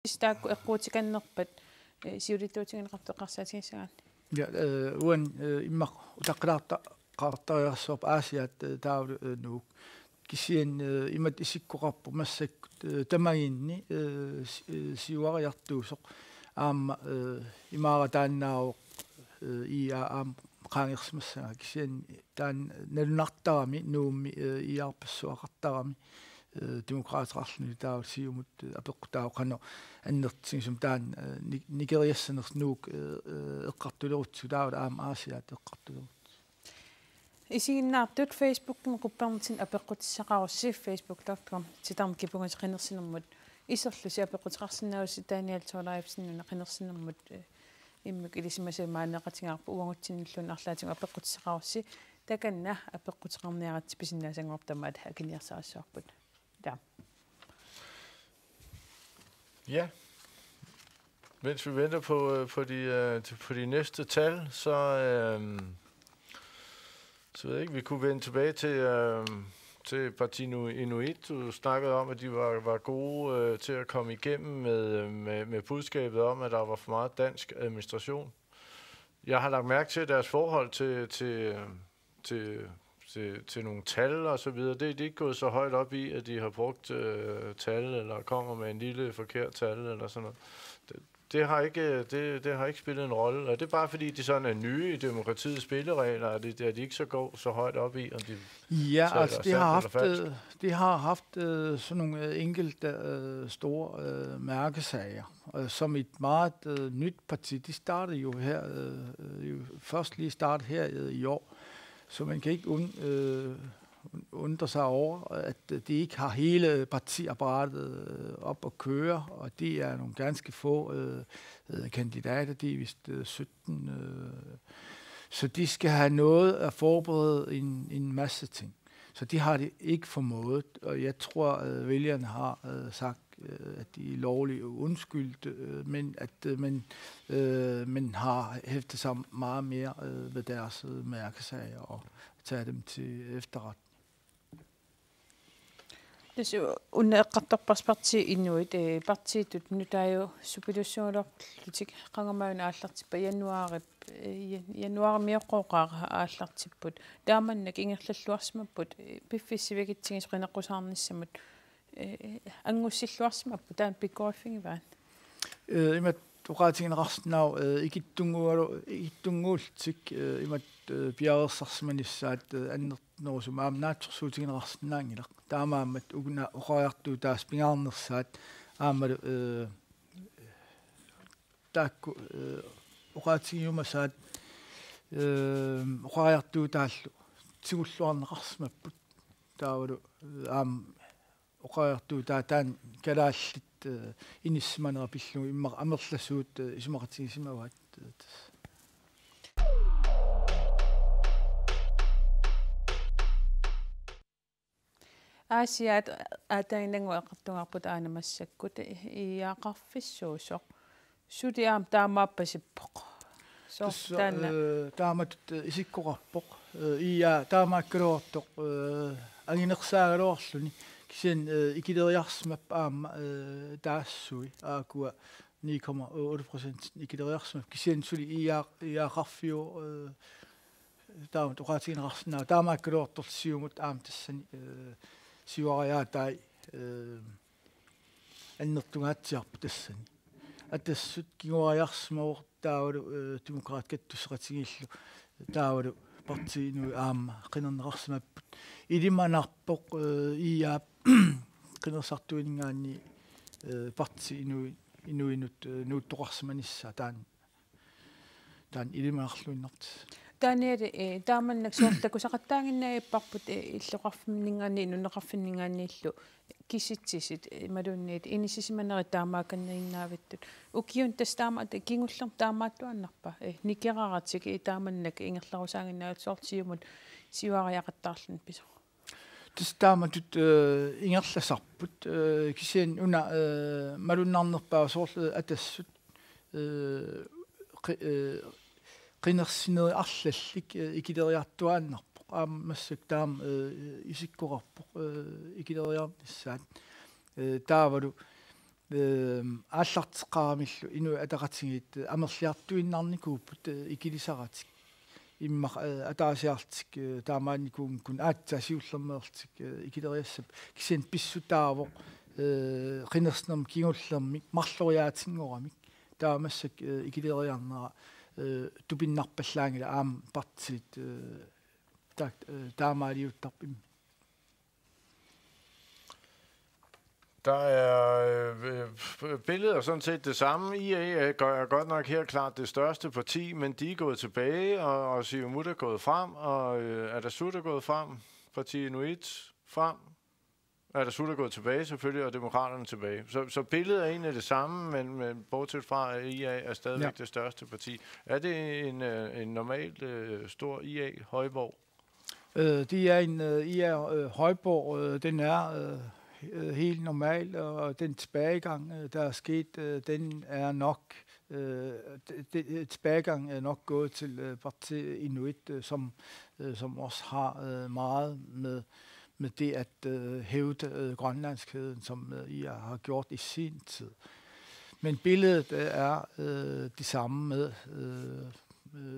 Staakku eqquutikannerpat siulittuutigineqarteqarsaatigissagaan. Ja uan immaq utaqqilaarta qaartariarsuup aasiat taavlu nuuk kisien imat isikkoqarpu massakkut tamaginni siuariartuusoq aamma imaara taannaaruq aam qaangersmassaga kisien taan nalunartarami nuummi iarpassuaqartarami demokraateqarluni taavul siumut apeqqutaaqano annertingsum taan nikeriassaners nuuk eqqartulerutsu taavul aam aasiat eqqartulerut isiginnaartut Facebook-kin quppernitin apeqqutissaqarussi facebook.com sitarm kipungateqinnersinermut iserlusi apeqqutiqarsinnausi taanialtuulaipsinnuna qinnersinermut immuk ilisimasumaaneqatigaarpu uangutsinillun arlaatigu apeqqutissaqarussi takanna apeqqutiqarniarat pisinnaasangortamaat akiniarsaassuarput der. Ja. Mens vi venter på de næste tal, så ved jeg ikke, vi kunne vende tilbage til Partino Inuit. Du snakkede om, at de var gode til at komme igennem med budskabet om, at der var for meget dansk administration. Jeg har lagt mærke til deres forhold til nogle tal og så videre. Det er ikke gået så højt op i, at de har brugt tal eller kommer med en lille forkert tal eller sådan noget. Det har ikke spillet en rolle, og det er bare fordi, de sådan er nye i demokratiets spilleregler, at de ikke så går så højt op i, om de altså de har haft sådan nogle enkelte store mærkesager, som et meget nyt parti. De startede jo her, først lige startet her i år, så man kan ikke undre sig over, at de ikke har hele partiapparatet op at køre, og det er nogle ganske få kandidater, de er vist 17, så de skal have noget at forberede en masse ting. Så de har det ikke formået, og jeg tror, at vælgerne har sagt, at de er lovligt undskyldt, men at man har hæftet sig meget mere ved deres mærkesager og taget dem til efterret. Tässä on eqqartorparsparti Inuit partiitut nutaajo supillussuulorlutik qangamauna aallartippa januarimiоqqooqaar aallartipput taamannak ingerlalluarsmapput piffissivigitsigis qineqqusaarnissamut angussilluarsmappu taan pikkoriffingivaat imat tuqaatigineqarsinau ikittunguultik imat piarersarsimanissaat annernerusum aamnaatsorsuutigineqarsinnaangilaq taamaammat ugna uqariartuu taas pingaarnersaat aammalu taakku uqaatigiumasaat uqariartuu taallu sigulluarneqarsimapput taavalu uqariartuu taan kalaallit inissimana pillu imma amerlassuut isumaqatigisimavaat Aasiat aatainangu eqqartungarput aanamassakut iaqarfissuusoq sutiaam taamaappasippoq soortaanna taamatut isikkoqarpoq taamaakkaluartoq aginersaagalorluni kisien ikileriarsmap aamma taassui aakua 9,8% ikileriarsmap kisien suli iaqarfiu taamat uqaatigineqarsinnaa taamaakkaluartorsiumut aam tassani siuariaatai annertungaatsiarpu tassani atassut kiguariarsmaor taavalu demokraat kattusseqatigillu taavalu partiinu aamma qinerneqarsimapput ilimanarpoq iyaap qinersartuiningaanni partiinu nuuttoqarsimanissa taan ilimanarluinnerт taaniali taamannak soortakusaqattaanginnaipparput illoqarfimningaanni nunneqarfinningaanniillu kisitsisit malunniit inisissimaneri taamaakannainngaavittut ukiun tastaama kingullerm taamaattuannarpa nikeraratik taamannak ingerlarusaanginnaat soortiumut siuariaqattaarlun piso tastaamatut ingerlasarput kisien una malunnarnerpaa soorlu atassut qinersineri arlallik ikileriartuaannarpoq aammassak taam isikkoqarpoq ikileriarnissaat taavalu ааллартеқарамиллу ину атақатигит амерлиартуиннарникууппут икилисаратик имма атаасиартик таамааникуун кун аатсасиуллермеертик икилериассап кисен писсутаавоқ qinernam kingullermik marloriaatinngoramik taamassak ikileriarnera tupinnarpallaangila aam partit taamaaliuttarpim. Der er billeder sådan set det samme. IA er godt nok helt klart det største parti, men de er gået tilbage, og Siumut er gået frem, og Atassut er gået frem, Parti Inuit frem. Atassut er gået tilbage selvfølgelig, og Demokraterne tilbage. Så billedet er egentlig det samme, men bortset fra, at IA er stadigvæk det største parti. Er det en normalt stor IA-højborg? Det er en IA-højborg. Den er helt normal, og den tilbagegang, der er sket, den er nok tilbagegang er nok gået til Parti Inuit, som også har meget med det at hævde grønlandskheden, som IA har gjort i sin tid. Men billedet er det samme med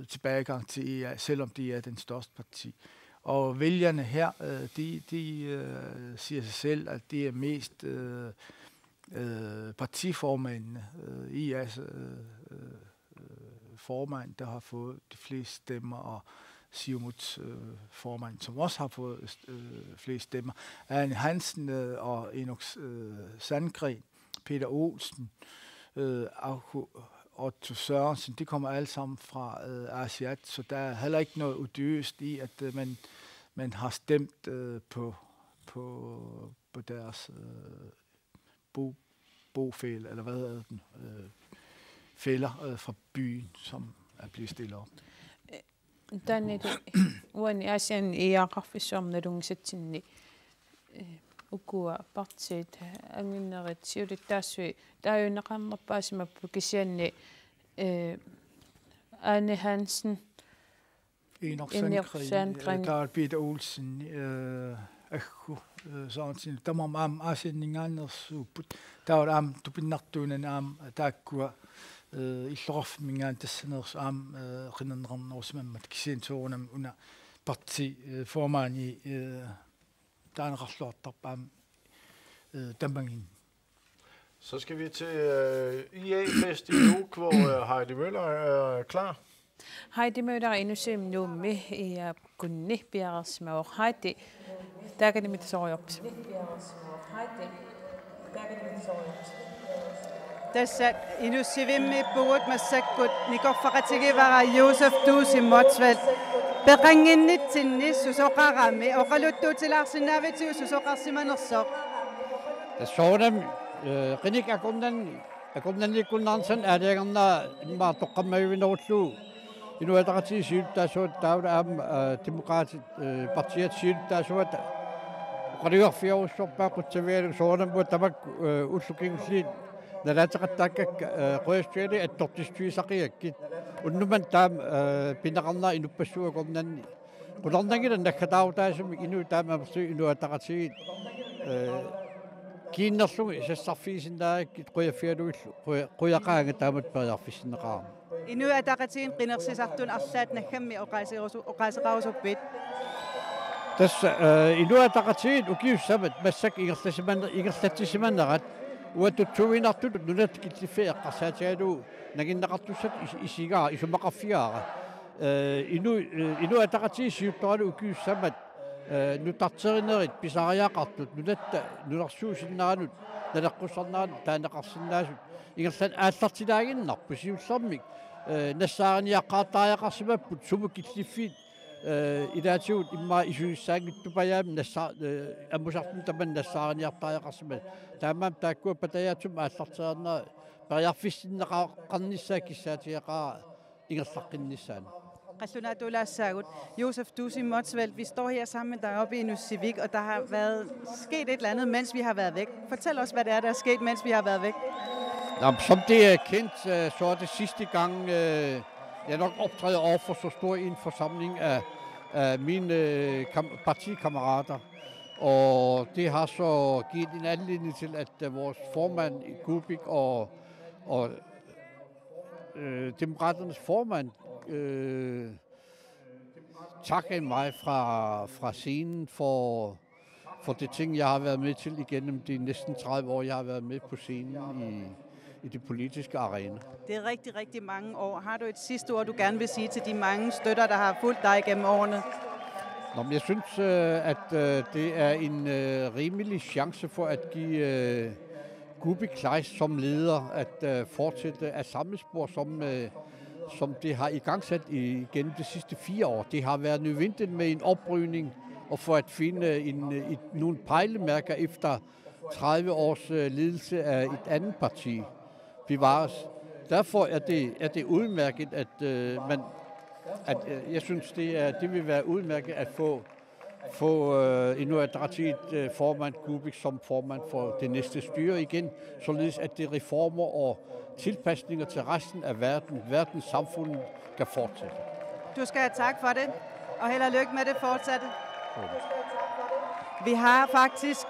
tilbagegang til IA, selvom de er den største parti. Og vælgerne her, de siger sig selv, at det er mest partiformændene, IA's formand, der har fået de fleste stemmer, og Siumuts formand, som også har fået flest stemmer. Arne Hansen og Enox Sandgren, Peter Olsen, Otto Sørensen, de kommer alle sammen fra Asiat, så der er heller ikke noget odiøst i, at man har stemt på deres bofæle, eller hvad er den, fælder fra byen, som er blevet stillet op. Tänne uani asian iaqarfissuarnalungisatsinni ukua partit anginnerit siulitaassui taajunaqarnerpaasimappu kisianni Arne Hansen Enoch Sandgren, Karl Peter Olsen, akku saansin tamam asianningaannersuupput taawam tupinnartuunan aam taakkua иллорфмингаан тассанерс аам qinernernорсимаммат кисиинсуурнам уна парти формаани таанеқарлуартарпаам тамбангин. Så skal vi til IA-fest i Nuuk, hvor Heidi Møller er klar. Heidi Møller er endnu nu med i kunne bjerresmør. Heidi, der kan det mit så op. tässä inusivimme puhut massakkut nikorfaqatigivara Josef Duusi Motsvald peqanginnit sinni susoqarami oqaluttuutilaarsinnaaviti susoqarsimanersoq tassoonam qinik akunnanikkunnaarsan aaliagerna imma toqqammajuvinerullu inuataqati siuttaasuut taula aam demokraatit partiat siuttaasuat qaliuarfiarussorpaa qutsavialu soonammu tamak ullukingulliit nalaataqattaakak qoyastuali attortistuisaqiakkit unnuman taam pinaqarnaa inupassuakornanni qularnangila nakkataarutaasumi inu taam amersu inuataqatigit kiinnerlugu isassarfiisinnaakit qoyaffialuillu qoyaqaanga taamat periarfissinneqaarma inuataqatigin qinersisartun arlaat nakkammi oqaasiqarusuppit tassa inuataqatigit ukiussamat massak ingerlatsissimannerat uatutsuinartut nunat kitliffeeqqarsaatigalu naginnaqartussat isigaa isumaqarfiaara inu ataqati siuttaralu ukiussamat nutarterinerit pisariaqartut nunatta nularsuusinnaanut naleqqusarnaanut taanaqarsinnaasut ingerlan aallartilaaginnarpu siullermik nassaariniaqqaartaajaqarsimapput sumu kitliffiit ilaatigut imma isuissaangittupajaamin ammusartun taman nassaariniartaajaqarsimat taamam taakkua patayaatum aallarteernaa periarfissinneqarnissaa kissaatiaqaa ingerlaqqinnissaana Qallunatulaassaagut Josef Duusi Motsvald, vi står her sammen med dig oppe i Nusivik, og der har været sket et eller andet, mens vi har været væk. Fortæl os, hvad det er, der er sket, mens vi har været væk. Som det er kendt, så er det sidste gang, jeg nok optræder over for så stor en forsamling af mine partikammerater. Og det har så givet en anledning til, at vores formand Kubik og Demokraternes formand takker mig fra scenen for det ting, jeg har været med til igennem de næsten 30 år, jeg har været med på scenen i det politiske arena. Det er rigtig, rigtig mange år. Har du et sidste ord, du gerne vil sige til de mange støtter, der har fulgt dig gennem årene? Jeg synes, at det er en rimelig chance for at give Kubik Kleist som leder at fortsætte af samme spor, som det har igangsat igennem de sidste 4 år. Det har været nødvendigt med en opbrydning og for at finde nogle pejlemærker efter 30 års ledelse af et andet parti. Bevares. Derfor er det udmærket, at jeg synes, det vil være udmærket at få Inuit Ataqatigiit formand Kubik som formand for det næste styre igen, således at det reformer og tilpasninger til resten af verdens samfund kan fortsætte. Du skal have tak for det, og held og lykke med det fortsatte. Vi har faktisk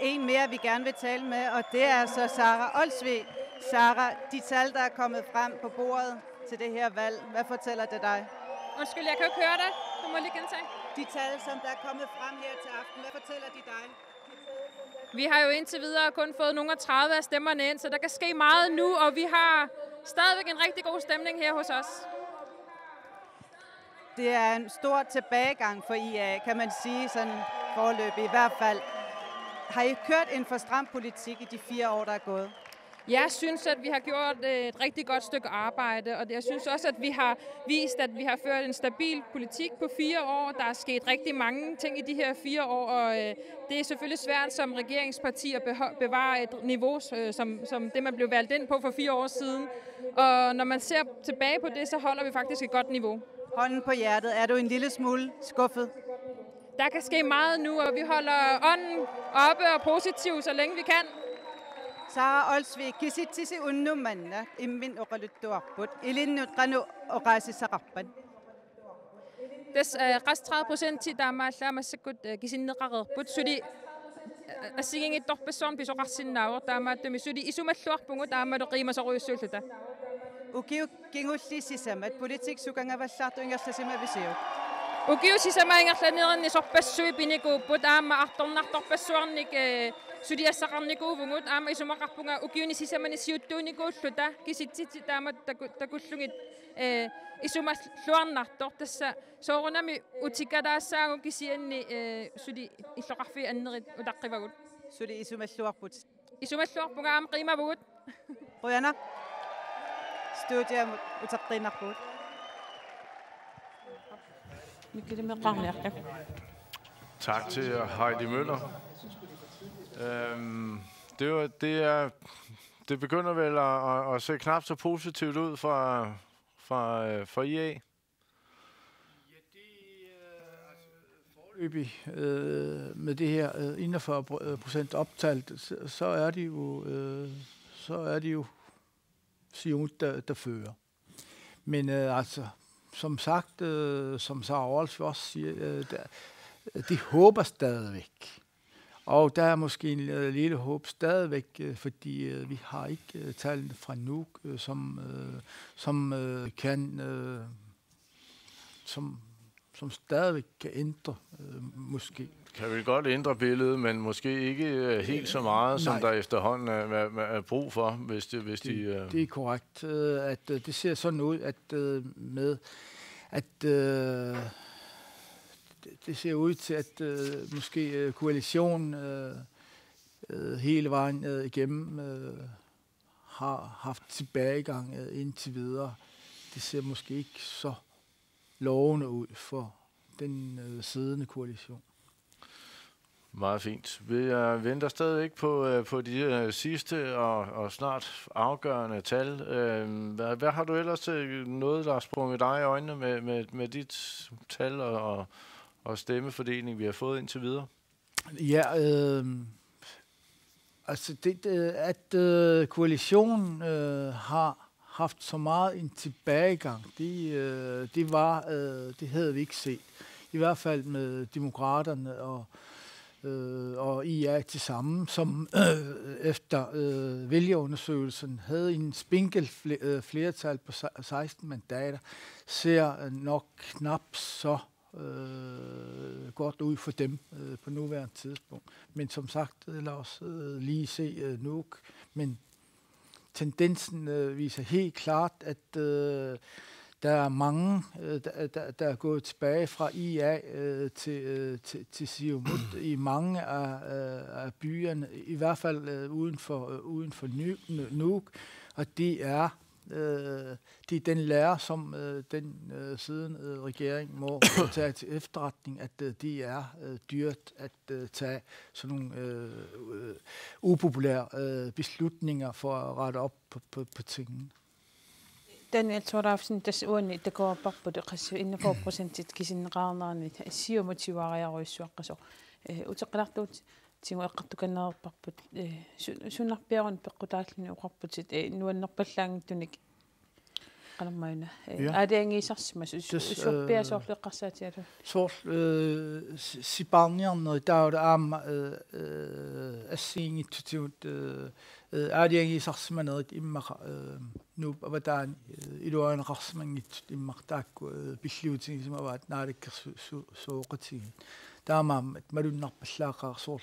en mere, vi gerne vil tale med, og det er så Sara Olsvig. Sara, de tal, der er kommet frem på bordet til det her valg, hvad fortæller det dig? Undskyld, jeg kan jo ikke høre dig. Du må lige gentage. De tal, som der er kommet frem her til aften, hvad fortæller de dig? Vi har jo indtil videre kun fået nogle af 30 af stemmerne ind, så der kan ske meget nu, og vi har stadigvæk en rigtig god stemning her hos os. Det er en stor tilbagegang for IA, kan man sige, sådan foreløbig i hvert fald. Har I kørt en for stram politik i de 4 år, der er gået? Jeg synes, at vi har gjort et rigtig godt stykke arbejde, og jeg synes også, at vi har vist, at vi har ført en stabil politik på 4 år. Der er sket rigtig mange ting i de her 4 år, og det er selvfølgelig svært som regeringsparti at bevare et niveau, som det, man blev valgt ind på for 4 år siden. Og når man ser tilbage på det, så holder vi faktisk et godt niveau. Hånden på hjertet, er du en lille smule skuffet? Der kan ske meget nu, og vi holder ånden oppe og positiv, så længe vi kan. Sara Olsvig, kisitisi unnumanna immin oqaluttuarput ilinnuqqanu oqaasissaqarpan. Des rest 30% til daamaallaamassakut kisinneqareerput suli assigingittorpassorn pisoqarsinnaavor taamaattumi suli isumalluarpungu taamatu qiimasoruissuulluta. Ukiu kingullisisamat politik sukangavallaartu ingerlasimavisiu. Ukiu sisamaingerlaneerni sorpassui pinikuupput aama artornartorpassuarnik sudiassaqarnikuuvungut aama isumaqarpunga ukiuni sisamani siuttuunikuulluta kisitsitsi taamat takullungit isumalluarnartor tassa soorunami utikadaassaagu kisianni sudi illoqarfi annerit utaqqivagut sudi isumalluarput isumalluarpunga aama qiimavugut qoyana studia utaqqiinarput Tak til Heidi Møller. Det begynder vel at se knap så positivt ud for IA. Ja, det foreløbig med det her 41% optalt, så er det jo Siumut, der fører. Men altså, som sagt, som Sara Olsvig også siger, de håber stadigvæk. Og der er måske en lille håb stadigvæk, fordi vi har ikke tallene fra Nuuk, som stadigvæk kan ændre, måske. Kan vi godt ændre billedet, men måske ikke helt så meget, som der efterhånden er brug for, hvis de... Det er korrekt, at det ser sådan ud, det ser ud til, at måske koalitionen hele vejen igennem har haft tilbagegang indtil videre. Det ser måske ikke så lovende ud for den siddende koalition. Meget fint. Vi venter stadig på de sidste og snart afgørende tal. Hvad har du ellers til noget, der har sprunget dig i øjnene med dit tal og stemmefordeling, vi har fået indtil videre? Ja, altså at koalitionen har haft så meget en tilbagegang, det havde vi ikke set. I hvert fald med demokraterne og og IA til sammen, som efter vælgerundersøgelsen havde en spinkel flertal på 16 mandater, ser nok knap så godt ud for dem på nuværende tidspunkt. Men som sagt, lad os lige se nu. Men tendensen viser helt klart, at der er mange, der er gået tilbage fra IA til Siumut i mange af byerne, i hvert fald uden for Nuuk, og det er den lære, som den siden regering må tage til efterretning, at det er dyrt at tage sådan nogle upopulære beslutninger for at rette op på tingene. Daniel Torafsen, tässä uonni teko pappude qassu inna 4% kisin qaarnaani siumutivariaruissuaqqaso utaqlartuut tingu eqqartukannerpapput sunarpiarun peqqutaalluni uqarputit nuannerpallaangittunik qalermauna aadiangiisarsimas sorpiasoorleqqarsaatialu siparniarneri taauda aamma assiingittutigut aadiangiisarsimanerit immaqa nu avataan iluaneqarsimangit immartaakku pilliutigisumavaat naalikkersuoqatigi taamaammat malunnarpallaaqaarsuur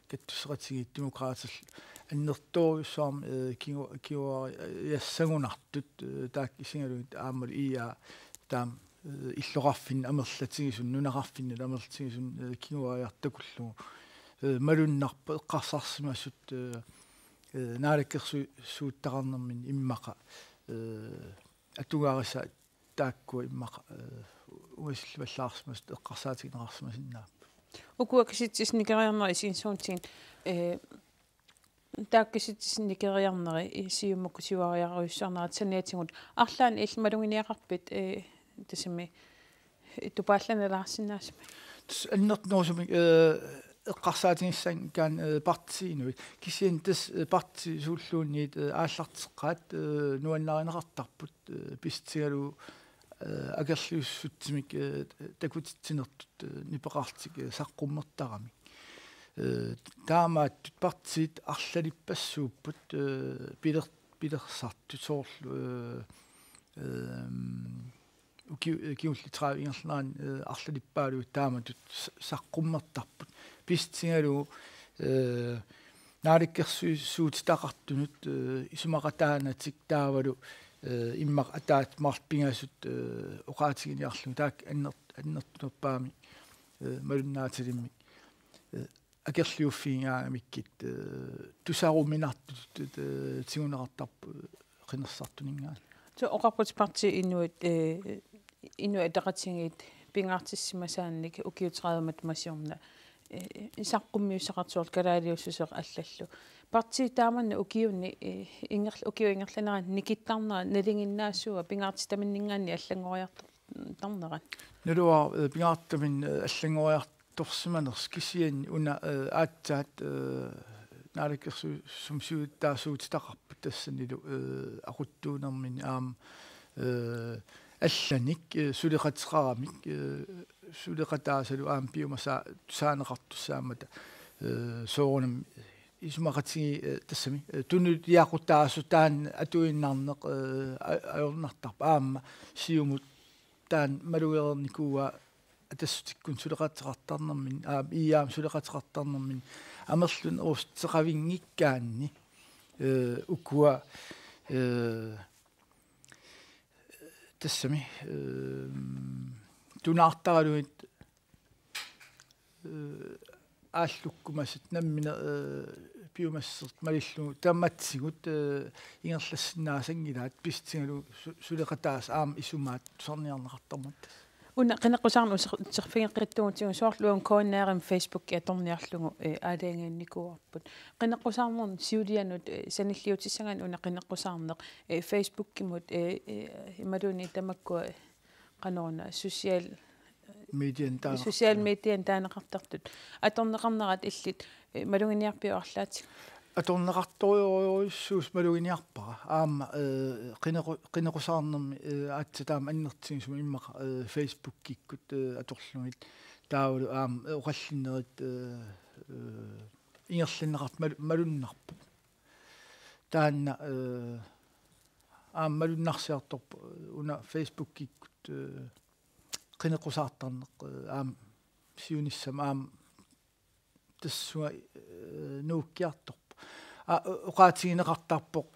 kattusseqatigit demokraatil annertoorussaam kiwa yassagunartut taak isingaluit aammal ia taam иллоqarfin amerlatigisun nunaqarfin amerlatigisun kiuariartakullugu malunnarpa eqqarsarsimassut naalikkersuuttaqarnermin immaqa atugaarissa taakku immaqa uisilluallaarsimas eqqarsaatigineqarsimasinnaap ukuakisitsis nikeriarneri isiinsuuntiin taakkisitsis siumukku siuariaruissaarnarat saniatingut arlaan ilmalunginiaqarpit tasami tupaallanalaarsinnaasma annertnoosumi eqqarsaatigissan kaan partiinui kisiantas parti suulluunniit aallarteqqaat nuannarineqartarput pistigalu akerliussutsimik takutitsinertut nipeqartik saqqummertarami taamaattut partiit arlalipassuupput pilersartut soorlu kiulli traavingerlaan arlalippaalu taamatut saqqummertarput pistigalu naalikkersuutitaqartunut isumaqataanatik taavalu immaq ataat marpingasut oqaatiginiarlu taak annertunuppaami malunnaatilimmi akerliuffiingaamikkit tusaruminartut tiguneqartarpu qinersartuningaa so oqarput parti inu ataqatingit pingaartissimasaannik ukiutraadamat masiorna isaqqummiussaqartuor kalaaliussuseq allallu parti taamanna ukiunni ukiuingerlaneran nikittarnera nalinginnaassua pingaartitaminningaanni allangoriartarneran nuluar pingaartamin allangoriartorsimaners kisian una aatsaat naalikkersuumsiuttaasuutitaqarput tassanilu aquttuunermin aam allanik suliqatiqaramik suliqataasalu aam piumasa tusaaneqartussaamata soorunam isumaqatigi tassami tunut yaaqutaasu taan atuinnarneq ajornartarpa aamma siumut taan malugernikua atassutikkun suliqatiqartarnermin aam iyaam suliqatiqartarnermin amerlun oostseqavingikkaanni ukua tassami tunaartaraluit ааллуккумасат наммина пиумассерт малиллугу тамматсигут ингерлассиннаасангилаат пистингалу сулеқатаас аама исумаат сорниарнеқартармат уна қинеққусаарну серфингеққиттугутигу соорлуун кооннаарим фейсбук аторниарлугу аалаангаанникуарпут қинеққусаарнерн сиулианут саниллиутиссаган уна қинеққусаарнеқ фейсбуккимут ималуни тамакку қаноорна social media таанеқартартут аторнеқарнерат иллит малугиниарпиуарлаати аторнеқарториоруйссуус малугиниарпара аама қинеқусаарнерми аатсатаама аннертигисума иммақа фейсбук киккут аторлугит der er jo uqallinerit ingerlinneqart malunnarpu taanna malunarsiartorp una Facebook-kikkut qinequsartarneq siunissam tassua nuukkiartorp uqaatigineqartarpoq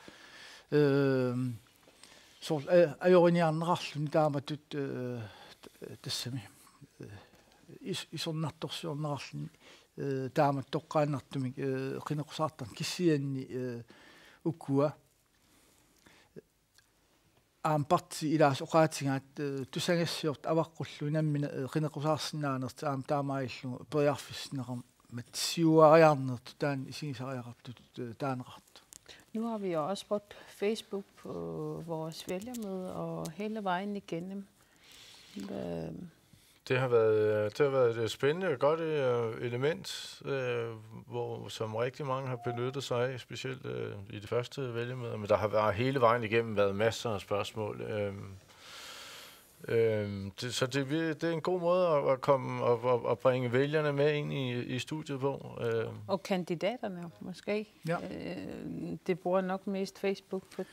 sol ajoriniarnerarluni taamatut tassami isornartorsuornerarluni taamat toqqaannartumik qinequsartar kissianni ukkua parti ilaas uqaatigaat tusangassiort avaqqullu nammina qinequsaarsinaanert taamaillu periarfisneqam matsiuariarnertu taan isigisariaqartut taaneqartu. Nu har vi jo også brugt Facebook på vores vælgermøde og hele vejen igennem. Det har været et spændende og godt element, som rigtig mange har benyttet sig af, specielt i det første vælgermøde. Men der har været hele vejen igennem været masser af spørgsmål. Så det er en god måde at komme og bringe vælgerne med ind i studiet på. Og kandidaterne måske. Ja. Det bruger nok mest Facebook for.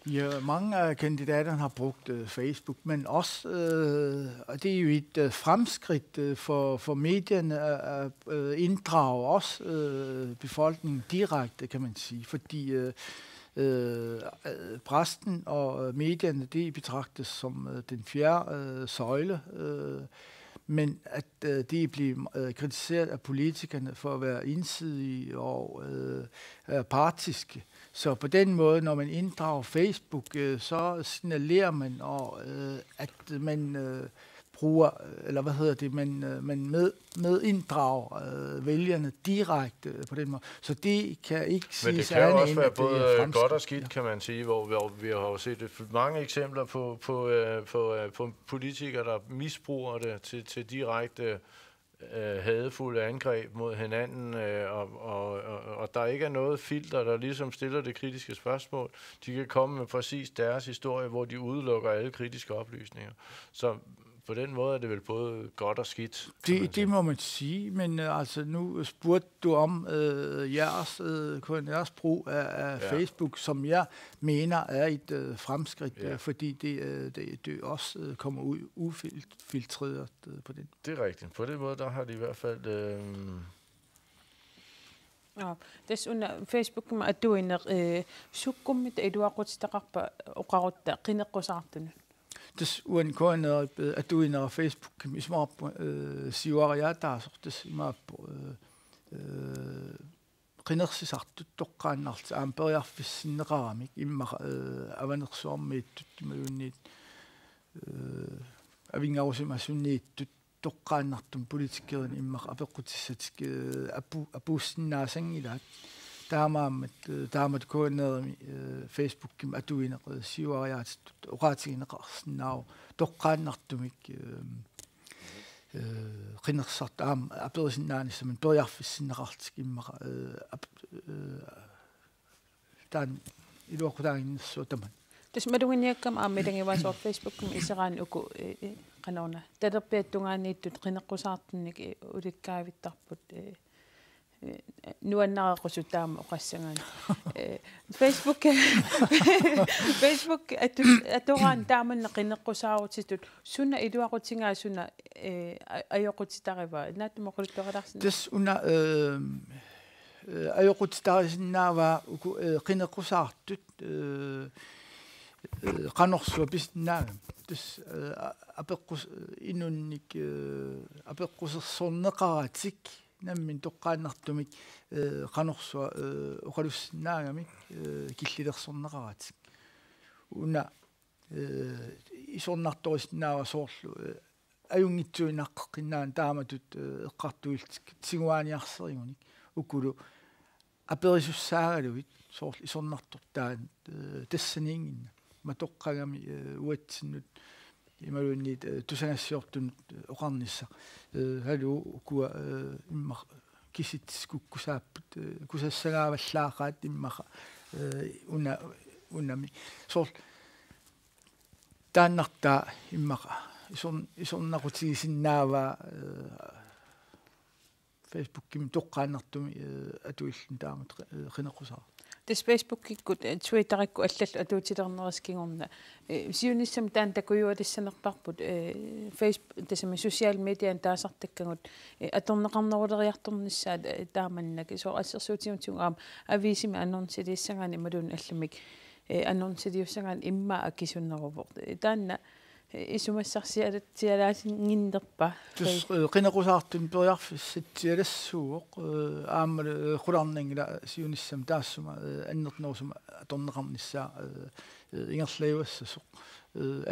Ja, mange af kandidaterne har brugt Facebook, men også, og det er jo et fremskridt for medierne at inddrage også befolkningen direkte, kan man sige, fordi præsten og medierne, det betragtes som den fjerde søjle, men at de bliver kritiseret af politikerne for at være ensidige og partiske. Så på den måde, når man inddrager Facebook, så signalerer man, at man bruger, eller man medinddrager vælgerne direkte på den måde. Så det kan ikke siges andet. Men det kan jo også være både godt og skidt, kan man sige, hvor vi har jo set mange eksempler på politikere, der misbruger det til direkte hadefulde angreb mod hinanden, og der ikke er noget filter, der ligesom stiller det kritiske spørgsmål. De kan komme med præcis deres historie, hvor de udelukker alle kritiske oplysninger. Så på den måde er det vel både godt og skidt. Det må man sige, men altså nu spurgte du om jeres brug af Facebook, som jeg mener er et fremskridt, fordi det også kommer ud ufiltreret på den. Det er rigtigt. På den måde, der har de i hvert fald... Dessunder Facebook at du er sukkumit eduaqutstaqarpa uqarutta qineqqusartun. Das uankoiner at du er Facebook ismap siuariata sortes imap qinersisartut toqqaannart amperiarfissinneqaramik imma avanersuarmiittut malunnit avingarusimasunniittut toqqaannartum politikkerin imma apeqqutissat apuussinnaasangilaat taamat koinermi Facebook kim atuineq siuariaat uqaatigineqarsinnaau toqqaannartumik qinersart aperisinnaanissam periarfissinneqartik imma taan iluaqutaaginnersuutaman tasmaduinniakkam aammilangivaasuar Facebook kim iseraan uku qanorna taterpiattungaaniittut qineqqusaartinnik ulikkaavittarput nuannaqaqusutaama oqassangaan Facebook atoraan taamanna qineqqusaarutisut sunna iluaqutigaasuna ajoqutitariva naattumoquluttoqalarsin tas una ajoqutitarisinnaava uku qineqqusaartut qanorsuа pisnaaga tas apeqqus inunnik apeqqussersorneqaratik nammin toqqaannartumik qanorsua uqalussinaagamik killilersorneqaratik una isornartorisinnaava soorlu ajungitsuinaqqinnaан taamatut eqqartuiltik tiguaaniarseriunik ukulu aperisussaagaluit soorlu isornartortaan tassaniinginna matoqqagami uatsinnut imalunnit tusangassiortunut oqarnissa halu ukua imma kisitskukkusaapput kusassagaavallaaqaat immaqa unami soor taannartaa immaqa isornaqutigisinnaava Facebook kim toqqaannartumi atuillan taamat qinaqusara. Des Facebook-ikkut Twitter-ikku allal atuutilernerskingorna siunissam taan takujualissanerparput Facebook tasami social median taasartakkagut atorneqarneruleriartornissaat taamannaki so assersuutiutiungaam aviisimi annonsiliissagaani malun allamik annonsiliussagaan imma akisunneruvort taanna isumassarsialatialaasinginnerpa qinaqusaartun periarfissitsialassuuq aammal qularningila siunissam taassuma annertnersuma atorneqarnissaa ingerlajuassasuq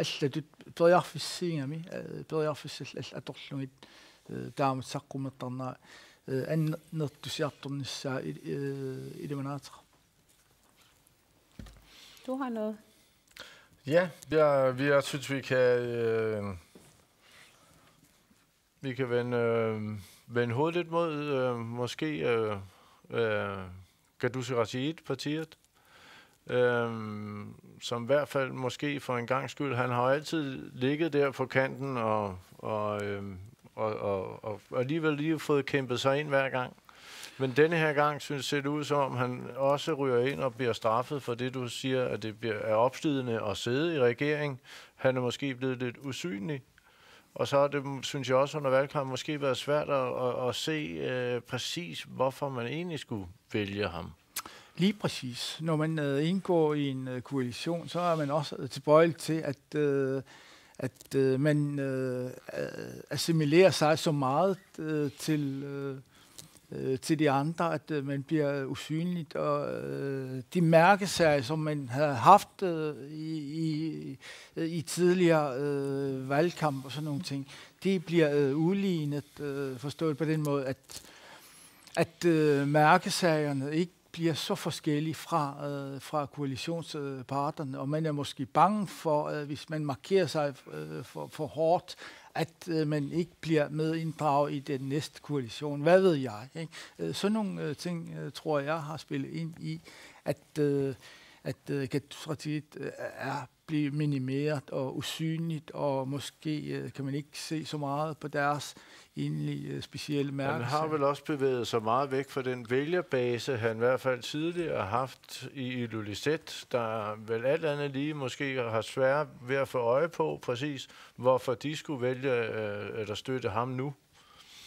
allatut periarfissiingami periarfissall atorlungit taamat saqqummertarnaa annertusiartornissaa ilimanaatera. Du har noget. Ja, jeg synes, vi kan vende hovedet lidt mod måske Gadusi Rashid-partiet, som i hvert fald måske for en gang skyld, han har altid ligget der på kanten og alligevel lige fået kæmpet sig ind hver gang. Men denne her gang ser det ud som om, han også ryger ind og bliver straffet for det, du siger, at det er opslidende at sidde i regering. Han er måske blevet lidt usynlig. Og så har det, synes jeg også, under valgkampen måske været svært at se præcis, hvorfor man egentlig skulle vælge ham. Lige præcis. Når man indgår i en koalition, så er man også tilbøjelig til, at man assimilerer sig så meget til de andre, at man bliver usynligt, og de mærkesager, som man havde haft i tidligere valgkamp og sådan nogle ting, de bliver udlignet, forstået på den måde, at mærkesagerne ikke bliver så forskellige fra koalitionsparterne, og man er måske bange for, hvis man markerer sig for hårdt, at man ikke bliver medinddraget i den næste koalition. Hvad ved jeg? Ikke? Sådan nogle ting, tror jeg, har spillet ind i, at Gadusi er blevet minimeret og usynligt, og måske kan man ikke se så meget på deres egentlig specielle mærke. Han har vel også bevæget sig meget væk fra den vælgerbase, han i hvert fald tidligere har haft i Ilulissat, der vel alt andet lige måske har svært ved at få øje på præcis, hvorfor de skulle vælge eller støtte ham nu.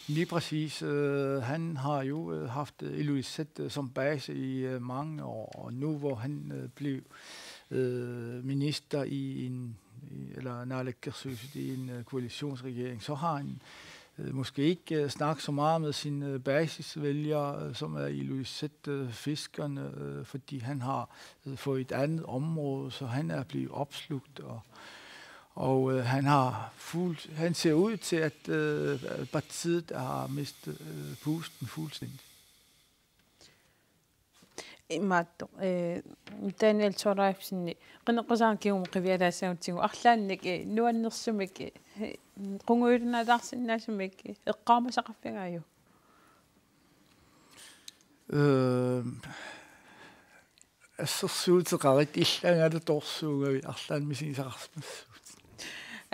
Lige præcis. Han har jo haft Ilulissat som base i mange år, og nu hvor han blev minister i en koalitionsregering, så har han måske ikke snakket så meget med sine basisvælgere, som er Ilulissat-fiskerne, fordi han har fået et andet område, så han er blevet opslugt, og han ser ud til, at partiet har mistet pusten fuldstændig. Maatto Daniel Torreipsen qinnequsaankigum qivialaassautigu arlaannik nuannersumik qunguulinaadarsinnaasumik eqqaamasaqaffigaaju ассерсуутеқарит иллангалу торсуугави арлаанмисигисақарсмассуут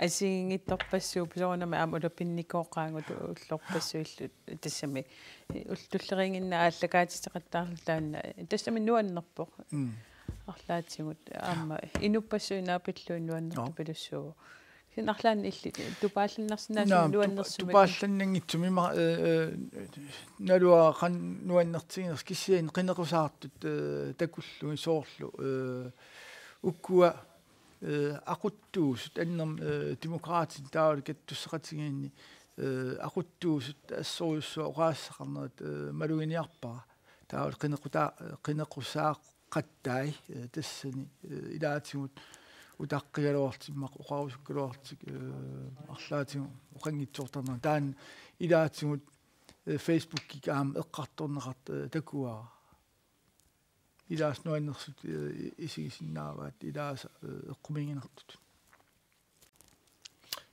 асиингитторпассуу писорнама амулапинникооқаангуту уллорпассуиллут тассами уллуллерингиннаа аллагаатисеқаттаарлаанна тассами нуаннерпоқ арлаатсигут аама инуппассуинаапиллуин нуаннерпу пилуссуу синарлаан илли тупааллиннарсинаасу нуаннерсумик тупаалланнангитсуми налуа қан нуаннертигинерс киссиин қинеқусаартут такуллуи соорлу уккуа aquttuusut annam demokraatin taawli kattussaqatigiinni aquttuusut assoruussua oqaassaqarnerat maluginiarpara taawli qinequsaaqattaai tassani ilaatigut utaqqiyaloortimmaq oqarusukkaluartik arlaatigu oqangitsortarna taan ilaatigut Facebook-ik aam eqqartorneqart takuaa idaas nuannersut isigisinnaavaat idaas eqquminginertut.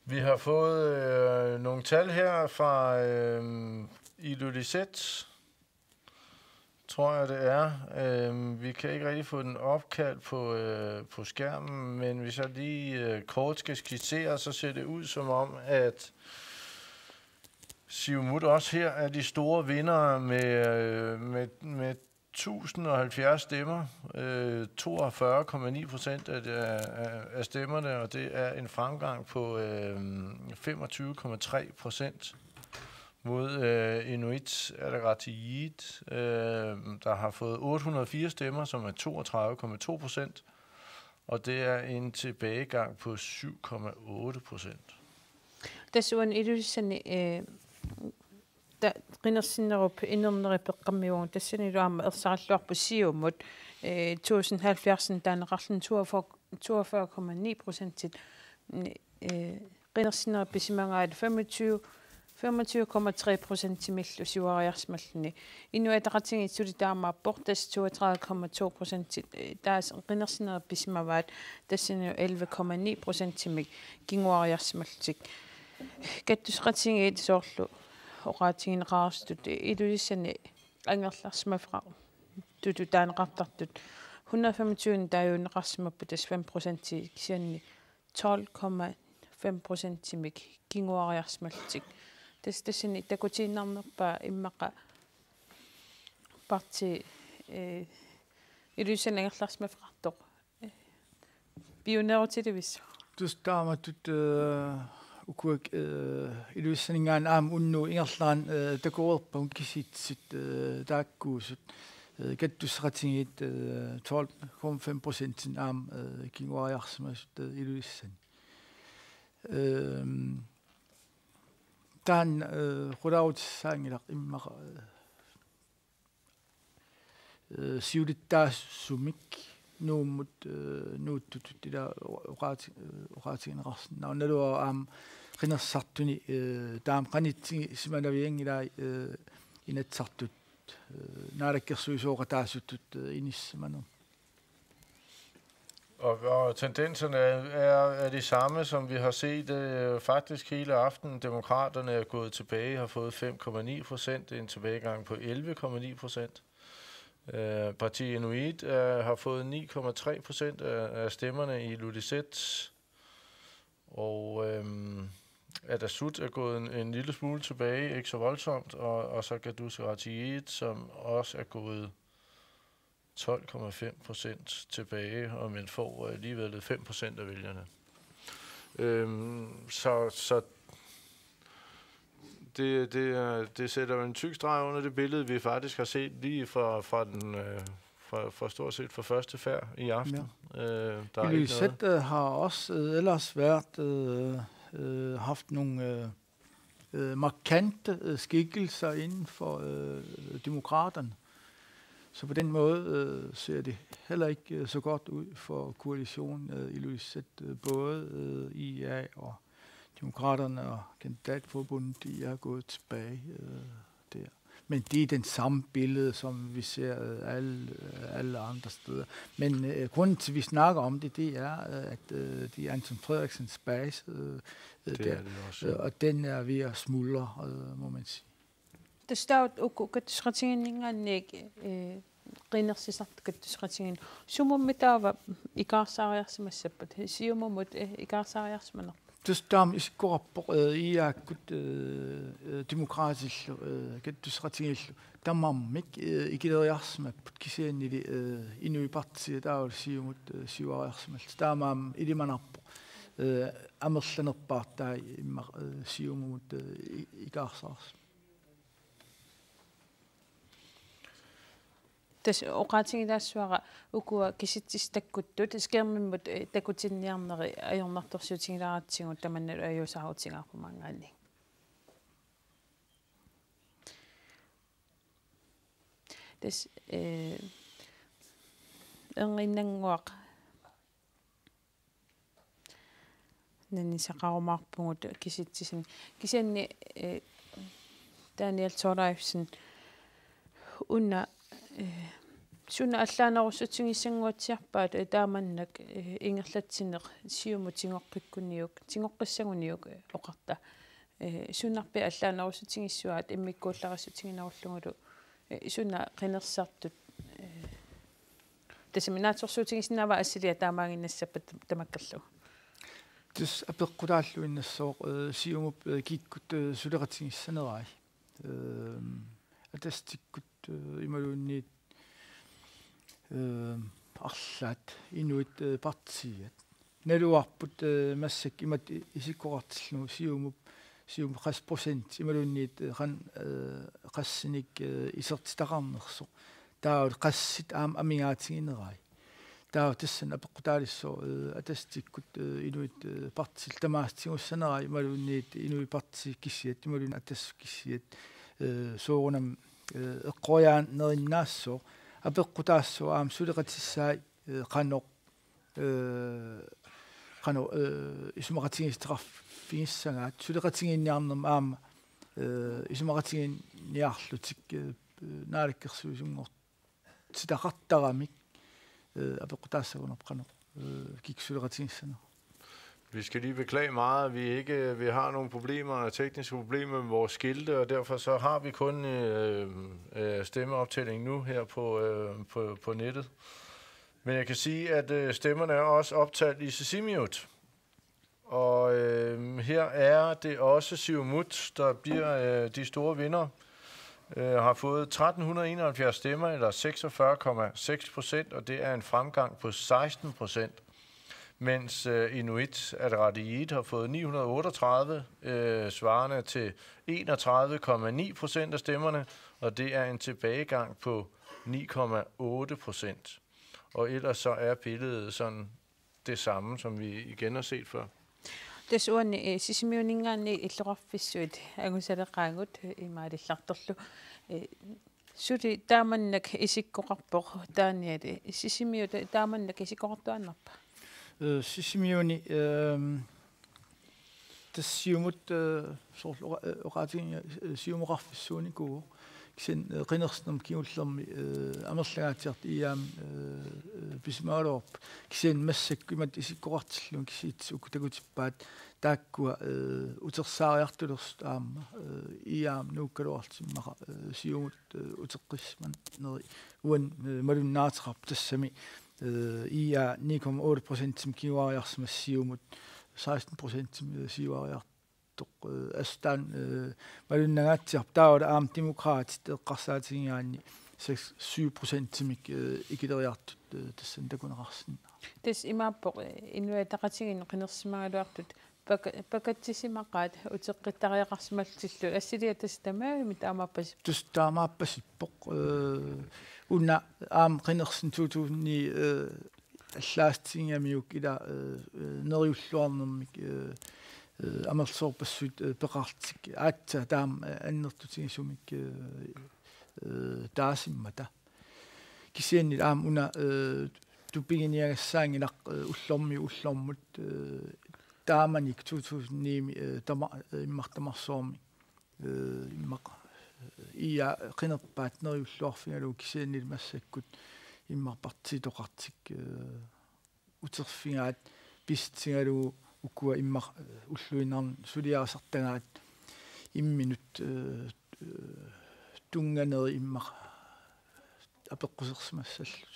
Vi har fået nogle tal her fra Ilulissat, tror jeg det er. Vi kan ikke rigtig få den opkaldt på skærmen, men hvis jeg lige kort skal skitsere, så ser det ud som om, at Siumut også her er de store vindere med 1070 stemmer, 42,9% af stemmerne, og det er en fremgang på 25,3% mod Inuit Ataqatigiit, der har fået 804 stemmer, som er 32,2%, og det er en tilbagegang på 7,8%. Desuden ilussani ta qinnersinnerup inernerippeqqammiugun tassaniluarma ersaralluarpu siumut 1070 taaneqarlun 42,9%. Qinnersinnerippisimagaat 25,3% timillu siuariarsmalluni Inuit sulitaamaappoq tas 32,2%. Taas qinnersinnerippisimavaat tassanilu 11,9% timik kinguariarsmaltik. Kattusqatingiit soorlu oqaatigineqarstut ilulissani angerlarsmafra tutu taaneqartartut 125 taayuuneqarsimappu tas 5% kisianni 12,5% timik kinguariarsmaltik. Tassani takutiinarnerpaa immaqa parti ilulissani angerlarsmafrartoq pioneerutilivis. Tustaamatut ukuak iluissaningaan aam unnu ingerlaan takuerpun kisitsit taakkuusut kattusqatingiit 12,5% aam kinguariarsmasut iluissani taan qulautsaangilaq immaqa siulittaassumik nuummut nuuttutut ila oqaatigineqarsinna naluar aam qinersartuni taam qanitsigi simanaviangilai inatsartut naalakkersuisooqataassutut inissimanu. Og tendenserne er de samme, som vi har set faktisk hele aftenen. Demokraterne er gået tilbage, har fået 5,9%, en tilbagegang på 11,9%. Parti Inuit har fået 9,3% af stemmerne i Ilulissat, og Atassut er gået en lille smule tilbage, ikke så voldsomt, og så Kattusqatingiit, som også er gået 12,5% tilbage, og man får alligevel 5% af vælgerne. Så det sætter jo en tyk streg under det billede, vi faktisk har set lige fra stort set fra første færd i aften. Ja. Ilulissat har også ellers været haft nogle markante skikkelser inden for demokraterne. Så på den måde ser det heller ikke så godt ud for koalitionen Ilulissat, både IA og Demokraterne og Kandidatforbundet, de er gået tilbage der. Men det er den samme billede, som vi ser alle andre steder. Men grunden til, at vi snakker om det, det er, at det er Anton Frederiksens base der, og den er ved at smuldre, må man sige. Det står Kattusqatingiingaanniik qinnersisart Kattusqatingin sumummitava ikaarsaariarsimassappat siumumut ikaarsaariarsimaner. Tustam iskorpor iaakkut demokraatillu Kattusqatingillu tamammik ikileriarsimapput kisiannili inuipartsia taawul siumut siuariarsimallu taamaam ilimanarpo amerlanerpaartai imma siumumut ikaarsaars. Tas oqaatigilaassuaqa ukua kisittistakkuttu taskeermimmut takutinniarneri ajornartorsuutigilaaratsigut tamannalu ajuusaarutingaarpumangaanni. Tas erinnanguaq nanisaqarumaarpungut kisittisin kisianni Daniel Thorleifsen unna sunna allaanerussutingissanguatsiarpaat taamannak ingerlatsineq siumu tingoqqikkunniuk tingoqqissaguniuk oqarta sunnarpi allaanerussutingissuaat immikkuullarassutinginarulluнгулу sunna qinersartut tasaminaatsorsuutigisnaava assilia taamaanginnassappat tamakkallu Tis appeqqutaalluinnassoo siumup kiikkut suleqatigissanerai. Atastikkut imaluunniit arlaat inuit partiat. Naluarput massak imat isikkoqartillu siumup 60% imaluunniit qassinik isertitaqarnerso. Taawut qassit amingaatiginerai. Tassan appeqqutaalisso atastikkut inuit partil tamaastigiussanerai imaluunniit inui parti kissiat imaluun atas kissiat soorunam eqqoriaan nerinaasso appeqqutaasso suleqatissaai qanoq isumaqatigisteqarfingissagaat suleqatigiinniarnerma isumaqatigiinniarlutik naalakkersuusungort sitaqartaramik Vi skal lige beklage meget, at vi har nogle problemer, tekniske problemer med vores skilte, og derfor så har vi kun stemmeoptælling nu her på nettet. Men jeg kan sige, at stemmerne er også optalt i Sisimiut. Og her er det også Siumut, der bliver de store vindere. Har fået 1371 stemmer, eller 46,6%, og det er en fremgang på 16%. Mens Inuit Ataqatigiit har fået 938, svarende til 31,9% af stemmerne, og det er en tilbagegang på 9,8%. Og ellers så er billedet sådan det samme, som vi igen har set før. Tasuan sisimiuningaanni illuqarfissuit agusaleqaagut imaadillartorlu suti taamannak isikkoqarpoq taaniat sisimiut taamannak isikkoqartuannarpa sisimiuni tassiumut soorluqaatinga siumuqarfissuuniku kisen qinersnum kiullermi amerlagaatiart iam bismaalorp kisen massakku imat isikkoqartillun kisiitsuk takutippaat taakkua utersaariartulers aamma iam nuukkaluartimmaqa siumut uteqqisman neri uan malunnaatiqarp tassami ia 9,8% kiuariarsma siumut 16% siuariart astaan malunnagaatiarp taawala aam demokraatit eqqarsaatigiaanni 7%-mik ikileriartut tassan takuneqarsin tas imaappoq inuataqatigin qinersimagaluartut pakattisimaqaat uteqqittariaqarsimaltillu assiliya tastamaa taamaappas taamaappassippoq unna aam qinersin 2000-ni allaastigiamiuk ila neriulluarnermik amersorpassut peqartik aatsa taam annertutigisumik taasimmata kisiannit aam una tupiginiagassaangilaq ullormut taamanik 2009 immartamarsoormi immaq ia qinerpaat neriulluarfingalu kisiannit massakkut immarpartitoqartik uterfingaat pistingalu ukua immar ulluinarn suliarasartagaat imminut tunganeri immar apeqqusерсимассаллут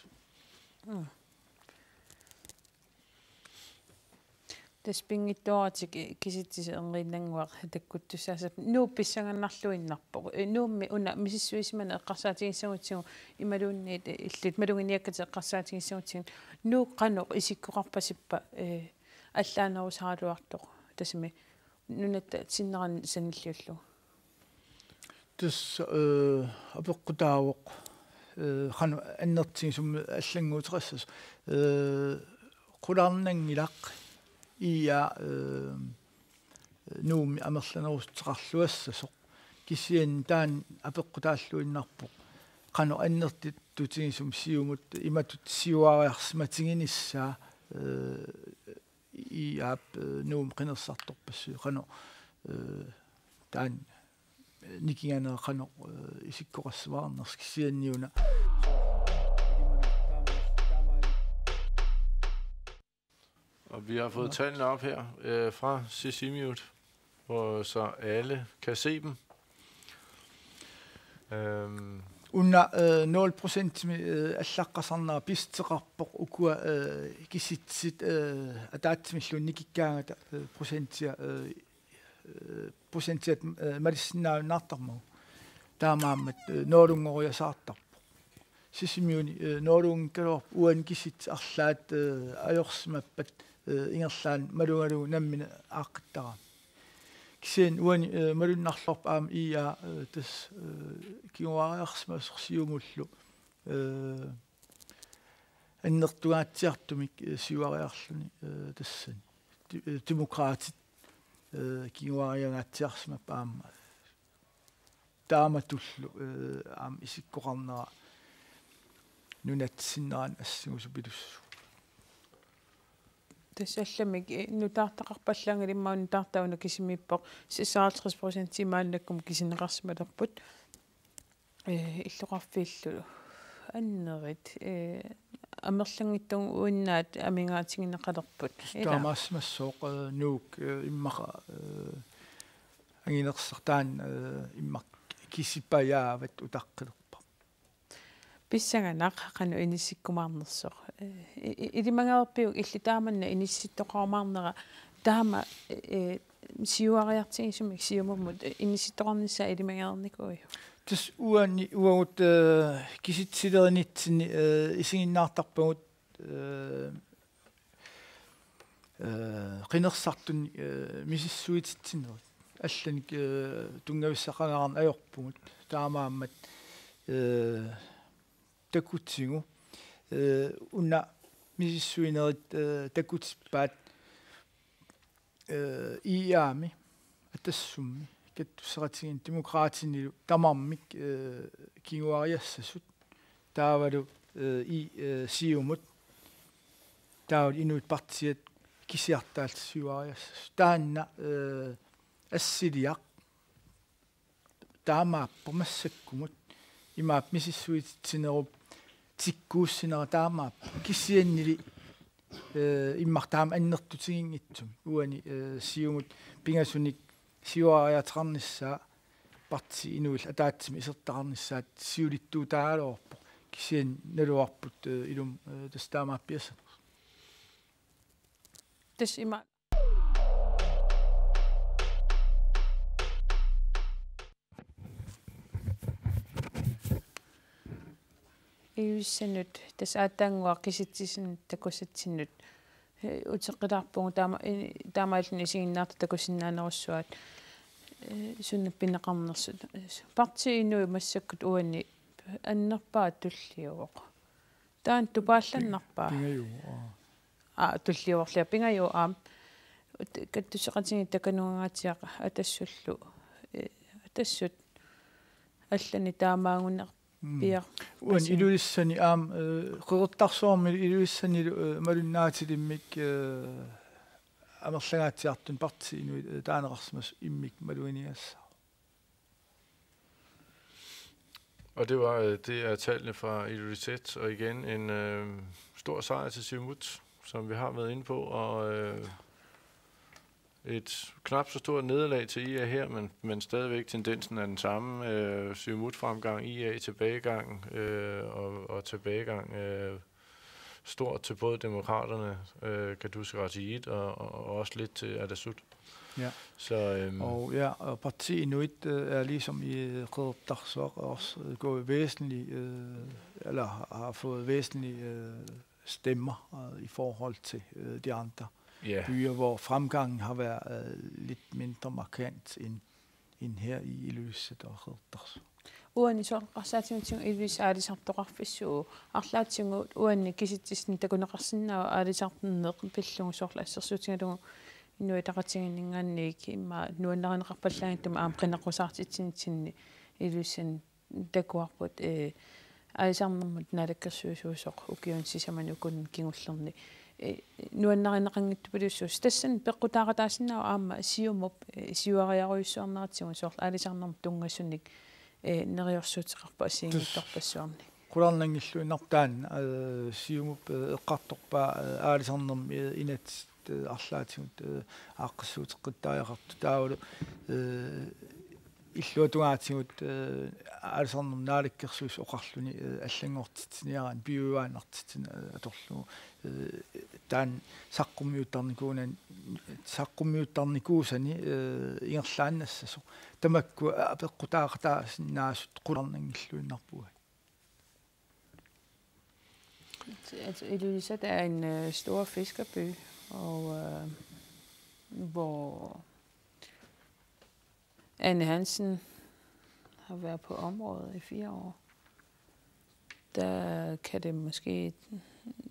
таспингиттуаратик киситсисе энриннангуақ таккуттуссаасап нуупписсагannarluinnarpoq нуумми уна мисиссуисимана эққарсаатигиссагутсигу ималуунниит иллит малугиниаккати эққарсаатигиссагутсигу нууққаноқ исиккоқарпасиппа аллаанерусаалуартоқ тасми нунатта синнеран саниллиуллу тус апеққутаавоқ хану аннертигисум аллангуутеқассас qulарнангилақ иа нууми амерланерустеқарлуассасоқ кисиан таан апеққутааллуиннарпоқ қану аннертит тутигисум сиумут иматут сиуариарсиматигиниссаа иап нуум қинерсарторпассу қану таан никиганер қану исиккоқассуарнерс кисианниуна Og vi har fået tallene op her fra Sisimiut, hvor så alle kan se dem. Unna 0% allaqqasarnaa pisteqarpoq ukua kisitsit ataatsimillunnikikkaangata prosentiat malissinnaunnaartarmu taamaammat noolungoriasaartarpo sisimiuni noolungkalor uan kisit arlaat ajorsimappat ingerlaan malungalu nammina aaqittara Kisen uan malunnarlorp aam ia tas kiuariarsmasorsiumullu annertugaatsiartumik siuariarluni tassani demokraatit kiuariangaatsiarsmap aam taamatullu aam isikkoqarnera nunatsinneraan assugusupilus Tassallamik nutaartaqarpallangalimmaun nutaartauna kisimippoq 56% maannakkum kisineqarsmalerput illoqarfiillu annerit amerlangittung uinnaat amingaatigineqalerput taamaasmassooq nuuk immaqa anginersartaan immaq kisipajaavat utaqqilorpa pissanganaq qanu inissikkumaarnersoq ilimangерпиук иллитааманна инисситтоqarmaarnera таама сиуариартигисумик сиумуммут инисситтоqarnissaa ilimangерникуи тас уани уагут киситсилеринитсини исигиннаартарпагут qinеrsartuni мисиссуититсинерут алланик тунгависсақанаарн ajorpugут таамааммат такутсигу унна мисиссуинерит такутиппаат иами атассумми каттуссератигин демократинилу тамармик кигуариассасут таавалу и сиумут таавал инуит партиат кисиартаалт сиуариассас таанна ассилиақ таамааппо массаккумут имаап мисиссуититсинеруп тиккууссинера таамаап киссианнили иммартаам аннертутигингитсум уани сиумут пингасуник сиуариатеқарниссаа парти инуил атаатсими исертақарниссаат сиулиттуу таалоорпо киссиан налуарпут илум тастаамааппиаса тас има иуссанут тас аатаангуа қиситсисин такуссатсиннут утеққилаарпугу таамааллни сигиннаарта такуссиннаанеруссуат суннаппинеқарнерсут парти инуи массаккут уанни аннерпаа туллиуоқ таан тупаалланнарпаа туллиуорлиа пингаю аам каттусеқатиги таканугаатиақа атассуллу атассут аллани таамаагунеқ пиа уан илуиссани аам қерттарсуарми илуиссани малуннаатилиммик амерлагаатиартун парти инуи таанеқарсмас иммик малуиниасса. Og det er tallene fra Ilulissat, og igen en stor sejr til Siumut, som vi har været inde på, og et knap så stort nederlag til IA her, men stadigvæk tendensen er den samme. Siumut-fremgang, IA tilbagegang, og tilbagegang stort til både demokraterne, Kadus Ratiit, og også lidt til Adasut. Ja. Så, og partiet Inuit er ligesom i Qeqertarsuaq også gået væsentligt, eller har fået væsentlige stemmer i forhold til de andre byer, hvor fremgangen har været lidt mindre markant end her i Ilulissat og Qeqertarsuaq. uani soorqarsaatimitsingu iluisaarisartoqarfissuu арлаатсингуут уанни киситсисни такунеқарсинаа аалисартиннеқ пиллугу соорла ассерсуутингалугу инуитақатингиннгаанник имма нуаннеринеқарпаллагиттума аам қинеққусаартитсинитсинни илуиссан такуарпут аалисарнэрмут налаккерсуусуусоқ укиун сисаманукун кингуллерни нуаннеринеқангиттупилуссуус тассан пеққутааратаассинаа аама сиумоп сиуариаруйуссуарнаратсигу соорла аалисарнэрмут тунгассунник нериорсуутеқарпа асиингитторпассуарни qulарнангиллуинартаан сиумуп эққарторпаа аалисарнэрми инат арлаатигут ааққассуутеққиттариақарту таавалу иллуатугаатигут аалсарнум нааликкерсуус оқарлуни аллангортитсиниаран биуаанартитсина аторлугу таан саққуммиуттарникуусани ингерлааннассасо тамакку апеққутаақатаасиннаасут қуларнангиллуиннарпуга. Altså, Ilulissat er en stor fiskerby, og hvor Anne Hansen har været på området i 4 år. Der kan det måske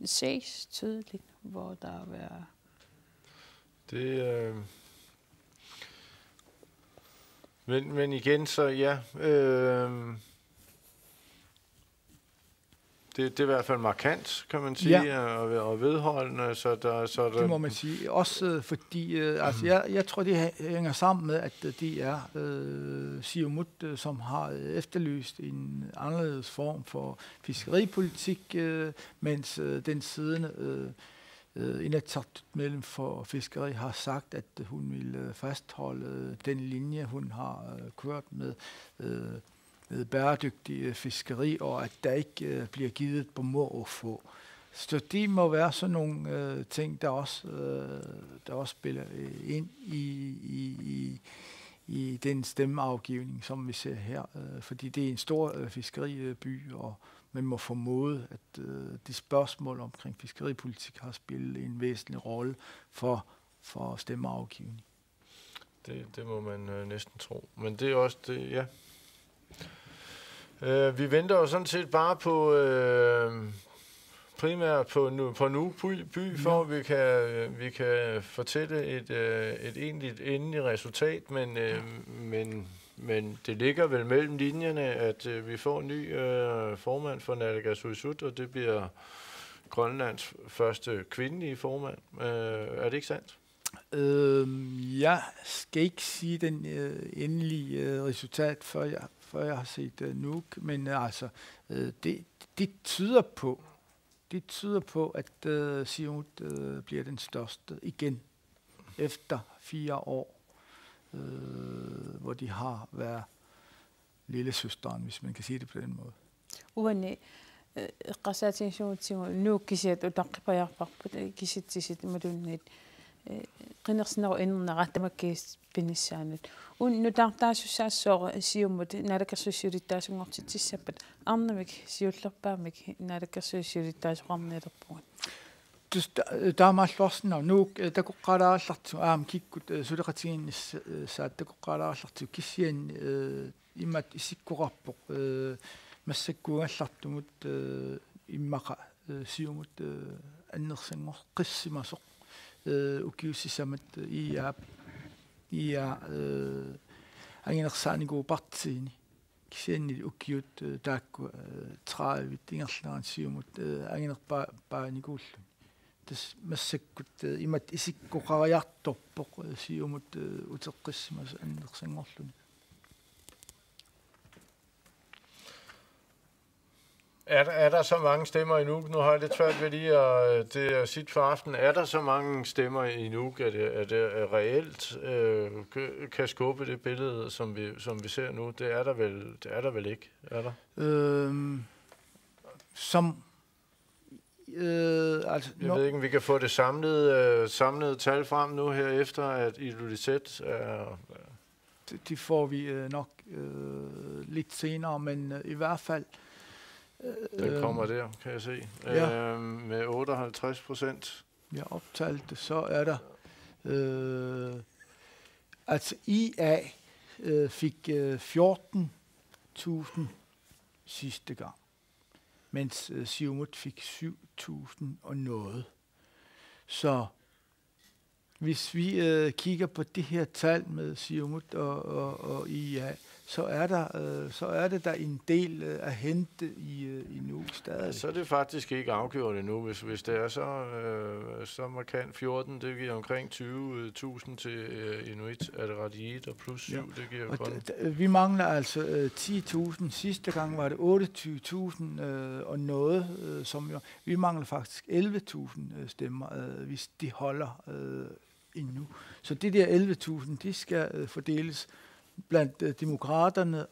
ses tydeligt, hvor der har været... Men igen, så ja... Det er i hvert fald markant, kan man sige, og vedholdende. Så der det må man sige. Også fordi, jeg tror, det hænger sammen med, at de er Siumut, som har efterlyst en anderledes form for fiskeripolitik, mens den siddende Inatsisartut for fiskeri har sagt, at hun vil fastholde den linje, hun har kørt med bæredygtig fiskeri, og at der ikke bliver givet på må og få. Så det må være sådan nogle ting, der også spiller ind i den stemmeafgivning, som vi ser her. Fordi det er en stor fiskeriby, og man må formode, at de spørgsmål omkring fiskeripolitik har spillet en væsentlig rolle for stemmeafgivning. Det må man næsten tro. Men det er også det, ja. Vi venter jo sådan set bare på primært på Nuuk by, for vi kan fortælle et egentligt endeligt resultat, men det ligger vel mellem linjerne, at vi får en ny formand for Naalakkersuisut, og det bliver Grønlands første kvindelige formand. Er det ikke sandt? Jeg skal ikke sige den endelige resultat, før jeg har set Nuuk, men altså det tyder på, at Siumut bliver den største igen efter 4 år, hvor de har været lillesøsteren, hvis man kan sige det på den måde. Uanne qasaatinsuutigu Nuuk kisiat utaqqipajarparput kisittisit madunniit qinnersinero innernaratamakkis pinissaanut nutartaasussaassoo Siumut Naalakkersuissulittaasungortitsissappat arnamik siullerpaamik Naalakkersuissulittaasuqarnilerpugut. Taamaalluarsinau Nuuk takoqqalaallartu kikkut suleqatiginnissaat takoqqalaallartu kissian immat isikkuqarpoq массаккугаллартумут иммақа Siumut аннерсангор қиссимасоқ укиуссисамат иа ангинерсааникуупартиини кисианни укиут таакку 30 ингерлеран Siumut ангинерпааникууллу тас массаккут имат исиккоқариарторпоқ Siumut утеққиссимас аннерсангорлуни. Er der så mange stemmer i Nuuk? Nu har jeg lidt svært ved lige at sige for aften. Er der så mange stemmer i Nuuk, at det reelt kan skubbe det billede, som vi ser nu? Det er der vel ikke, er der? Altså, jeg ved ikke, om vi kan få det samlede tal frem nu her efter, at Ilulissat er... De får vi nok lidt senere, men i hvert fald... Den kommer der, kan jeg se. Med 58%. Jeg optalte, så er der... altså IA fik 14.000 sidste gang, mens Siumut fik 7.000 og noget. Så hvis vi kigger på det her tal med Siumut og IA, så er det der en del at hente i Nuuk stadig. Så er det faktisk ikke afgjort endnu, hvis det er så markant 14, det giver omkring 20.000 til Inuit Ataqatigiit, og plus 7, det giver kun... Vi mangler altså 10.000. Sidste gang var det 28.000 og noget, som jo... Vi mangler faktisk 11.000 stemmer, hvis de holder endnu. Så det der 11.000, de skal fordeles blandt demokraterne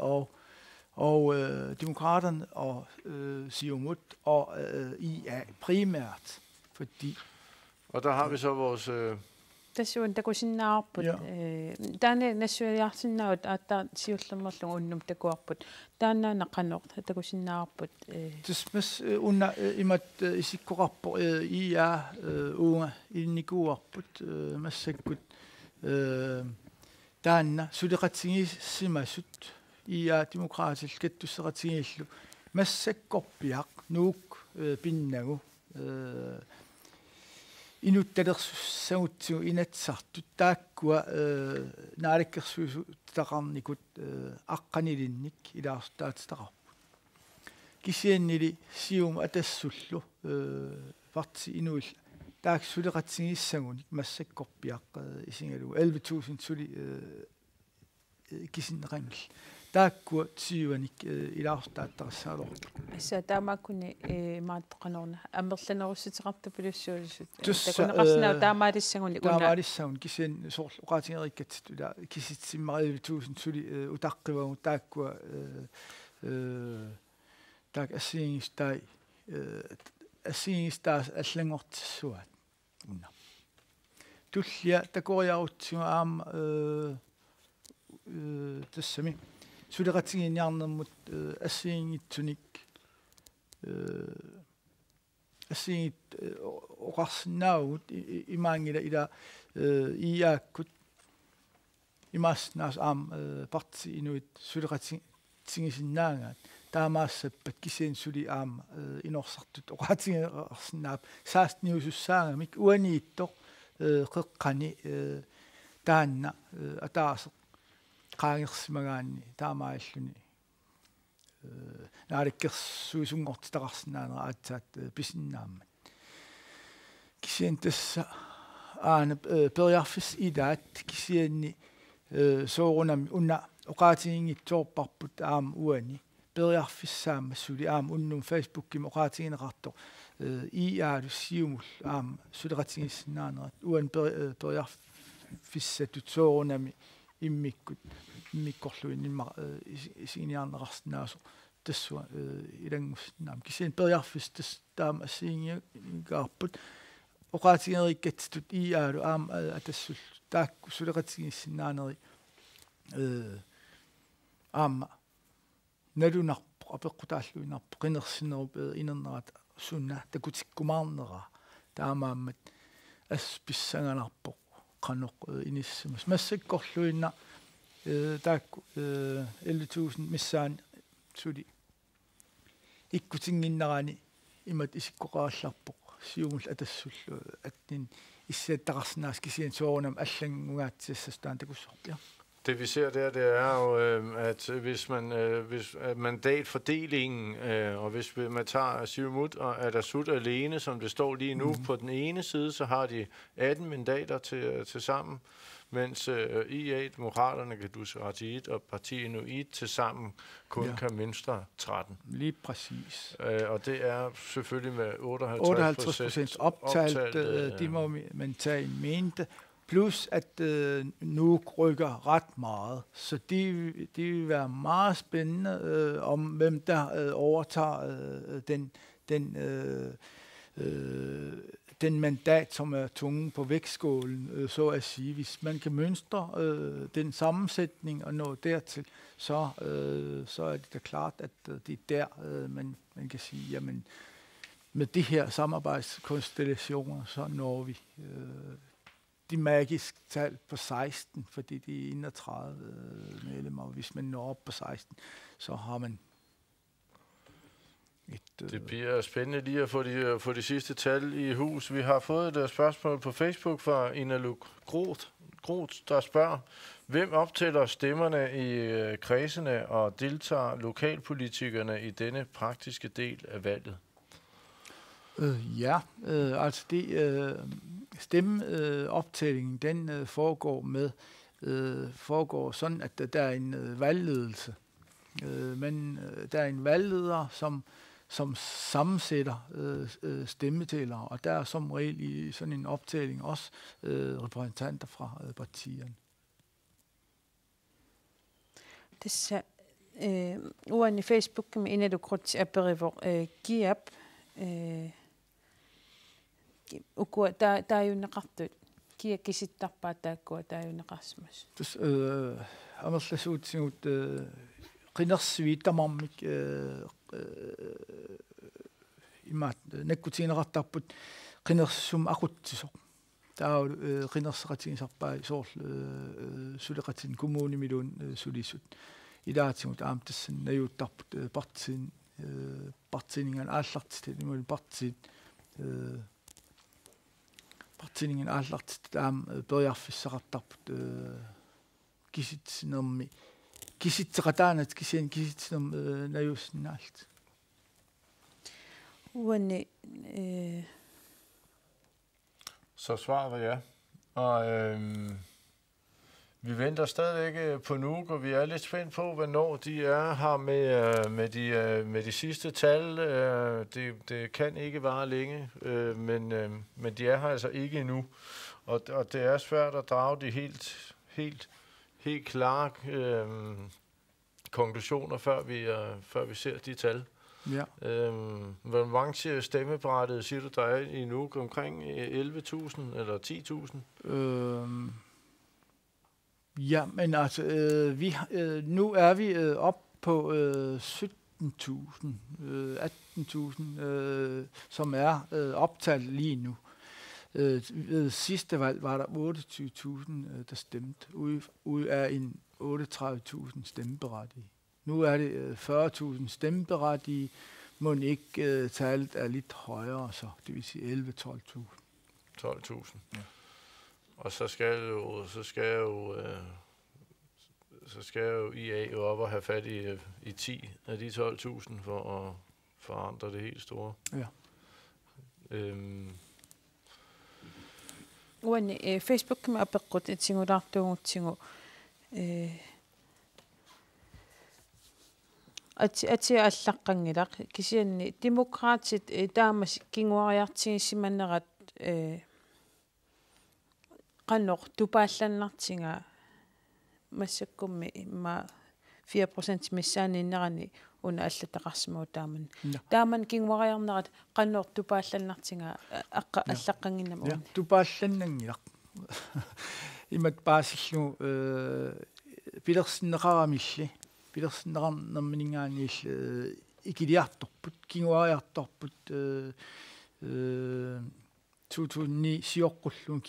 og Siumut og IA primært, fordi... Og der har vi så vores... tässä on takusinnaarput taana nassualiartinnaut aattaa siullernerlu unnum takuarput taana naqanort takusinnaarput tismas unna imat isikkorarpo ia uunga innikuarput massakkut taanna suliqatingissimasut ia demokraatil kattusseqatingillu massakkorpiaq nuuk pinnagu inuttalersussagutsigu inatsartut taakkua naalikkersuisu taqarnikut aqqanilinnik ilaarstaatsitaqarput kisiannili sium atassullu parti inuil taaksuleqatingissagunik massakkorpiaq isingalu 11.000 suli kisinneqangil taakkua tsiuanik ilaarstaattaqassaalor assa taamaakkunni maattoqanorna ammerlanerussutiqartu pilussuulisut Tussa, takuneqarsinaa taamaalissagunni unna taamaalissagun kisian soorlu qatingerikkatsit ula kisitsimmarivituusin suli utaqqivagu taakkua taak assiingistai assiingistaas allangortissuat unna tullia takoriarutsigu aama tassami suleqatingiinniarnermut assiingitsunik assiingit oqarsinnaagut imaangila ila iaakkut imaasnaas parti inuit suleqatingisinnaangaat taamaassappat kisian suli inorsartut oqatingeersinnaap saastniusussaangamik uaniittoq qeqqani taanna ataaseq qaangersimagaanni taamaalluni naalikkersuisungortitaqarsinnaanera aatsaat pisinnaammat kisian tassa aana periarfis idaat kisianni soorunami unna oqaatingingitsoorparput uani periarfissaamassuli unnum facebookim oqaatingineqartoq iaalu siumul suleqatingissinnaanera uan periarfissatut soorunami immikkut immikkorluin isiniarneqarsinaaso tassua ilangussinnaam kisian periarfis tass taama assiingigaarput oqaatingerikkatitut iaalu atassul taakku suleqatingissinnaaneri nalunarpo apeqqutaalluinarpo qinersinerup inernerat sunna takutikkumaarnera taamaammat pissanganarpo qanoq inissimas massakkorluinna taakku 11.000 missaan suli ikkutinginnarani imat isikkoqaалларpoq siumul atassullu atnin issaattaqarсинаas kisian soorunam allangugaatisassas taan takussorpia. Det vi ser der, det er jo, at hvis mandatfordelingen, og hvis man tager Siumut og Atassut alene, som det står lige nu, på den ene side, så har de 18 mandater til sammen, mens IA, Demokraterne, Kadusseratiit og Parti Inuit til sammen kun kan mønstre 13. Lige præcis. Og det er selvfølgelig med 58% optalt, de må man tage en mente. Plus at nu rykker ret meget, så det vil være meget spændende om hvem der overtager den mandat, som er tungen på vægtskålen, så at sige. Hvis man kan mønstre den sammensætning og nå dertil, så er det da klart, at det er der, man kan sige, jamen med de her samarbejdskonstellationer, så når vi de magiske tal på 16, fordi de er 31 medlemmer. Hvis man når op på 16, så har man Det bliver spændende lige at få de sidste tal i hus. Vi har fået et spørgsmål på Facebook fra Inaluk Groth, der spørger, hvem optæller stemmerne i kredsene og deltager lokalpolitikerne i denne praktiske del af valget? Altså stemmeoptællingen, den foregår sådan, at der er en valgledelse. Men der er en valgleder, som sammensætter stemmetællere, og der er som regel i sådan en optælling også repræsentanter fra partierne. Tässä uuden Facebookin inedukruts aperivo giap ukua taajunneqartut kia kisittarpaa taakkua taajunneqarsmas. Tus amerlasuutsigut qinersiviittamarmik imaat nakkutiineqartarput qinersum aqutsisoq taa qinerseqatigisarpaa soorl suleqatin kommunimiluun sulissut ilaatimut aamtassan najuuttarput partiningan aallartit imul partiningen aallartit taam periarfissaqartarput kisitnermi kisitseqataanat kisitnerm najussinnaalt Uanni Så svaret var ja. Og vi venter stadigvæk på Nuuk, og vi er lidt spændt på, hvornår de er her med de sidste tal. Det kan ikke vare længe, men de er her altså ikke endnu. Og det er svært at drage de helt klare konklusioner, før vi ser de tal. Ja. Hvor mange stemmeberettigede siger du, der er i Nuuk? Omkring 11.000 eller 10.000? Ja, men altså, nu er vi op på 17.000, 18.000, som er optalt lige nu. Ved sidste valg var der 28.000, der stemte, ude af en 38.000 stemmeberettigede. Nu er det 40.000 stemmeberettigede, må ikke tallet er lidt højere, så det vil sige 11-12.000. 12.000. Ja. Og så skal jo IA jo op og have fat i 10 af de 12.000 for at forandre det helt store. Ja. Uanni Facebook ma apeqqut itsingulartuungutsingu ati allaqqangilaq kisianni demokraatit taamas kinguariartigissimannerat qannoq tupaallannartinga massakkummi ma 4% missaaniinnerani una allataqarsimu taaman taaman kinguariarnerat qannoq tupaallannartinga aqqa allaqqanginnam ja tupaallannangilaq imat paasillu pilersinneqaramilli pilersinneqarnerminingaaniill ikiliartorput kinguariartorput 2009 siorqulluun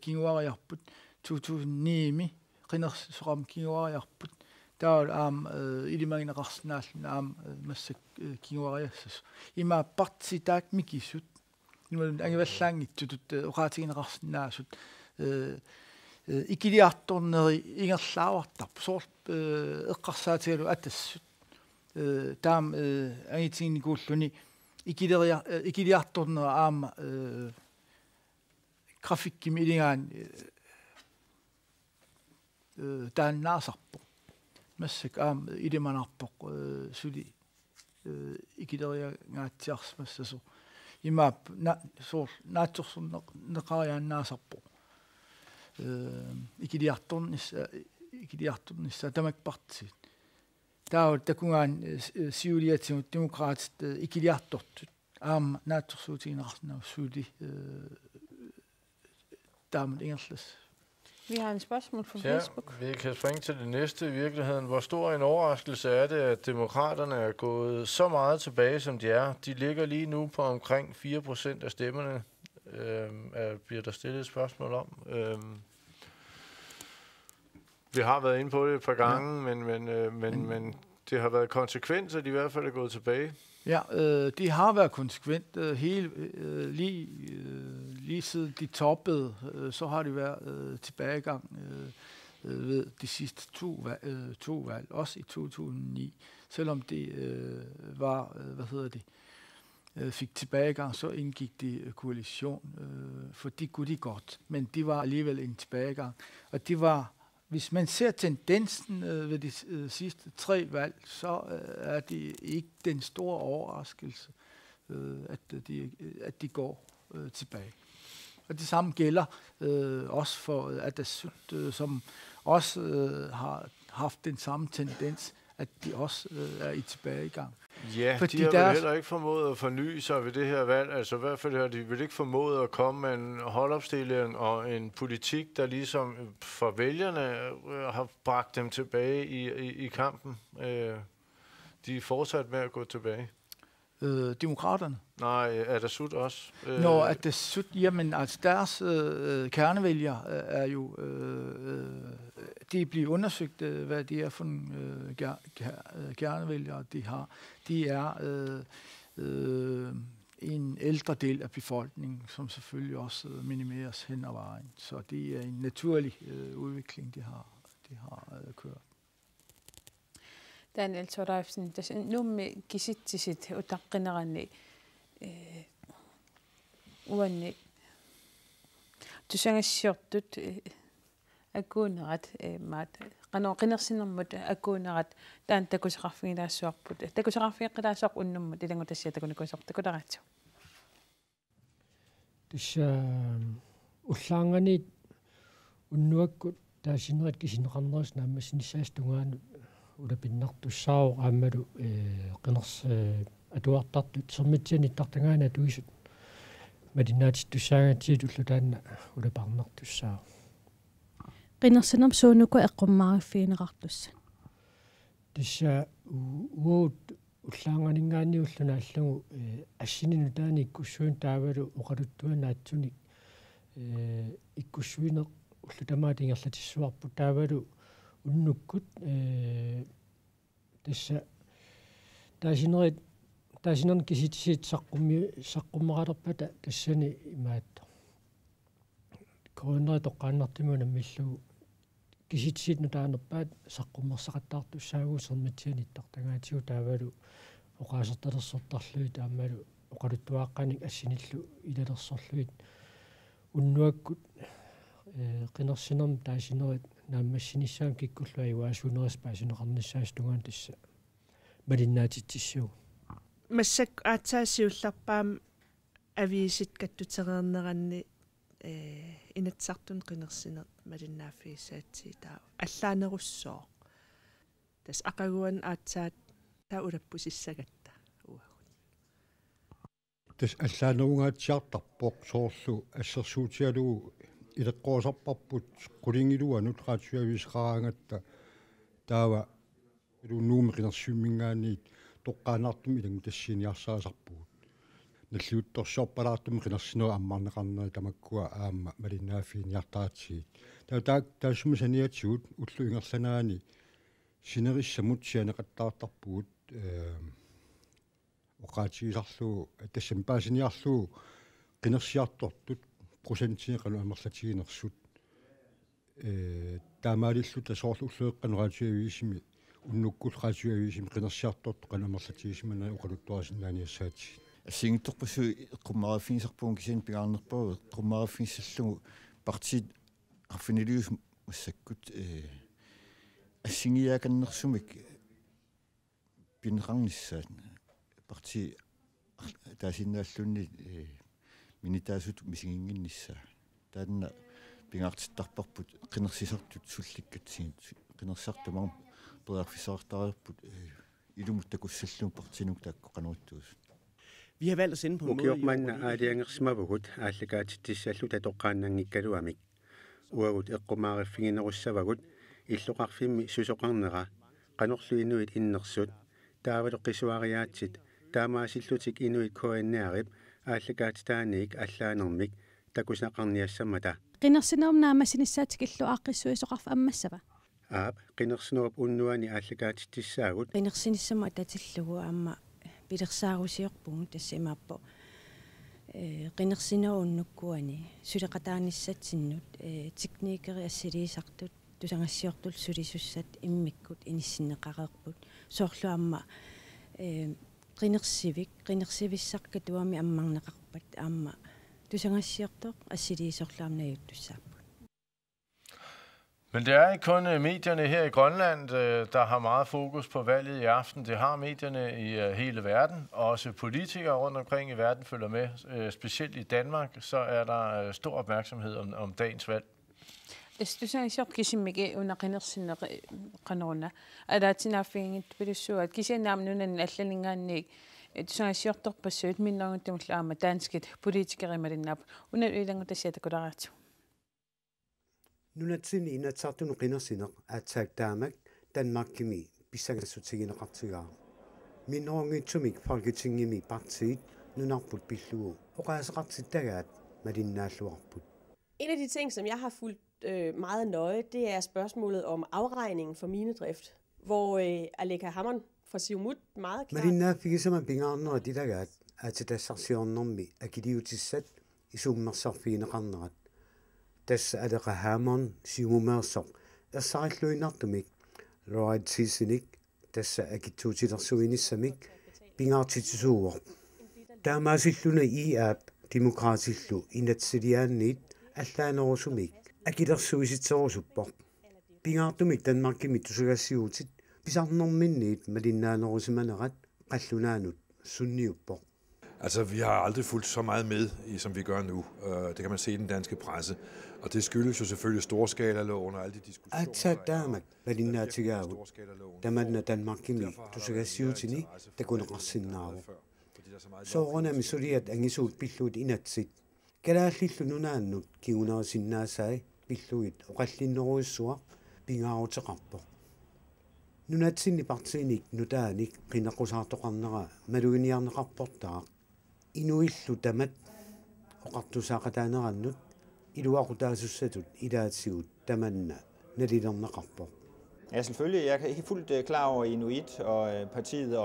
kinguariarput 2009 qinersoqam kinguariarput taal aam ilimagineqarsinnaalluna aam massak kinguariassas ima partitaak mikissut imalun angivallaangittutut uqaatigineqarsinnaasut ikiliartorneri ingerlaavartarpu soor eqqarsaatigalu atassut taam angitiginnikuulluni ikiliartorneri aama grafikkimi ilingaan taannaasarpo massak aam ilimanarpoq suli ikileriangaatsiarsmassasu imaap soor naatsorsunneqariaannaasarpo ikiliartornissa tamakpartit taau takungaan siuliatimut demokraatit ikiliartortut aam naatsorsuutigineqarsinnaam suuli taamun ingerlas. Vi har en spørgsmål fra Facebook. Vi kan springe til det næste i virkeligheden. Hvor stor en overraskelse er det, at demokraterne er gået så meget tilbage, som de er? De ligger lige nu på omkring 4% af stemmerne. Bliver der stillet et spørgsmål om. Vi har været inde på det et par gange, men det har været konsekvent, at de i hvert fald er gået tilbage. Ja, de har været konsekvent lige siden de toppede, så har de været tilbagegang ved de sidste to valg, også i 2009. Selvom det fik tilbagegang, så indgik de koalition, for de kunne de godt, men de var alligevel en tilbagegang. Og de var, hvis man ser tendensen ved de sidste 3 valg, så er det ikke den store overraskelse, at de går tilbage. Og det samme gælder også for Atassut, som også haft den samme tendens, at de også er i tilbagegang. Ja, fordi de har vel heller ikke formået at forny sig ved det her valg. Altså i hvert fald har de vel ikke formået at komme med en holdopstilling og en politik, der ligesom for vælgerne har bragt dem tilbage i kampen. De er fortsat med at gå tilbage. Demokraterne? Nej, Atassut også. Nå, Atassut, jamen altså deres kernevælgere er jo... de bliver undersøgt, hvad det er for nogle kernevælgere, de har. De er en ældre del af befolkningen, som selvfølgelig også minimeres hen ad vejen. Så det er en naturlig udvikling, de har kørt. Daniel Torleifsen, nu med kisittisit utaqqinarani uanni tusangassiortut akuunerat maat qanoqinnersinermut akuunerat taan takusaqarfigilaassuarput takusaqarfiiqqilaassoq unnummut ilangutassiatakunikusortakularaatsu tussa ullaangani unnuakkut taasinerat kisineqarneris naamma sinissaastungaanu ulapinnertussaaru aammalu qiners atuartartut sermitsiani tartangaana tuisut madinnaati tussaangatiit ullutaanna ulaparnertussaaru qinnersinam suunuku eqqummaariffiineqartussa tissa uut ullaanganingaani ulluna allugu assininu taani ikkussuun taavalu oqaluttuanaatsuni ikkussuine ullutamaatiingerlatissuarpu taavalu unnukkut tassa taasinerni kisitisiit saqqummeqalerpata tassani imaatto koroneri toqqaannartimuna millugu kisitisiit nutaanerpaat saqqummersaqattaartussaagu sermitsiani tartangaatigu taavalu oqaasertalersortarlui taammalu oqaluttuaaqqanik assinillu ilalersorluit unnuakkut qinnersinerm taasinerit naammassinissaan kikkulluai waasuuneris paasineqarnissaastungaan tassa malinnaatitsissugu массак аатсаассиулларпаам авиисит каттутерернеранни инатсартун qinерсинер малиннааффигисаатсиитаа аллаанеруссоо тас акагуан аатсаат таа улаппусиссагатта уагут тас аллаанеругаатсиартарпоқ соорлу ассерсуутиалугу илеққоосарпарпут qulingilуанут раатсуависеқараангатта таава илуннууми qinерсуиммингаанниит тоққаанартум илангу тассиниарсаасарпугут наллиутторсуарпалаартум qinерсинера аммарнеқарнери тамаккуа аама малиннааффиниартаатсиит таасуму саниатсигут уллу ингерланаани синерissамут сианеқаттаартарпугут оқаатигисарлуу тассам паасиниарлуу qinерсиартортут процентинеқану амерлатигинерсут таамаалиллу тасоорлу уллуэққанераатиависими уннуккул раатиависими qinерсиарторту qanamерлатигисимана оқалуттуарасиннааниассаати ассигитторпассу эққуммараффигисарпуун кисиан пигаарнерпагу эққуммараффигиссаллугу партиит арфинилиус массаккут ассигиааканнерсумик пинеқарниссаат парти таасиннааллунни минитаасут мисигингиннissaa таанна пингаартиттарпарпут qinерсисартут сулликкатсигит qinерсартумар периарфисаартариарпут илумут такуссаллуун партинук таакко qanуттуус Vi har valgt at sende på en måde... Ukiokman aadiangersmavugut aallakaatittissallu tatoqqaannanngikkaluamik uagut eqqumaariffiginerussavagut illuqarfimmi susoqarnera qanorluinuit innersut taavalu qisuariaatsit taamaasillutik inuit koanniarip aallakaatitaanik allaanermik takusnaqarniassamata qinnersinerum naamasinissaatik illu aaqqissuisoqarfa ammassava aap qinnersinerup unnuani aallakaatitissaagut qinnersinissama tatillugu amma pilersaarusiorpungu tassimaappo qinnersineruunnukkuani suleqataanissatsinut teknikeri assiliisartut tusangassiortul sulisussat immikkut inissinneqareerput soorluamma qinnersivissarkatuami ammarneqarpat aamma tusangassiortoq assiliisorluamnajuttussaappu. Men det er ikke kun medierne her i Grønland, der har meget fokus på valget i aften. Det har medierne i hele verden. Også politikere rundt omkring i verden følger med. Specielt i Danmark, så er der stor opmærksomhed om dagens valg. Estusaansior kisimmigi unaqinersinneq qanoruna alaatinaaffiingit pilussuat kisianaamnunan allalingaanniik etusaansiortorpassuut minnerunguttamullu taanskit politikerimalinnaap una uilangutassiatakularaatu nunatsin inatsartunu qinersineq aatsaaktaamak Danmarkimi pissangassutigineqartigaa minnerungitsumik folketingimi partiit nunarput pillugu oqaaseqartittagaat malinnaalluarput. En af de ting, som jeg har fulgt meget nøje, det er spørgsmålet om afregningen for minedrift, hvor Aleqa Hammond fra Siumut meget klart... Malinnaaffigisama pingaarnera tilagaat aatitassarsiornermi akiliutissat isummersarfiineqarnerat tassa Aleqa Hammond Siumumeersoq ersarilluinartumik loatsiisinik tassa akittuutilersuinissamik pingaartitisuuor taamaasilluna iaap demokraatillu inatsiliaanniit allaanerusumik akilersuisitserusuppoq pingaartumik Danmarkimi tusugassiuutit pisarnerminniit malinnaanerusimanerat qallunaanut sunniuppoq. Altså, vi har aldrig fulgt så meget med, som vi gør nu. Det kan man se i den danske presse. Og det skyldes jo selvfølgelig storskala-loven og alle de diskussioner. Atsaattaamak malinnaatigaavut tamanna Danmarkimi tusugassiutini takuneqarsinnaaru. Soorunami suliat angisuut pilluut inatsit kalaallillu nunaannut kiunaasinnaasaai pilluit oqallinneruissuaq pingaaruteqarpoq nunatsinni partiinik nutaanik qinaqqusaartoqarnera maluginiarneqarportaaq inuillu tamat oqartusaaqataanerannut iluaqutaasusatut ilaatsigut tamanna nalilerneqarpoq. Ja, selvfølgelig. Jeg er ikke fuldt klar over Inuit og partiet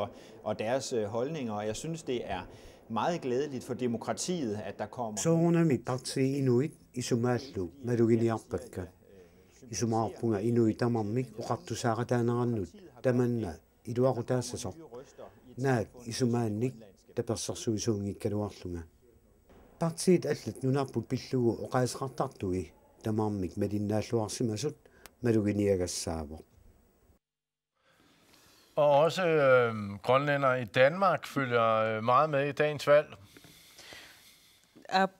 og deres holdninger, og jeg synes, det er meget glædeligt for demokratiet, at der kommer... Soorunami parti Inuit isumaallu maluginiarpakka. Isumaarpunga Inuitamarmik oqartusaaqataanerannut tamanna iluaqutaassasor. Naak isumaannik tapersarsuisuungikkaluarlunga. Partiit allat nunarput pillugu oqaasqartartugi tamarmik malinnaalluarsimasut maluginiagassaavoq. Og også grønlænder i Danmark følger meget med i dagens valg.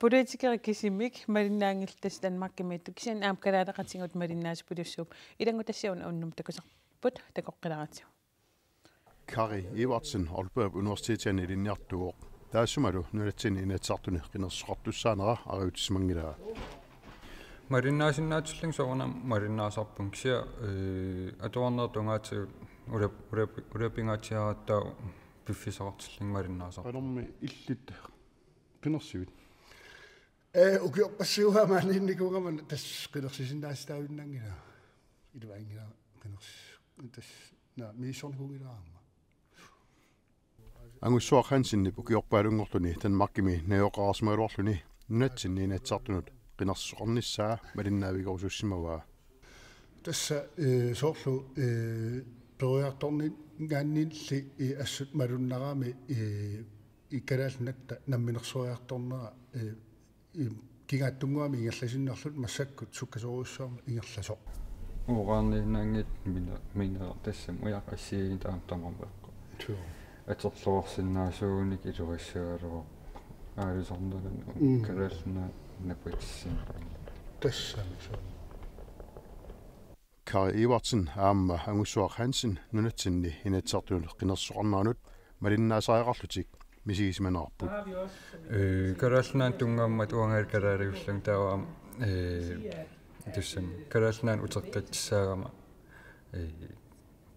Politikere kisimik malinnaangiltas Danmarkimi kisan aamkalaataqatingut malinnaaspulussuup ilangutassiun unnumtakusarput takoqqilaratiu. Kari Evertsen Aalborg Universitetin ilinniartuuq taassumalu nulatsin inatsartuni qinersoqartussaanera ariutismangilaa. Marinnaasinnaatilling soorna marinnaasarpunksia atuarnertungaatigut ulapingaatiaraattaa piffisaqartilling marinnaasar. Qanormi illit qinersivit. Ukiorpassuuhamaaninnikuungaman tas qinersisinnaastaavinnangila. Iluaingila qiners tas miissornikugilaarma. Angussuaq Hansinni ukiorpaalungorluni Danmarkimi najoqaarsimaluarluni nunatsinni inatsartunut qinersoqarnissaa malinnaavigorusussimagaa. Tässä soorlu periartorni ngaannilli assut malunnarami ikkalaalnatta namminersuariartornera kingaattunguami ingerlasinnerlut massakkut sukkasoruussuarma ingerlasoq. Uqaarniinnaangit mina tassam uyaqqassiin taamtamarveqqu. Aterluarsinnaasuunik ilurissualuq aalusorneran kalaalna naputsin. Tassami so. Kari Evertsen aamma Angussuaq Hansen nunatsinni inatsartunut qinersoqarnaanut malinnaasariaqarlutik misigismanarput. Kalaalnaan tungaammat uangaal kalaaliullang taawam tassam kalaalnaan uterqatssaagama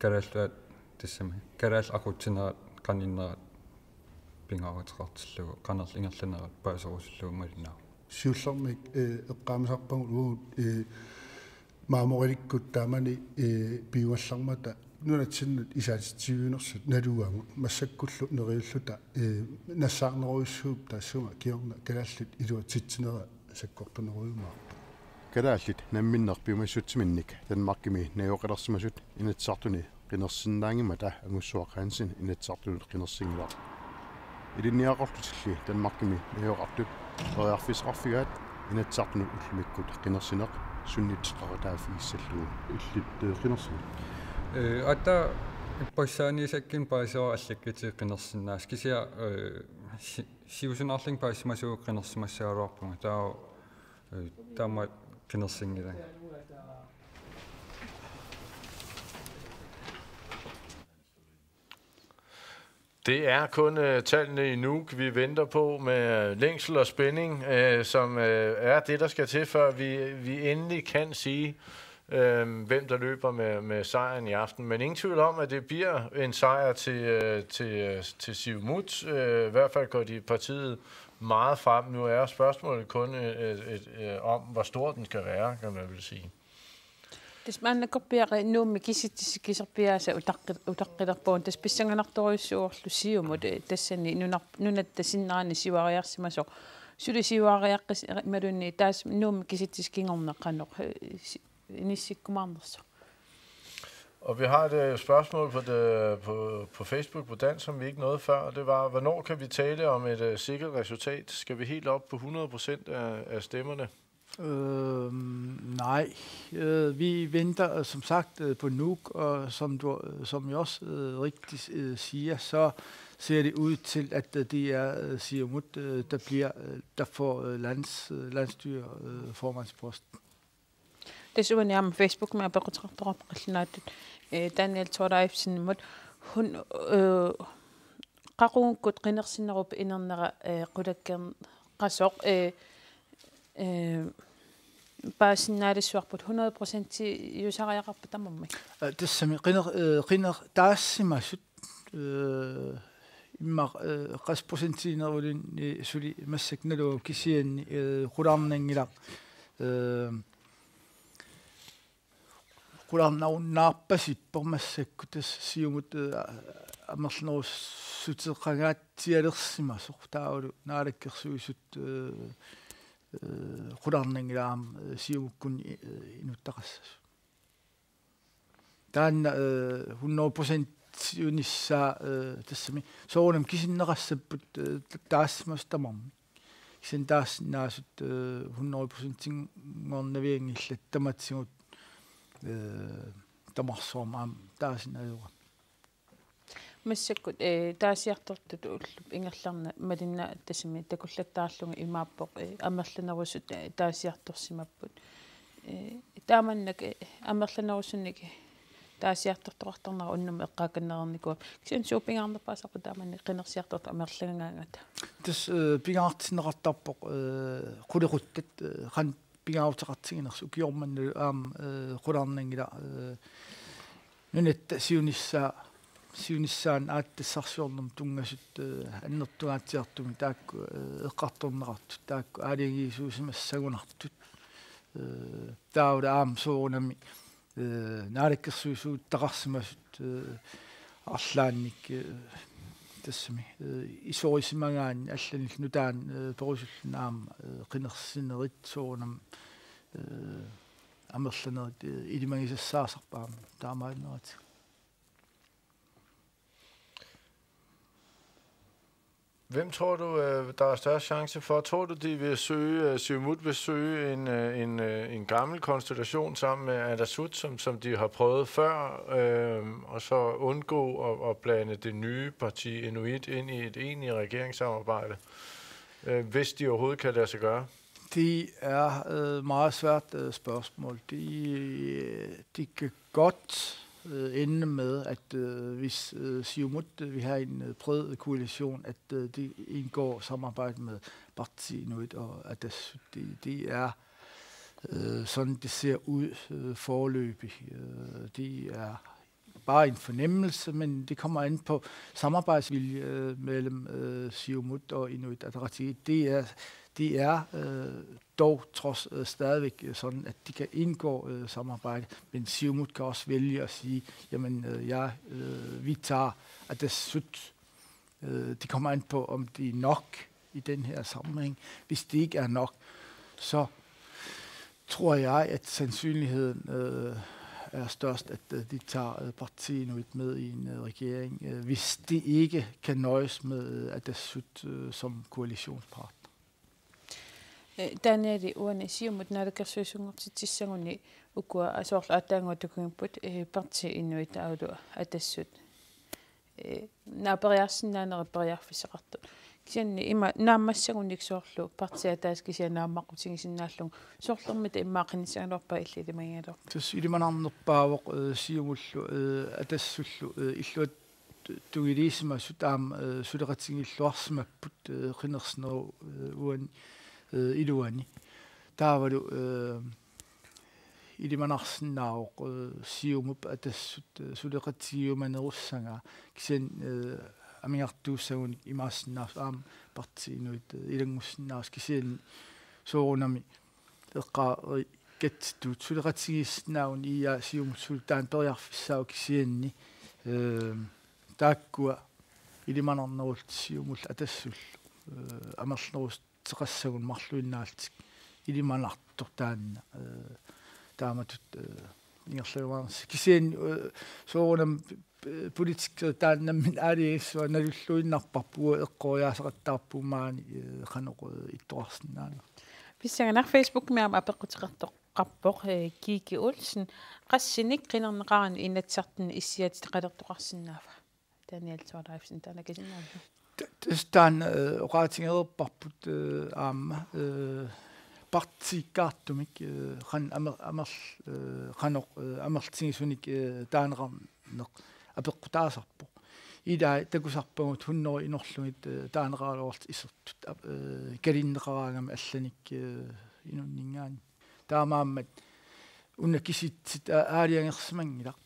kalaallaat tassam kalaal aqutsinerat qaninnerat pingaaruteqartillugu qanerl ingerlanerat paasorussullugu malinaa. Siullermik eqqaamisarpagut maamorilikkut taamani piuallarmata nunatsinnet isaatitiviunersut naluangut massakkullu neriulluta nassaarneruissuup taassuma kiorna kalaallit iluatitsinera sakkortuneruumaa. Kalaallit namminnerpiumassutsimинник Danmarkimi najoqalersimasut inatsartuni qinersinnaangimata Angussuaq Hansen inatsartunut qinersingilaa. Ilinniaqorlutilli Danmarkimi najoqartut eriarfisqarfigaat inatsartunut ullumikkut qinersineq sunnitqarataafigissallugu illit qinersigu. Ata passaaniisakkin paasoo allakkitii qinersinnaas kisia siusunarling paasimasuu qinersimassaaruarpunga taama qinersingila Det er kun tallene i Nuuk, vi venter på med længsel og spænding, som er det, der skal til, før vi endelig kan sige, hvem der løber med sejren i aften. Men ingen tvivl om, at det bliver en sejr til Siumut. I hvert fald går de partiet meget frem. Nu er spørgsmålet kun om, hvor stor den skal være, kan man vel sige. Tismaanna koppiara nuummi kisarpiaasa utaqqilerpuun taspissanganaartoriussuorlu siumut tassani nunat tasinnaani siuariarsimasoq suli siuariaqqis malunni taas nuummi kisittiskingorneqqanoq inissikkumaarnersoq. Og vi har et spørgsmål på Facebook på Dans, som vi ikke nåede før, og det var, hvornår kan vi tale om et sikkert resultat? Skal vi helt op på 100% af stemmerne? Nej, vi venter som sagt på Nuuk, og som jeg også rigtigt siger, så ser det ud til, at det er Siumut, der får landsstyreformandsposten. Desuden er Facebook med at betragte Daniel Tordaifsen mod hun qarun kut qinersinerup inernera qudakkern qassoq baasinnaalissuarput 100% yusariaqarpa tamammi tassami qiner taassimasut imma qasprosentiinerulin suli massaknalu kisianni qularnangila qularnaunnaarpasipper massakkut Siumut amerlenerussuteqqagaat tialersimasoq taulu naalakkersuisut qularnangilaam Siumukkun inuttaqassas taanna 100% unissa tassami soonam kisinneqassapput taassimastamarmi kisen taassinnaasut 100% ngornaviangillat tamatsigut tamarsoormaam taasinnaajura массаккут таасиарторт уллуп ингерларна малинна тассами такуллаттаарлунга имааппоқ амерланерусут таасиарторсимаппут тааманнак амерланерусунник таасиартортоқартарнера уннума эққааканнерникуа кисун суупингаарнерпаасарпу тааманни қинерсиарторт амерлангаангата тас пингаартинеқартарпоқ қулеруттат қан пингаутеқартигинерсу киорманну аам қулаарнангила нунат сиунissaan aattassarsuornum tungasut annertugaatiartumi taakku eqqartornerartut taakku aaligiisuusimassagunartut taula aam soorunami naalakkersuisuut taqarsimasut arlaannik tassami isorisimagaani allanil nutaan perusullun aam qinersinerit soorunam amerlanerit ilimagisassaasarpaam taamaanerat. Hvem tror du, der er størst chance for? Tror du, de vil søge, Siumut vil søge en gammel konstellation sammen med Atassut, som de har prøvet før, og så undgå at blande det nye parti Inuit ind i et egentligt regeringssamarbejde, hvis de overhovedet kan lade sig gøre? Det er et meget svært spørgsmål. De kan godt ende med, at hvis Siumut vil have en bred koalition, at de indgår samarbejde med Parti Inuit og Atassut. Det er sådan, det ser ud foreløbig. Det er bare en fornemmelse, men det kommer an på samarbejdsvilje mellem Siumut og Inuit Ataqatigiit. Det er dog trods stadigvæk sådan, at de kan indgå samarbejde, men Siumut kan også vælge at sige, jamen vi tager Atassut. Det kommer an på, om det er nok i den her sammenhæng. Hvis det ikke er nok, så tror jeg, at sandsynligheden er størst, at de tager Parti Inuit med i en regering, hvis det ikke kan nøjes med Atassut som koalitionspartner. Daniel uane Siumut naalakkersuisungortitsissaguni ukua asoorla ataanguatukugipput Parti Inuit aulu Atassut naaperiarsinnaaneri kisianni ima naammassagunnik soorlu partia taas kisianaammaqqutigisinnaallung soorlermita immaaqinissaanerpa illilimangialor tas ilimanarnerpaavoq Siumullu Atassullu illuat tugilisma sutam suderatingilluarsimapput qinernero uan iluani taavalu ilimanarsinnaavoq siumup atassut suleqatigiumanerussanga kisen amingartuussagun imaasinnaars aam partiinuit ilangussinnaars kisen soorunami eqqaa kattituut suleqatigisnaagun iia siumut sultaan periarfissaau kisianni taakkua ilimanarnerult siumul atassul amernerus teqassagun marluinnaaltik ilimanartor taanna taamatut ingerluarns kisian soorunam politik taannammin aaliissua nalulluinnarparpua eqqoriaasaqattaarpumaani qanoq ittoarsinnaanga Pissanganar Facebook miam apequtiqartoq Kiki Olsen qassinik qinerneqaran inatsartun issiat qalertoqarsinnaava Daniel Torleifsen tanakisinnaalu Tästaan oqaatingeerparput aamma partikaartumik qan qanoq amertingisunik taaneqarneq apeqqutaasarpo ida takusarpagut hunnori inorlugit taaneqaaloort isertut kalinneqaraagam allanik inunningaani taamaammat unna kisitsit aaliangersimangilaq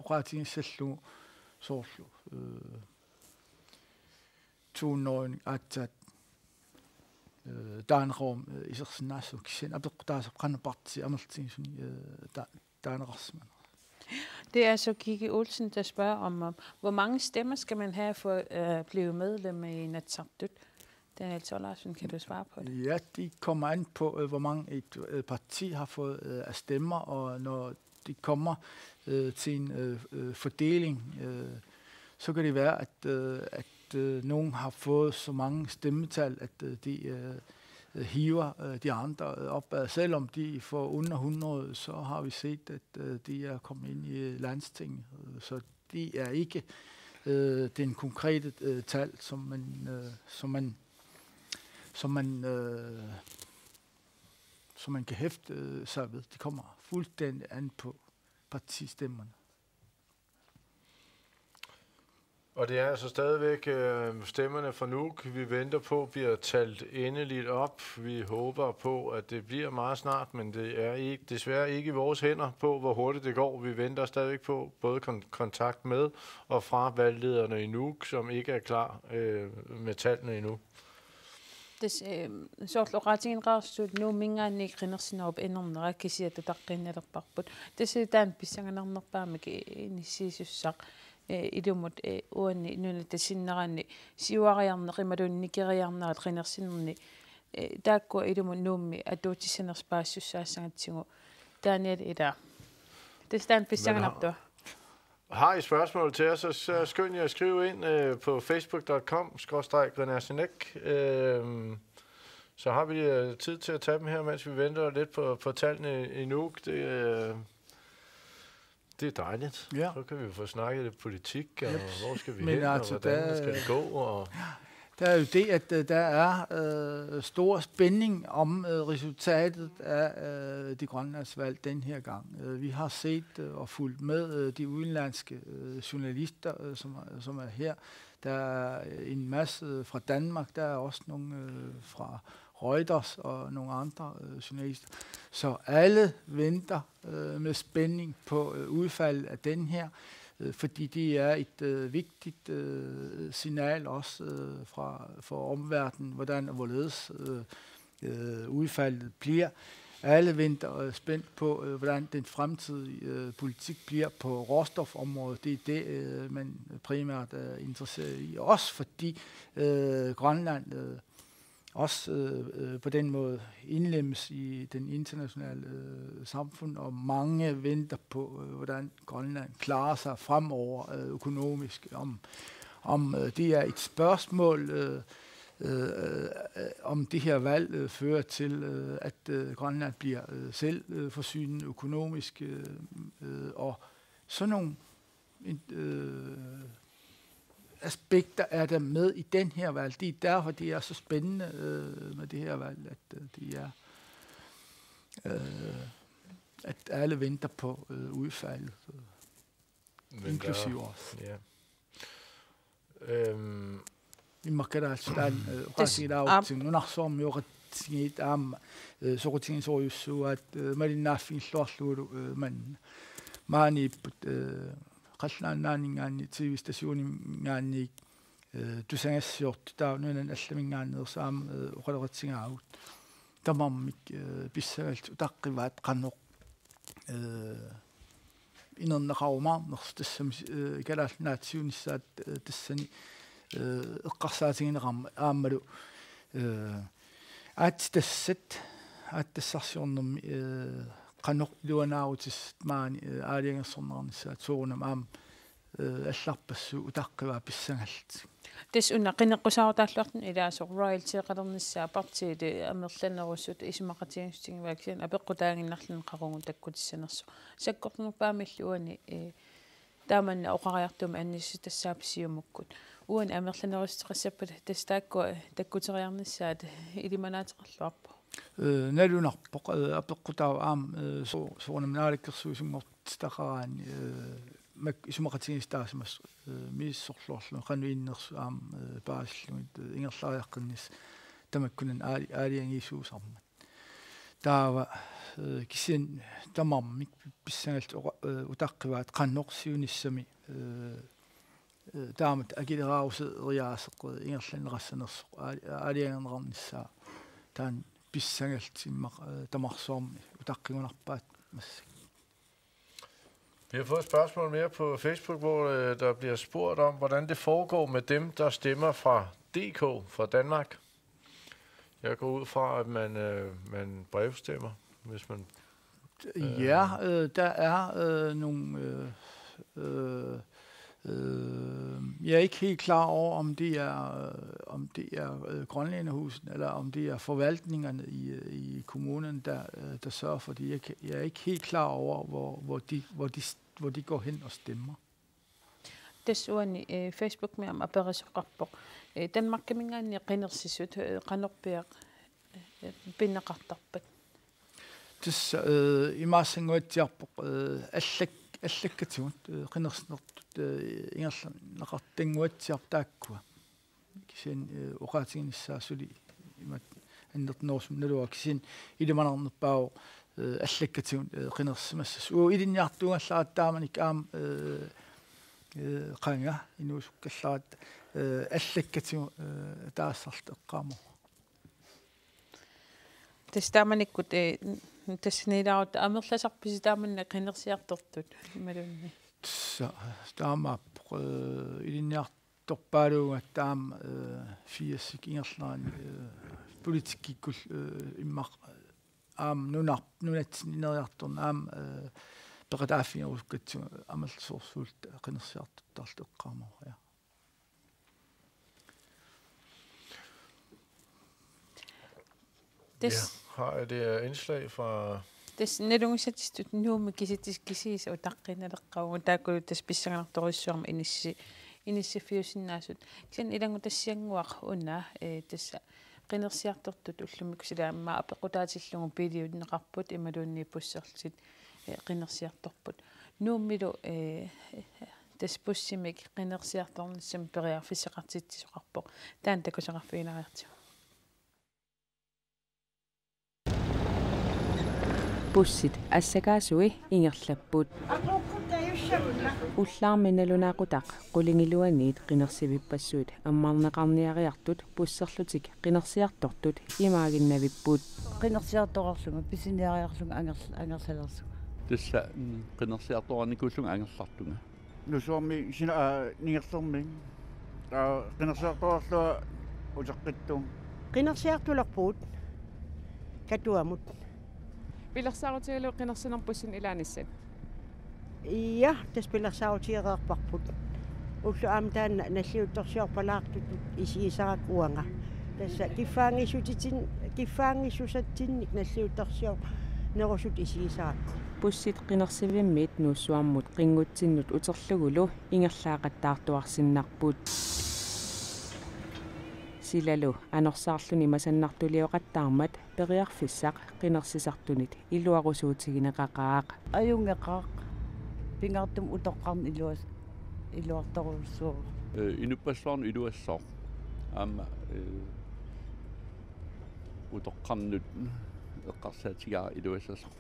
oqaatingissallugu soorlu tuunnorin atsat taaneqarum isersinnaassu kisen apeqqutaasaq qanneparti amertingisuni taaneqarsiman Det er så Kiki Olsen, der spørger om, hvor mange stemmer skal man have for at blive medlem i Inatsisartut? Daniel Torleifsen, kan du svare på det? Ja, de kommer an på, hvor mange et parti har fået af stemmer, og når de kommer til en fordeling, så kan det være, at nogen har fået så mange stemmetal, at de hiver de andre op. Selvom de får under 100, så har vi set, at de er kommet ind i landstinget. Så de er ikke den konkrete tal, som man kan hæfte sig ved. De kommer fuldstændig an på partistemmerne. Og det er altså stadigvæk stemmerne fra Nuuk, vi venter på, bliver talt endeligt op. Vi håber på, at det bliver meget snart, men det er desværre ikke i vores hænder på, hvor hurtigt det går. Vi venter stadigvæk på både kontakt med og fra valglederne i Nuuk, som ikke er klar med tallene endnu. Sortloqaatiginqaarsuut nuummingaanni qinersinaup enerneraq kisiataqqinnalerparput tasitaan pissanganernerpaamik inissiisussaq idumut uanni nuna tasinneranni siuariarneqimalunnikeriarnerat qinersinerni taakku idumut nuummi atuutisanerspaassussaassangatsigu Daniel ida tastaan pissanganartua Har I spørgsmål til os, så skynd jer at skrive ind på facebook.com/Grenasinek. Så har vi tid til at tage dem her, mens vi venter lidt på tallene i Nuuk. Det er dejligt. Ja. Så kan vi jo få snakket lidt politik, og hvor skal vi hen, og hvordan skal det gå. Og der er jo det, at der er stor spænding om resultatet af de grønlandsvalg den her gang. Vi har set og fulgt med de udenlandske journalister, som er her. Der er en masse fra Danmark, der er også nogle fra Reuters og nogle andre journalister. Så alle venter med spænding på udfaldet af den her, fordi det er et vigtigt signal også for omverdenen, hvordan og hvorledes udfaldet bliver. Alle venter spændt på, hvordan den fremtidige politik bliver på råstofområdet. Det er det, man primært er interesseret i. Også fordi Grønland også på den måde indlemmes i den internationale samfund, og mange venter på, hvordan Grønland klarer sig fremover økonomisk. Om det er et spørgsmål, om det her valg fører til, at Grønland bliver selvforsynende økonomisk, og sådan nogle aspekter er der med i den her valg. Det er derfor, det er så spændende med det her valg, at det er, at alle venter på udfaldet. Inklusive os. Ja. Immakkedalstaan uqasilaawutsin nunarsoormiuqatsingiit aamma soqutigisooriussuugaat malinnaaffiilluarluulu man maaniipput qallaannaanningaanni TV-stasiuningaanniik tusangassiortu taanunan allamingaanneersaam uqaleqatsingaagut tamarmik pissagalt utaqqivaat qannoq inerneqarumaarners tassami kalaalnaatsiunissaat tassani eqqarsaatigineqarma aammalu aattassarsiornermi qannoq luanaarutis maani aaliangersornernissaat suurunam aam алларпассу утаққиваа писсангалт тас уна қинеққусаартааллуартун илаасо роялтиэқалерниссаа партиили амерланеруссут исмақатиангстингивааксиан апеққутаагиннарлун қаругу таккутиссанерсу саккортнерпаамиллуани тааманна оқариартума аннисси тассаапсиумуккут уани амерланерустеқассаппат тастаакку таккутериарниссаат илиманаатеқарлуарпо налунарпоқ апеққутаа аам суунамнааликкерсуисунгортитақараани мак исумақатигистаасимас мииссорлуарлу қануиннерсу аам паасиллугит ингерлаариаққиннис тамаккунан аалиангиисуусармат таава кисин тамармик писсангалт утаққиваат қаннорсиуниссами таамат акилераарусе эриаасеқ ингерланерассанерсо аалиангернеқарниссаа таан писсангалт иммақ тамарсуарми утаққигунарпаат массак. Vi har fået et spørgsmål mere på Facebook, hvor der bliver spurgt om, hvordan det foregår med dem, der stemmer fra DK, fra Danmark. Jeg går ud fra, at man brevstemmer, hvis man... Ja, der er nogle... jeg er ikke helt klar over, om det er Grønlænderhusen, eller om det er forvaltningerne i kommunen, der sørger for det. Jeg er ikke helt klar over, hvor de går hen og stemmer. Desuden Facebook med om apparatsoqarpoq Danmark kamingaanni qinersissut qanorpiaq pinnaqartarpat. Tis imaasanguatiarpoq аллаккатигут qinерснертут ингерланеқартангуатсиартааккуа кисин уqaатигиниссаасули имат аннертнерусум налуа кисин илиманернерпаау аллаккатигут qinерсимассас уу илинниартуунгаллааттааманик аам qanga инуусуккаллаат аллаккатигу таассарт эққааму тестаманиккут таснилаарут амерласарписи тааманна qinерсиартортут малунни таамаап илинниарторпаалууга таам фиассик ингерлаани политиккиккул иммақ аам нунатсининериарторна аам пеқатааффингерускатсу амалсуурсуулт qinерсиартортарлу эққаамаа я Jeg har et indslag fra... Tässä nelungisatistut nuumi kisiis utaqqinaleqqagu taakulu taspissaganertorissuarma inissifiusinnaasut kisen ilangu tassianguaq una tassa qinersiartortut ullumik silaamma apequtaatillugu piliunneqarput imaluunni pusserlit qinersiartorput nuummilu taspussimik qinersiartornissam periarfisseqartittisoqarpoq taan takusaqarfiinariartiu pussit assakaasui ingerlapput уллаарминалунаақутақ qulingilluaniit qinersivipassuut аммарнеқарниариартут пуссерлутик qinерсиартортут имаагиннавиппут qinерсиарторарлуга писиниариарлуга ангерсалерсуга тасса qinерсиарторникуллуга ангерлартунга нусуарми сина нигерлэрми qinерсиарторарлуга утеққитту qinерсиартулерпуут катуамут пилерсаарутигалу qinерсинерпуссин илааниссат ja таспилерсаарутиереерпарпут уллу аама таанна наллиутторсиорпалаартут исиисарак уанга тасса киффаангиссусатсинник наллиутторсиор нерусут исиисарак pussит qinерсивиммит нууссуармут qinngutsinнут утерлугулу ингерлаақаттаартуарсиннарпут силалу анорсаарлуни масаннартулиоқаттаармат периарфиссақ qinерсисартунит илуарусуутигинеқақаақ аюнгеқаақ pingaartum utoqqarn iluartoruussuuq inuppassarn iluassar aama utoqqarnut eqqarsaatigaa iluassasar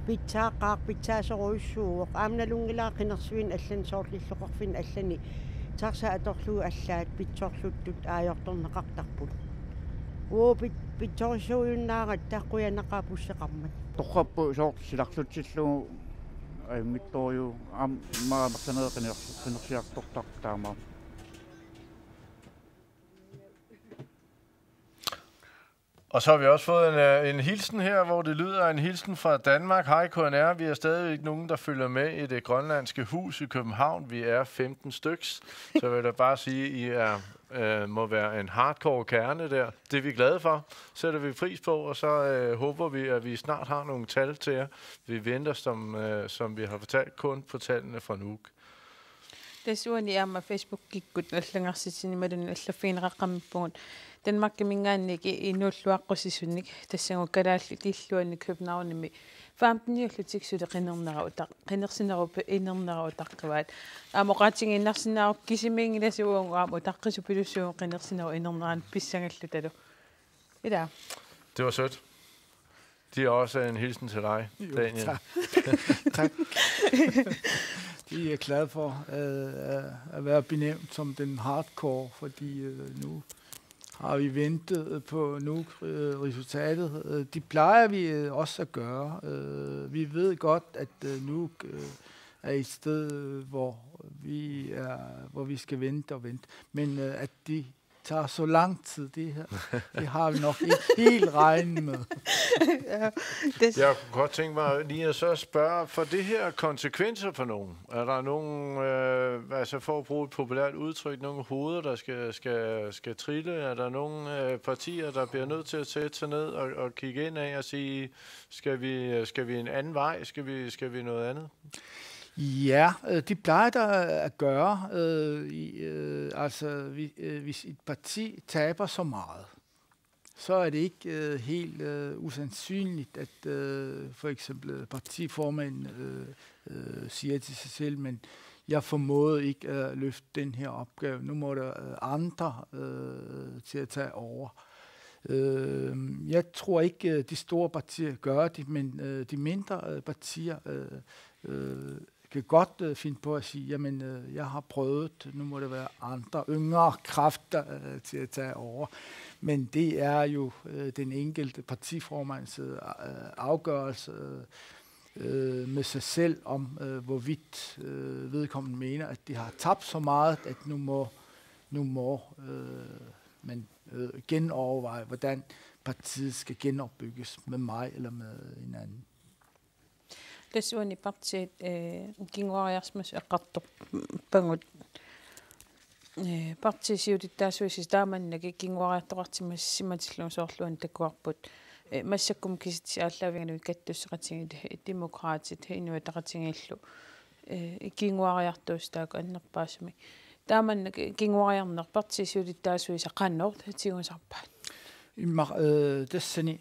pitsaaqaarpitsaasoruissuuq aamnalungilaa qinersuin allan soorlilloqarfin allani taarsa atorluu allaat pitsorluttut aajortorneqartarput pitsorisuuyunnaarat taaqquyanaqaapusseqarmat toqqappu soort silarlutsillugu mittoriu maaqersaneeqinersiartortar taamaa. Og så har vi også fået en hilsen her, hvor det lyder en hilsen fra Danmark. Hej KNR, vi er stadig ikke nogen, der følger med i det grønlandske hus i København. Vi er 15 styks, så vil jeg bare sige, at I må være en hardcore kerne der. Det er vi glade for, sætter vi pris på, og så håber vi, at vi snart har nogle tal til jer. Vi venter, som vi har fortalt, kun på tallene fra Nuuk. Desuden er med Facebook gik godt allangarsitsin med den allaffiineraqqamippugun Danmark mingaannik inuulluaqqusisunik tassangu kalaalli tilluanni Københavnimi 15-jullutiksuli qinersinerup inernerup taqqavat amoqaatingi innersinerup kisimingilasuungu aamu taqqisupilussuun qinersineru inerneran pissangallu talu ida. Det var sødt. De er også en hilsen til dig, Daniel. Tak. De er glade for at være benævnt som den hardcore, fordi nu har vi ventet på resultatet. De plejer vi også at gøre. Vi ved godt, at Nuuk er et sted, hvor vi skal vente og vente. Men at de tager så lang tid, det har vi nok ikke helt regnet med. Jeg kunne godt tænke mig lige at så spørge, for det her konsekvenser for nogen? Er der nogen, for at bruge et populært udtryk, nogle hoveder, der skal trille? Er der nogle partier, der bliver nødt til at sætte sig ned og kigge ind af og sige, skal vi en anden vej? Skal vi noget andet? Ja, de plejer der at gøre. Hvis et parti taber så meget, så er det ikke helt usandsynligt, at for eksempel partiformanden siger til sig selv, men jeg formåede ikke at løfte den her opgave. Nu må der andre til at tage over. Jeg tror ikke, de store partier gør det, men de mindre partier kan godt finde på at sige, jamen, jeg har prøvet, nu må det være andre yngre kræfter til at tage over. Men det er jo den enkelte partiformands afgørelse med sig selv om, hvorvidt vedkommende mener, at de har tabt så meget, at nu må man genoverveje, hvordan partiet skal genopbygges med mig eller med en anden. Desuden i partiet kinguariarsmas eqqartorpangut partisiudittassuisis taamannaki kinguariartoqartimas simatilluun soorluan takkuarput massakkum kisitsi aallaviganu kattusseqatigit demokraatit inuataqatigillu kinguariartuustaaku annerpaasumi taamannaki kinguariarner partisiudittassuis aqannoort tigunsarpaat imma tassani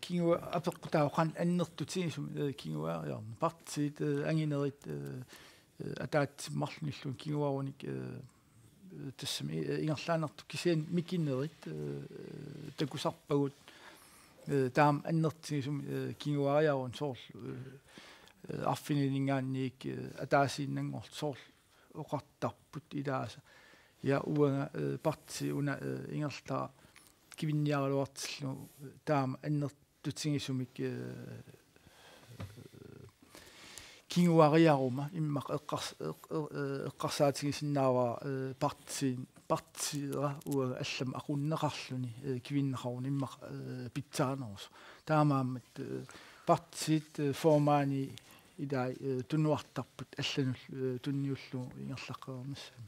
kingu apequtauqan annertutisum kinguariarn partit anginerit ataat marlunillun kinguarunik tassami ingerlaanertu kisian mikinnerit takusarpagut taam annertigisum kinguariarun soorl arfinilingaanniik ataasiinnangort soorl oqartarput ilaasa ja uanga parti una ingerlaa kivinniaruartillu taam annertutigisumik kinguariaruma immaq eqqarsaatigisinnaava partiira uaga allam aqunneqarluni kivinneqarun immaq pitsaanerus taamaammat partit formaani idai tunnuartarput allanul tunniullu ingerlaqermassami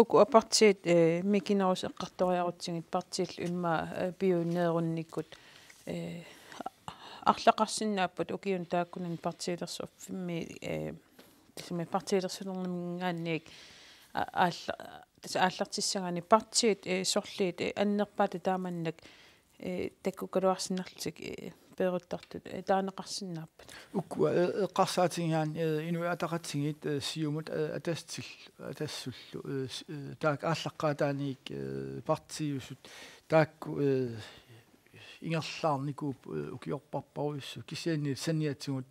uku apartit mikinerus eqqartoriarutsigit partiil imma biunneerunnikkut арлақарсиннааппут укиун тааккунан партиилерсуффимми тисми партиилерсулернамгаанниик ааллартиссагани партиит сорлиит аннерпаата тааманнак таккукалуарсинарлутик peruttart taanaqarsinnaappat ukku eqqarsaatigiaan inuiataqatsingit siumut atassullu taak ааllaqqaataaniik partiusut taakku ingerlaarnikuup ukiorparparuissu kisianni sanniatsigut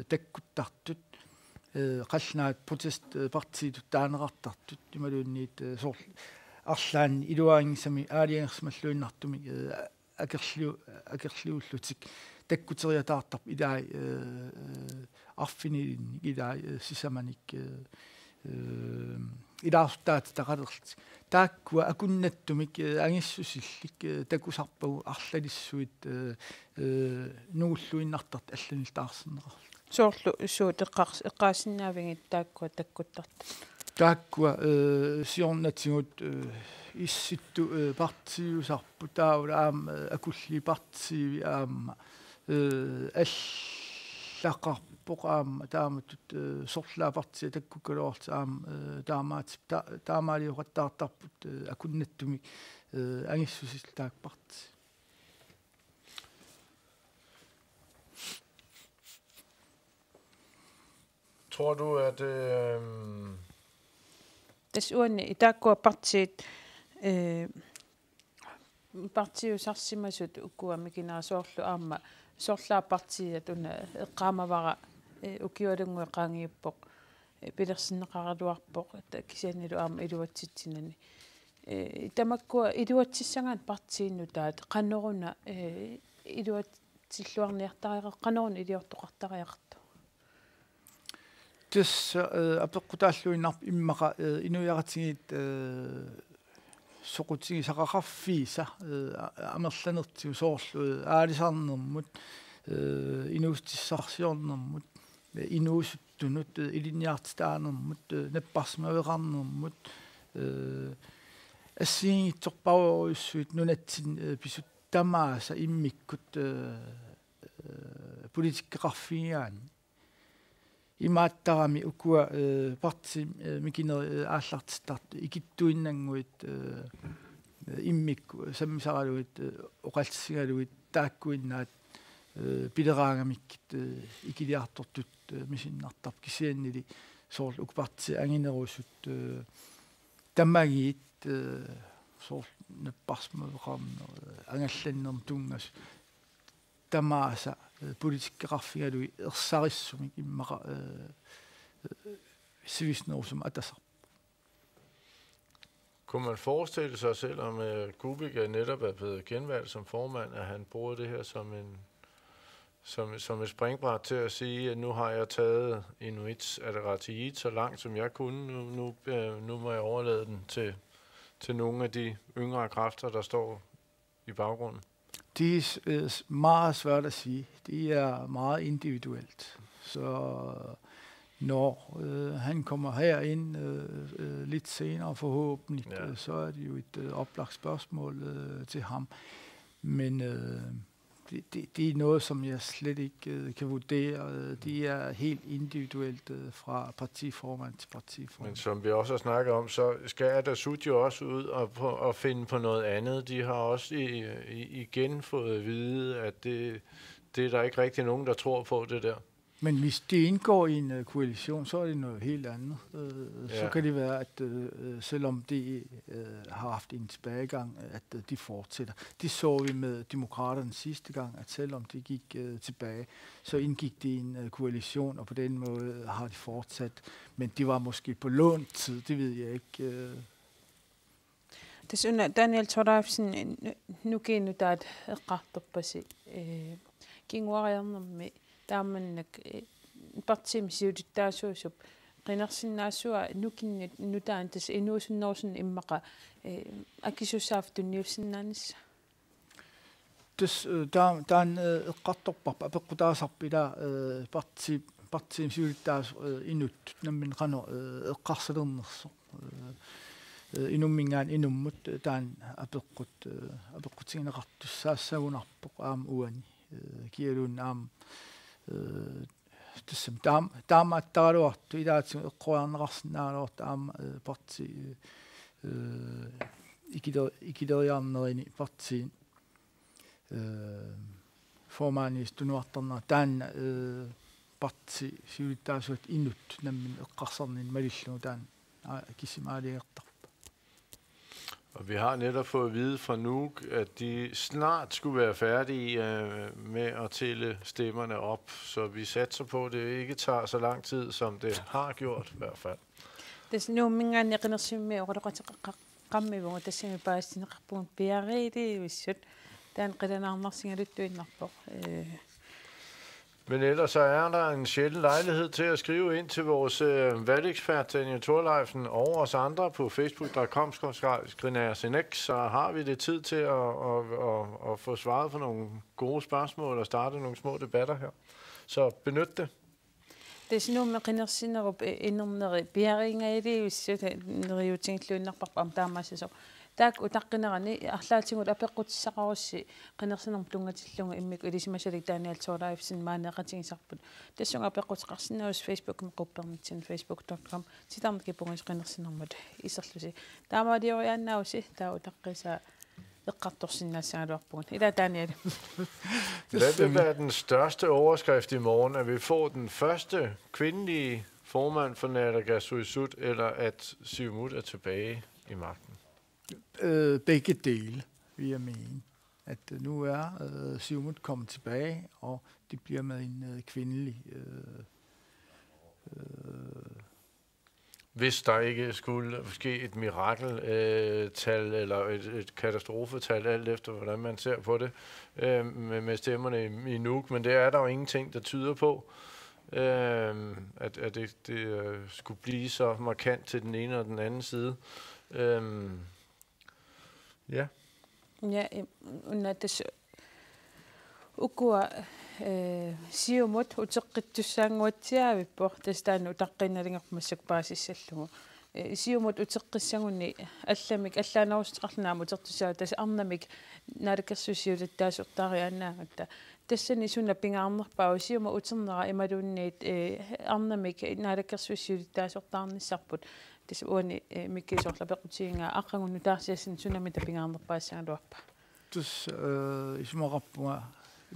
takkuttartut qalnaat protest partiitut taaneqartartut imaluunniit soorl arlaan iluaangisami aaliangersmalluinnartumi akerliullutik takkuteriataartarp ilaai arfinilin ilaai sisamanik ilaarsutaat taqalerlit taakkua akunnattumik angissusillik takusarpagu arlalissuit nuulluinnartart allanil taarsineqar soorlu suut eqqaasinnaavingit taakkua takkuttarta taakkua siornatingut issittu partiusarpu taula aam akulli partiivi aamma allaqarpoq aamma taamatut sorlaa partia takkukaloorta aam taamaaliuqattaartarput akunnattumi angissusil taakparti Tror du, at Desuden i taakkua partiit partiusarsimasut ukkuamikina soorlu aamma sorlaa partiat una eqqaamavara ukiualungueqaangiuppoq pilersinneqaraluarpoq kisiannilu aamma iluatsitsinani tamakkua iluatsissangaat partiinnu taat qannoruna iluatsilluarniartariqa qannorun iliortoqartariaqartu tässä apeqqutaalluinnarp immaqa inuiaqatigit soqutigi saqaqarfiisa amerlanertiu soorlu aalisarnermut inuustissarsiornermut inuusuttunut ilinniartitaanermut napparsmaveqarnermut assiingitsorparuissuit nunatsin pisut tamaasa immikkut politikkaqarfigiaani imaattaqami ukua parti mikineri aallartitart ikittuinnanguit immikku sammisaraluit oqaltsigaluit taakkuinnaat pileraangamikkit ikiliartortut misinnartarp kisiannili soorlu ukparti anginerusut tammagiit soorlu napparsmaveqarner angallannerm tungas tamaasa politikkaqarfigalui ersarissumik immaqa sivisnersum atasar. Kunne man forestille sig, selvom Kubik netop er blevet genvalgt som formand, at han bruger det her som et springbræt til at sige, at nu har jeg taget Inuits Ataqatigiit så langt, som jeg kunne. Nu må jeg overlade den til nogle af de yngre kræfter, der står i baggrunden? Det er meget svært at sige. Det er meget individuelt. Så når han kommer herind lidt senere forhåbentlig, så er det jo et oplagt spørgsmål til ham. Men det er noget, som jeg slet ikke kan vurdere. Det er helt individuelt fra partiformand til partiformand. Men som vi også har snakket om, så skal Atassut jo også ud og finde på noget andet. De har også igen fået at vide, at det er der ikke rigtig nogen, der tror på det der. Men hvis de indgår i en koalition, så er det noget helt andet. Så kan det være, at selvom de har haft en tilbagegang, at de fortsætter. Det så vi med demokraterne sidste gang, at selvom de gik tilbage, så indgik de i en koalition, og på den måde har de fortsat. Men de var måske på lånt tid, det ved jeg ikke. Desuden Daniel Torleifsen, nu gennem der et qartorpasi kinguariarnermi taamannak partimsiutittaasuusup qinarsinnaasua nukinnut inuusunnorsun immaqa akisussaaftuniussinnaanissa taan eqqartorparpa apeqqutaasarpila partimsiutittaas inut nammin qano eqqarsalernerso inummingaan inummut taan apeqqutigineqartussaasagunarpoq aam uani kialun aam tissam taamaattaraluartu ilaatsu eqqoarneqarsinnaaluarta aam parti ikileriarnerini partiin formaanistunnuartarnera taanna parti siulitaasuat inut nammin eqqarsarnin malillugu taan kissimaaligertar. Og vi har netop fået at vide fra Nuuk, at de snart skulle være færdige med at tælle stemmerne op. Så vi satser på, at det ikke tager så lang tid, som det har gjort i hvert fald. Det er nu mange gange, jeg synes, at jeg ramme hvor det ser bare sin rapport bære det hvis det er en rigtig anden ting at det nok. Men ellers så er der en sjælden lejlighed til at skrive ind til vores valgekspert Daniel Thorleifsen og os andre på facebook.com/Grinær-Senek, så har vi det tid til at få svaret på nogle gode spørgsmål og starte nogle små debatter her. Så benyt det. Det er sådan noget, man rinder sig op enormt bæringer i det, hvis det er jo tænkt lønner på om der er masser så. Der rinder jeg ting ud af på godt så også rinder sig nogle tunge til lunge imig og det som jeg Daniel Thorleifsen meget ting sagt på. Det synger på godt resten af Facebook med gruppen til facebook.com. Så der måske på ens rinder sig nogle i så slutte. Der var det jo jeg nu se der så det er Daniel. Hvad vil være den største overskrift i morgen, at vi får den første kvindelige formand for Naalakkersuisut, eller at Siumut er tilbage i magten? Begge dele, vil jeg mene. At nu er Siumut kommet tilbage, og de bliver med en kvindelig hvis der ikke skulle ske et mirakeltal eller et katastrofetal, alt efter hvordan man ser på det, med stemmerne i Nuuk, men det er der jo ingenting, der tyder på, at det skulle blive så markant til den ene og den anden side. Ja. Ja, og det ukua Siumut utiqqittussaanguatiavippo tastaanu taqqinnalingermassak Siumut utiqqissangunni allamik allaanarustiqarlunaamu tertusaa tas arnamik Naalakkersuisiutattaasortaariannaagatta tassani sunna pingaarnerpaa Siumut uternera imaluunniit arnamik Naalakkersuisiutattaasortaarnissarput tas uani mikkisorlapequtiinga aqangunnu taarsiassin sunamita pingaarnerpaassaaluarpa tus ismaqappunga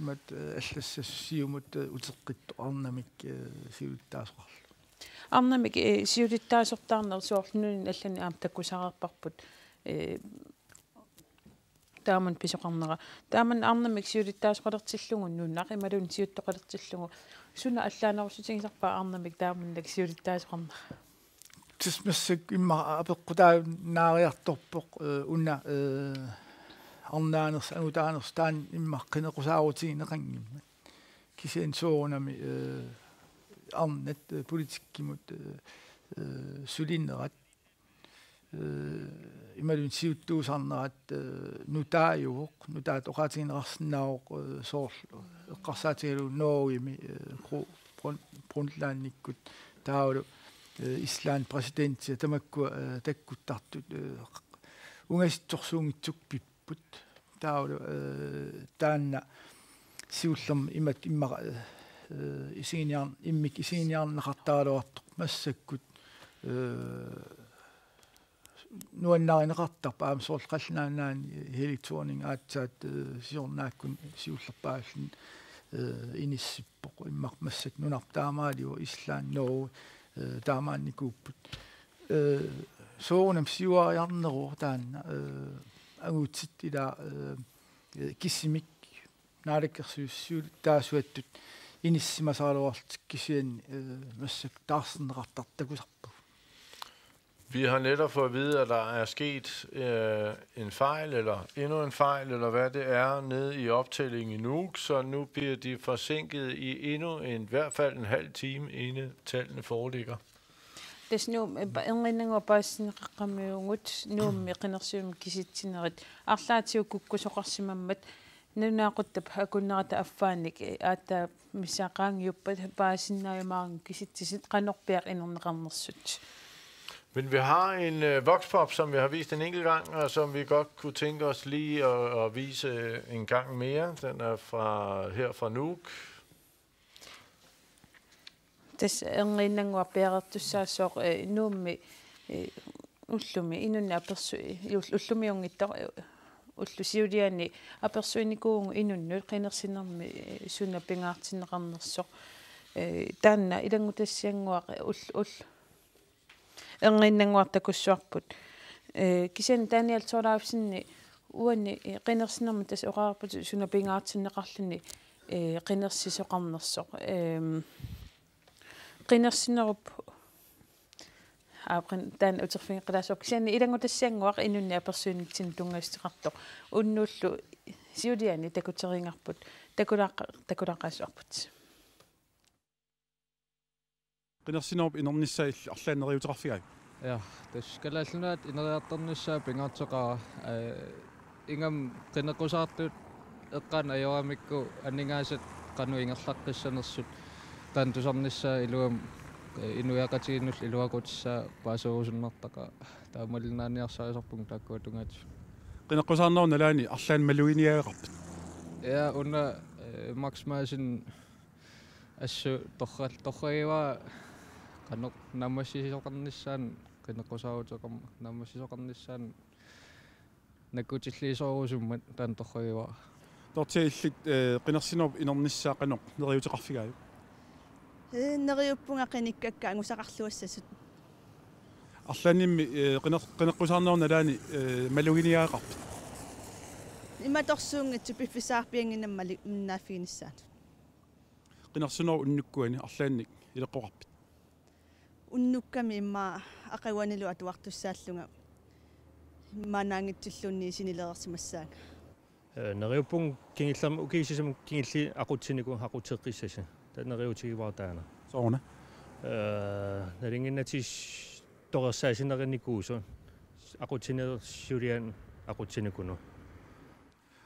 imat аллассассиумут утеққитту арнамик сиулиттаасоқарлу арнамик сиулиттаасортаарнерсуорлунун аллани аам таккусаарпарпут тааман писоқарнера тааман арнамик сиулиттаасоқалертиллугун нуннақ ималун сиуттоқалертиллугу суна аллаанерусутингисарпаа арнамик тааманнак сиулиттаасоқарнера тисмассак имма апеққутаа наариарторпоқ уна арнаанерс агутаанерс таан иммаққинеқусаарутигинеқангимма кисиан соорунами арнат политиккимут сулиннерат ималун сиуттуусарнерат нутааюоқ нутаат оқаатигинеқарсинаавоқ соорлу эққарсаатигалу ноогими брунтлаанниккут таавалу исланд президентия тамаккуа таккуттартут унгаситсорсуунгитсук пиппут таавалу таанна сиуллерм имат иммара исигиниар иммик исигиниарнеқартаалуартоқ массаккут нуаннаринеқартарпа аам соорлқаллинаанаани хеликторнинг аатсаат сиорнааккун сиуллерпааллин иниссиппоқ иммақ массак нунартаамаалиу ислаан ноо таамаанникууппут соонам сиуариарнероо таанна агуутсит ила киссимик Naalakkersuissuut taasuattut inissimasaaluartik kisian massak taarsenneqartartakusarpu. Vi har netop fået at vide, at der er sket en fejl, eller endnu en fejl, eller hvad det er, nede i optællingen i Nuuk, så nu bliver de forsinket i i hvert fald en halv time, inden tallene foreligger. Det er sådan en og bare sådan rammeugut, nu med generation kisittinerit. Arlaatiu kukkusoqarsimammat nunaquttab hakunnerata affaanik aata misaqaangiuppat paasinnaayumaarn kisittisit qanorpiaq inerneqarnersut. Men vi har en voxpop, som vi har vist en enkelt gang, og som vi godt kunne tænke os lige at vise en gang mere. Den er her fra Nuuk. Tas erinnerngorpeertussaassoq nuummi ullumi inunna persu ullumiungittor уллусиулиани аперсуинникуугу инуннут qinерсинерми суна пингаартиннеқарнерсо таанна илангутассиангуақ ул энгиннангуартакуссуарпут кисен таниал соолаавсинни уани qinерсинерми тас оqaarput суна пингаартиннеқарлүни qinерсисоқарнерсо qinерсинеруп таан утерфингеқалаасоо кисиани илангутассиангуақ инунни аперсуиннитсин тунгастеқартоқ уннуллу сиулиани такутерингарпут такулааққаасуарпут qinерсинеруп инернissaил арлааннериутерарфигай ja тас калааллунаат инериарторнissaa пингаатсоқара ингам qinеқусаартут эққан аёрамикку аннингаасат қану ингерлаққиссанерсут таан тусарнissaa илуам инуяқатигиннул илуакутсаа паасуусуннартақа таамаллинааниарсаасарпун тааккуатунгаат qinеқусаарнеру налаани арлаан малуиниагеқарпут ja уна макс маасин ассу торраива канок намассисоқарнissaан qinеқусаавутеқарма намассисоқарнissaан накутиллиисоорусуммат таан торраива тортииллит qinерсинеруп инернissaa каноқ нериутеқарфигаю нериуппунга қиниккакка ангусақарлуассасут арлааннимми qinеққусаарнеру налаани малугиниагеқарпут иматорсуунгатсу пиффисаарпиангинаммали миннааффигиниссаат qinерсинеру уннуккуани арлаанник илеққоқарпут уннукками имма ақаванилу атуартуссааллунга манаангитсуллуунни синилерерсимассаага нериуппун кингиллам укисисам кингилли ақутсинику ақутеққиссаса танериутигиваартаана соона нарингиннатис торерсаасинеринникуусо ақутсинерсулиан ақутсиникуну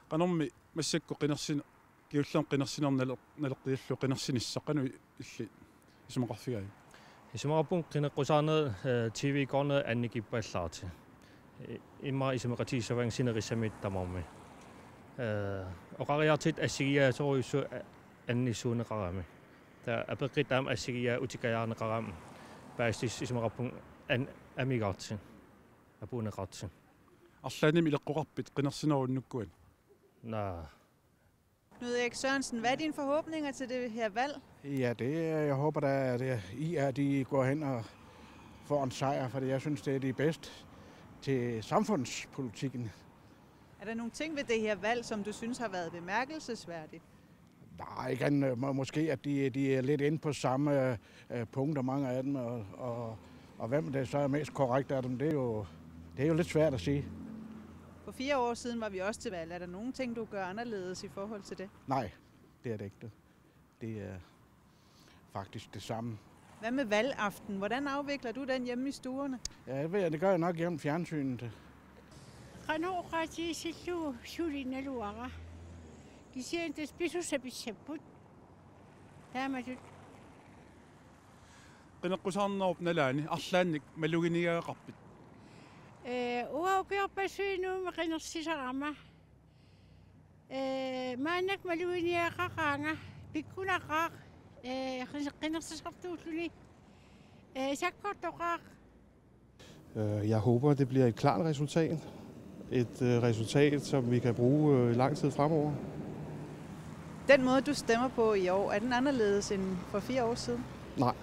qanорми массакку qinерсин киуллам qinерсинернал налеққиаллу qinерсинисса qaну илли исумақарфигай исумақарпун qinеққусаарнер TV корнер анникиппааллаарти имма исумақатисаван синерissамит тамарми оқариартит ассигиаасоруйуссу анниссуунеқарами та апеққитаам ассигиа утикаяарнеқарам паастис исумақарпун амигаартси апунеқартси арлааним илеққоқарпит qinерсинеру уннуккуани Knud Erik Sørensen, hvad er dine forhåbninger til det her valg? Ja, jeg håber da, at de går hen og får en sejr, for jeg synes, det er de bedste til samfundspolitikken. Er der nogle ting ved det her valg, som du synes har været bemærkelsesværdigt? Nej, igen, måske at de er lidt inde på samme punkter, mange af dem, og hvem det så er mest korrekt af dem, det er jo lidt svært at sige. For 4 år siden var vi også til valg. Er der nogle ting, du gør anderledes i forhold til det? Nej, det er det ikke. Det er faktisk det samme. Hvad med valgaften? Hvordan afvikler du den hjemme i stuerne? Ja, det gør jeg nok hjemme fjernsynet. Qanoqati sillu sulinnaluara. Kisiantas pisusapissaput. Taamatut. qinеққусаарнеруп налаани арлаанник малугиниагеқарпит уаукиорпассуинууми qinерсисарама маанак малуиниақақаанга пиккунақаақ qinерсисартууллуни саккортоқаақ. Jeg håber, det bliver et klart resultat. Et resultat, som vi kan bruge lang tid fremover. Den måde, du stemmer på i år, er den anderledes end for 4 år siden? Nej.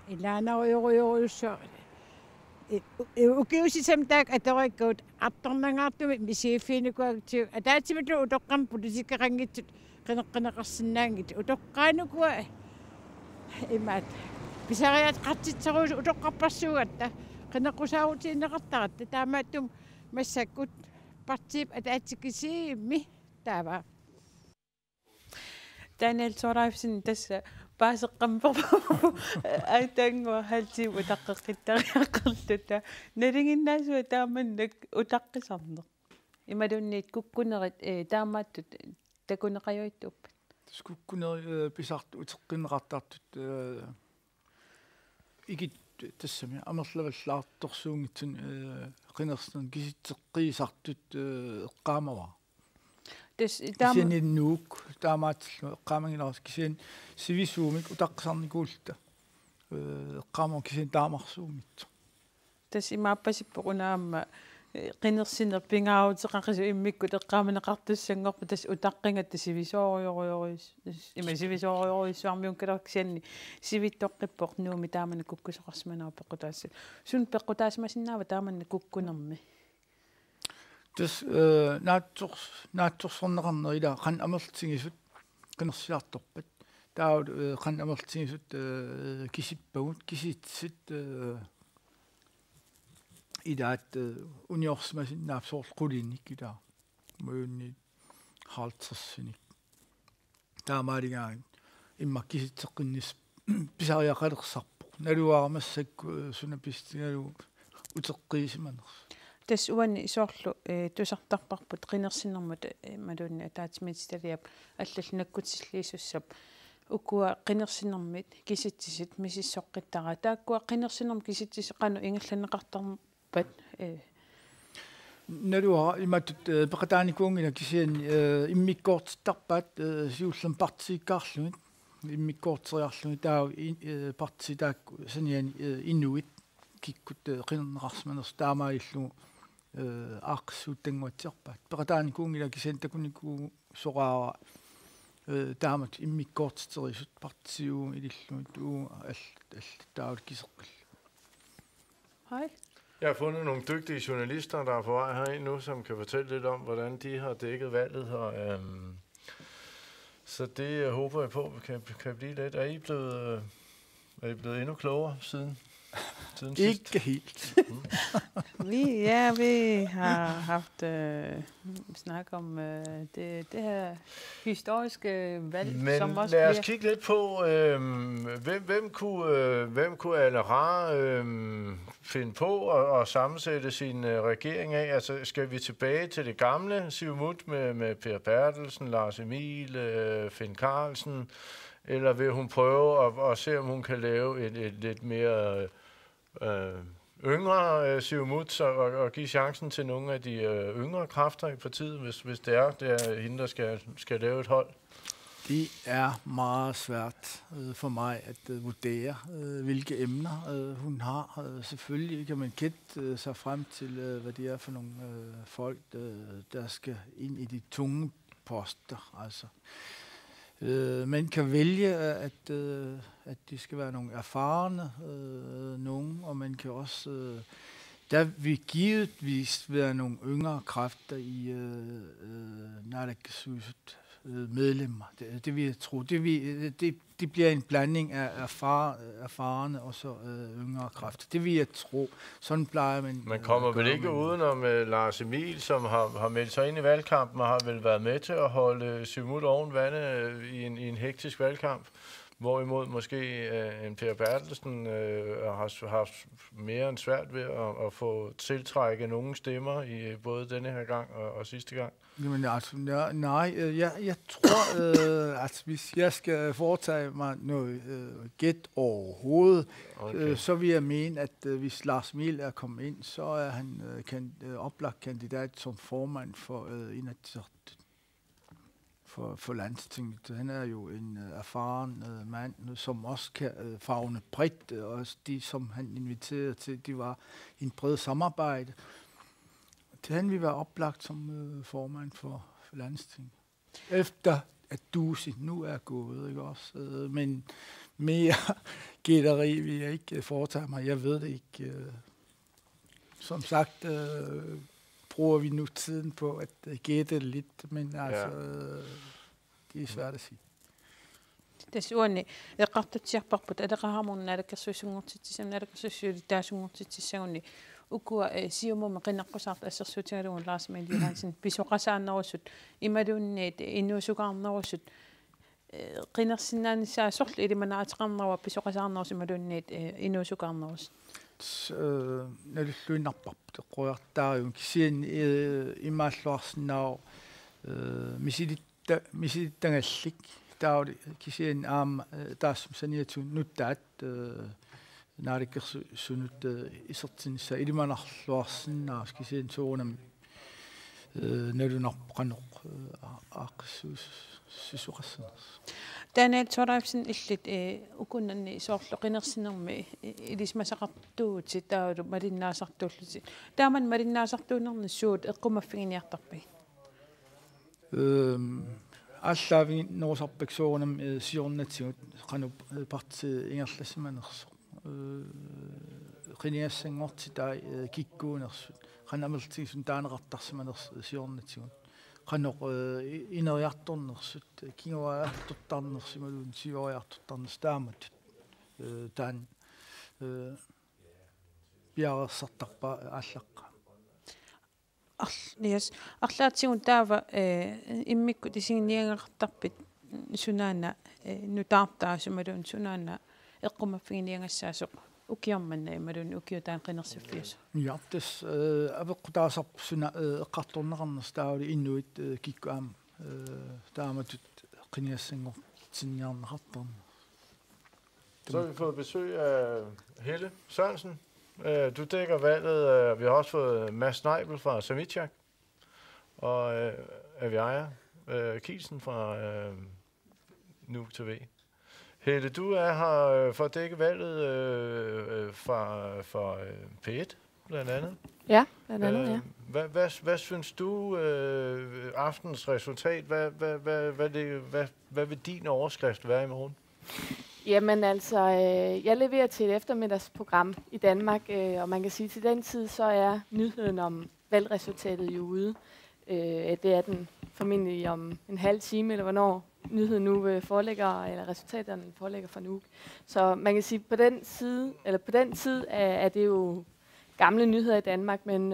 Илаанаруйоруйоруссоо укиусисамтаак аториккуут артторнангаартуми мисииффиникуагтиу атаатиматлу утоққам политикерангитсут qinеққинеқарсинаангит утоққаанукуа имаат писариат қартитсеруус утоққарпассуугатта qinеққусаарутииннеқартаратта таамааттум массаккут партип атаатикисиимми таава Daniel Torleifsen tässä pääseqamper aitangua halti utaqqeqqittariaqerluta nalinginnaasua taamannak utaqqisarneq imalunniit kukkunerit taamaattut takuneqajuittuuppat skukkuneri pisart uteqqineqartartut igit tassami amerlavallaartorsuungitsun qinерсnun kisitseqqiisartut eqqaamava кисиан нуук таамаатиллу эққаамагиларс кисиан сивисуумик утаққисарникуулта эққаама кисиан таамарсуумит тас имааппасиппо унаамма qinnersinner pingaavutiqaqasu immikku teqqaameneqartussangorpu tas utaqqingat sivisoorioriorius ima sivisoorioriussuarmiun kalerksianni sivittoqqippoq nuumi taamana kukkusoqarsmanaa peqqutaassa sun peqqutaasmasinnaava taamanna kukkunermi tas naatsornernerila qan amerltingisut qinersiartorpat taavut qan amerltingisut kisippagut kisitsit idaat uniorsmasinnaapsoorqulinnik ila muunni haltersinik taamaaligaang immakkisitseqinnis pisariaqalersarpo naluaarmassakku sunapistigalu uteqqiisimaners tas uanni isoorlu tusartarparput qinersinermut maluunni ataatimititaliap allallnakkutisilliisussap ukua qinersinermit kisitsisit misissoqqittara taakkua qinersinerm kisitsisqanu ingallanneqartarpat naluara imatut peqataanikuungila kisian immikkoortittarpaat siullam partiikkaarlumit immikkoorteriarlumit taa partitaakku saniani inuit kikkut qinerneqarsmaners taamaillu aaqsuuttanguatsiarpaat peqataanikuungila kisian takuniku soqaara taamat immikkoortiterisut partiuu ilillumit taavut kiseqqil. Hej. Jeg har fundet nogle dygtige journalister, der er på vej herind nu, som kan fortælle lidt om, hvordan de har dækket valget her. Så det håber jeg på kan blive lidt. Er I blevet endnu klogere siden ikke helt. Vi har haft snak om det her historiske valg, men som også lad os kigge lidt på, hvem kunne Al-Ra finde på at sammensætte sin regering af? Altså, skal vi tilbage til det gamle Siumut med Per Bertelsen, Lars Emil, Finn Carlsen, eller vil hun prøve at se, om hun kan lave et lidt mere yngre Siumut og give chancen til nogle af de yngre kræfter i partiet, hvis det er hende, der skal lave et hold? Det er meget svært for mig at vurdere, hvilke emner hun har. Selvfølgelig kan man kende sig frem til, hvad det er for nogle folk, der skal ind i de tunge poster. Altså. Man kan vælge, at de skal være nogle erfarne nogen, og man kan også... der vil givetvis være nogle yngre kræfter i naalakkersuisut medlemmer. Det vil jeg tro. Det bliver en blanding af erfarne og så yngre kræfter. Det vil jeg tro. Sådan plejer man. Man kommer vel ikke udenom Lars Emil, som har meldt sig ind i valgkampen og har vel været med til at holde Siumut oven vande i en hektisk valgkamp. Hvorimod måske en Per Bertelsen har haft mere end svært ved at få tiltrække nogle stemmer i både denne her gang og sidste gang. Jamen altså, nej, jeg tror, at hvis jeg skal foretage mig noget gæt overhovedet, okay, så vil jeg mene, at hvis Lars Emil er kommet ind, så er han oplagt kandidat som formand for Inatsisartut. For landstinget. Han er jo en erfaren mand, som også kan favne bredt, og de, som han inviterede til, de var en bred samarbejde. Det han vil være oplagt som formand for landstinget. Efter at Dusi nu er gået, ikke også? Men mere gætteri vil jeg ikke foretage mig. Jeg ved det ikke. Som sagt bruger vi nu tiden på at gætte lidt, men altså, det er svært at sige. Desuden eqartutsiarparput alaqaharmun naalakkersuisungortitsisam naalakkersuissuulitaasungortitsissagunni ukua siumuma qinnaqqusart assersuutigalugun Lars Emil Johansen pisuqasaannerusut imaluunniit innuusukaarnerusut qinnersinnaannissaa sorlu ilimanaatiqarnerua pisuqasaarnerus imaluunniit innuusukaarnerus nalulluinarparp teqquartaarium kisian imaalluarsinnaa misilitangallik tauli kisian aama taassum saniatun nuttaat naalakkersunut isertinissa ilimanarluarsinnaa kisian soonam når du nok brænder sisuqassana. Daniel Toralfsen illit ukunanni soorloqinersinermi ilismasaqartuuti taulu malinnaasartuulluti taaman malinnaasartuunerni suut eqqumaffigiниartarpi аллаави норусарпаксуурнам сиорнатсигут qanуп парти ингерлассиманерсо qiniassangortitai kikkuunersut qanamертигсун таанеқартарсиманерс сиорнатсигут qanoq ineriartornersut kinguaartortarnersimalun sioriartortarners taamut taan piarersartarpa ааллаққа yes арлаатсигун таава иммикку тисигниангақартарпит сунаана нутаартаасумалун сунаана эққумаффигиниангассаасоқ укиарманна ималун укиутаан қинерсиффиус яптес авеққутаасарп суна эққарторнеқарнерс таавали иннуит киккуаам тааматут қиниассангортинниарнеқартарна. Så har vi fået besøg af Helle Sørensen. Du dækker valget. Vi har også fået Mads Neibel fra Samitjak og Aviaja Kielsen fra Nuuk TV. Helle, du er her for at dække valget for P1 blandt andet. Ja, blandt andet, ja. Hvad synes du aftens resultat? Hvad vil din overskrift være i morgen? Jamen altså, jeg leverer til et eftermiddagsprogram i Danmark, og man kan sige, at til den tid, så er nyheden om valgresultatet jo ude. Det er den formentlig om en halv time, eller hvornår nyheden nu foreligger, eller resultaterne foreligger fra Nuuk. Så man kan sige, at på den tid er det jo gamle nyheder i Danmark, men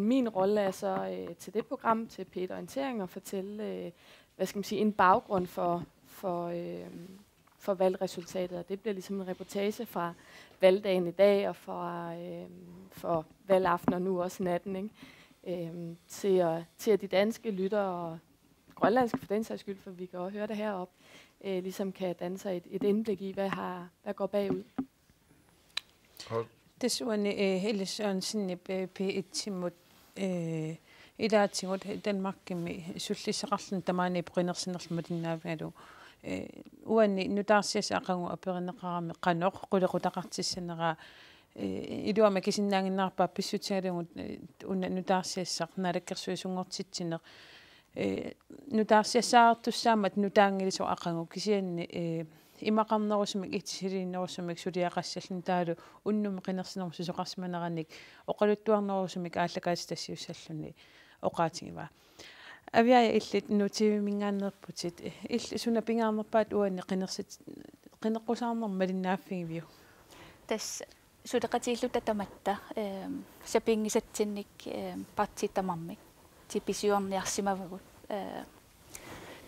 min rolle er så til det program, til P1 Orientering, og fortælle, hvad skal man sige, en baggrund for valgresultatet, og det bliver ligesom en reportage fra valgdagen i dag, og for valgaften og nu også natten, ikke? Til at de danske lyttere og grønlandske for den sags skyld, for vi kan også høre det heroppe, ligesom kan danne sig et indblik i, hvad går bagud. Desuden Helle Sørensen P1-timut ilaatingut Danmarkimi sullisaqarlun tamaani perinnersinerlumatinnaavalu uanni nutaarsiasaqangu aperineqarami qanoq qulequtaqartissanera iluama kisinnaanginnaarpaa pissutigalugut unna nutaarsiassaq nalakkersuisungortitsinneq nutaarsiassaartussaamat nutaangilisoo aqangu kisianni имақарнерусмик итсилиннерусмик сулиақассаллун таалу уннуми қинерсинерму сусоқарсиманераник оқалуттуарнерусмик ааллакаастассиуссаллуни оқаатигива авиая иллит нутивимингааннерпутит илли суна пингаарнерпаат уанни қинерсит қинеққусаарнер малиннааффигивиу тас сулеқатииллута таматта сапингисатсинник партитамармик типисиуарниарсимавагут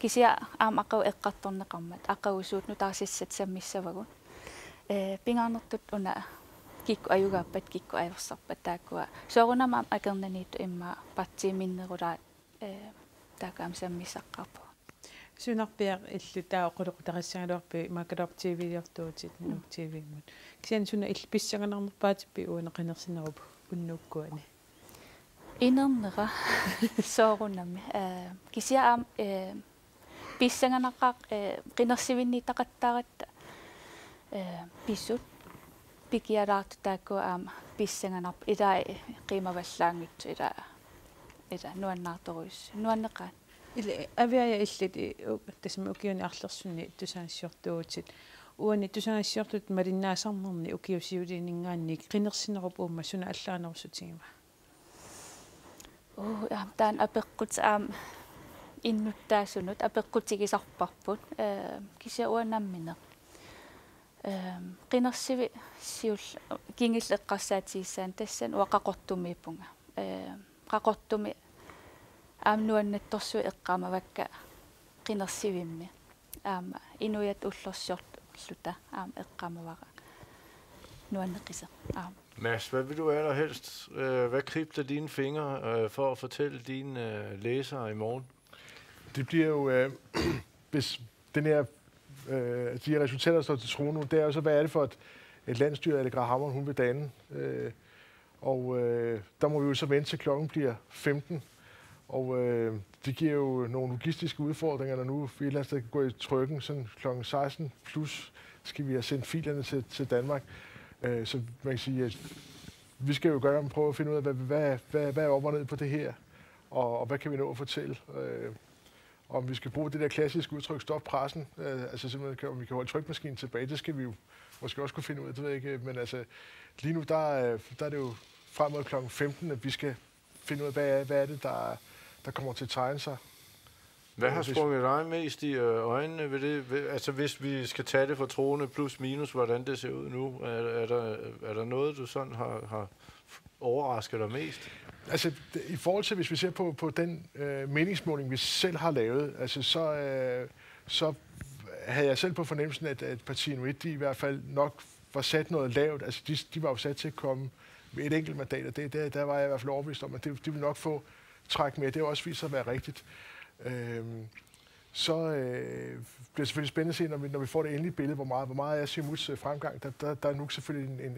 кися аамақау эққарторнеқармат ақаусуут нутаарсиссат саммиссавагут пингаарнертут уна кикку аюгааппат кикку аерсарпат тааккуа соорунамаам акернаниитту имма партииминнерулаат таакаам саммиссаққарпу сунарпиар иллу таа оқулеқутариссагалуарпи макалор тв-лиортуутит нук тв-мут кисиан суна ил писсаганарнерпаатиппи уанеқинерсинерупу уннуккуани инернера соорунами кисиаам писсанганақақ қинерсивинниитақаттааратта писсут пикиалаарту таакку аама писсанганарп илаа қимаваллаангитсу ила нуаннаарторуис нуаннеқаат ила авиая иллит тасма укиуни арлерсунни тусаассиортуутит уани тусаассиортут малиннаасарнерни укиусиулинингаанник қинерсинеруп уумма суна аллаанерусутигима таан апеққут аам иннуттаасунут апеққутигисарпарпут кисауанамминеқ qinерсиви сиул кингиллеққарсаатигиссаан тассан уақақортумииппунга қақортуми аамнуаннатторсуи эққамавакка qinерсивимми аама инуят уллерсиорлута аама эққамавара нуаннеқисе аама Mads, hvad vil du allerhelst? Hvad kribler dine fingre for at fortælle dine læsere i morgen? Det bliver jo, hvis den her, de her resultater, der står til troende, det er jo så, hvad er det for et landstyre, Aleqa Hammond, hun vil danne. Og der må vi jo så vente til klokken bliver 15. Og det giver jo nogle logistiske udfordringer, når nu vi et eller andet sted kan gå i trykken, sådan kl. 16 plus skal vi have sendt filerne til Danmark. Så man kan sige, at vi skal jo gøre prøve at finde ud af, hvad er op og ned på det her, og hvad kan vi nå at fortælle. Om vi skal bruge det der klassiske udtryk, stop pressen, altså simpelthen, om vi kan holde trykmaskinen tilbage, det skal vi jo måske også kunne finde ud af, det ved jeg ikke. Men altså, lige nu, der er det jo frem mod kl. 15, at vi skal finde ud af, hvad er det, der kommer til at tegne sig. Hvad har sprunget dig mest i øjnene ved det? Altså hvis vi skal tage det for troende plus minus, hvordan det ser ud nu, er der noget, du sådan har overrasket dig mest? Altså i forhold til, hvis vi ser på den meningsmåling, vi selv har lavet, altså så havde jeg selv på fornemmelsen, at partiet Inuit, de i hvert fald nok var sat noget lavt. Altså de var jo sat til at komme med et enkelt mandat, og der var jeg i hvert fald overbevist om, at de ville nok få træk med. Det har også vist sig at være rigtigt. Så bliver det selvfølgelig spændende at se, når vi får det endelige billede, hvor meget er Siumuts fremgang. Der er nu selvfølgelig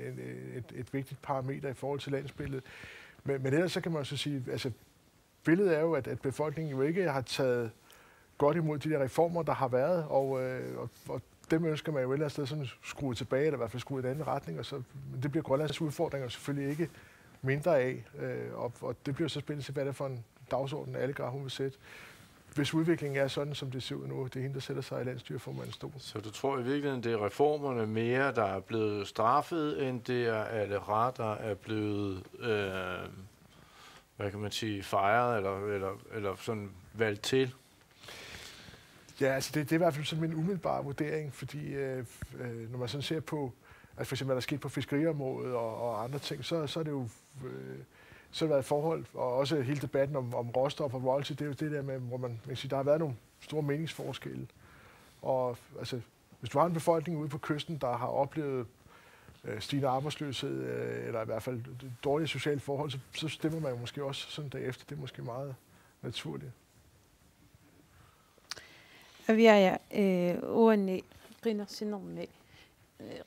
et vigtigt parameter i forhold til landsbilledet. Men ellers så kan man så sige, altså billedet er jo, at befolkningen jo ikke har taget godt imod de der reformer, der har været, og dem ønsker man jo et eller andet sted sådan skrue tilbage, eller i hvert fald skrue i en anden retning, og så det bliver Grønlands udfordringer selvfølgelig ikke mindre af, og det bliver så spændende til, hvad det er for en dagsorden, alle grader hun vil sætte. Hvis udviklingen er sådan, som det ser ud nu, det er hende, der sætter sig i landsstyreformandens stol. Så du tror i virkeligheden, det er reformerne mere, der er blevet straffet, end det er Alera, der er blevet, hvad kan man sige, fejret eller sådan valgt til? Ja, altså det er i hvert fald sådan min umiddelbare vurdering, fordi når man sådan ser på, altså for eksempel, hvad der er sket på fiskeriområdet og andre ting, så er det jo så har der været et forhold, og også hele debatten om råstof og royalty, det er jo det der med, hvor man kan sige, der har været nogle store meningsforskelle. Og altså, hvis du har en befolkning ude på kysten, der har oplevet stigende arbejdsløshed, eller i hvert fald dårlige sociale forhold, så stemmer man jo måske også sådan derefter. Det er måske meget naturligt. Aviaja uanni qinnersinermi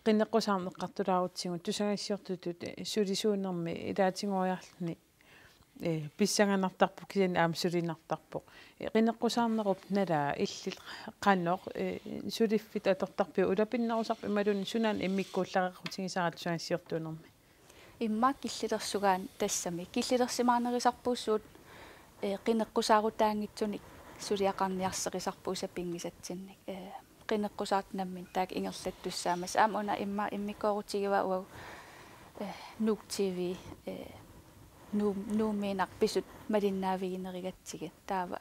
qinneqqusarneqqartulaarutsingu tusagassiortutut sulisuunermi ilaatingoriarluni pissanganartarpu kisan aamsulinartarpu qinneqqusarnerup nalaa illit qannoq suliffit atortarpi ulapinnerusarp imalun sunan immikkuullaqequtigisarat sugassiortunermi imma killitersugaan tassami killitersimaanerisarpuussuut qinneqqusaaruttaangitsunik suliaqarniarseqisarpuusa pingisatsinnik qinneqqusaartnammin taak ingerlattussaamas aamuna imma immikoorutigiva uau nuuk tv nuumiinarpisut malinnaaviginerigatsigi taava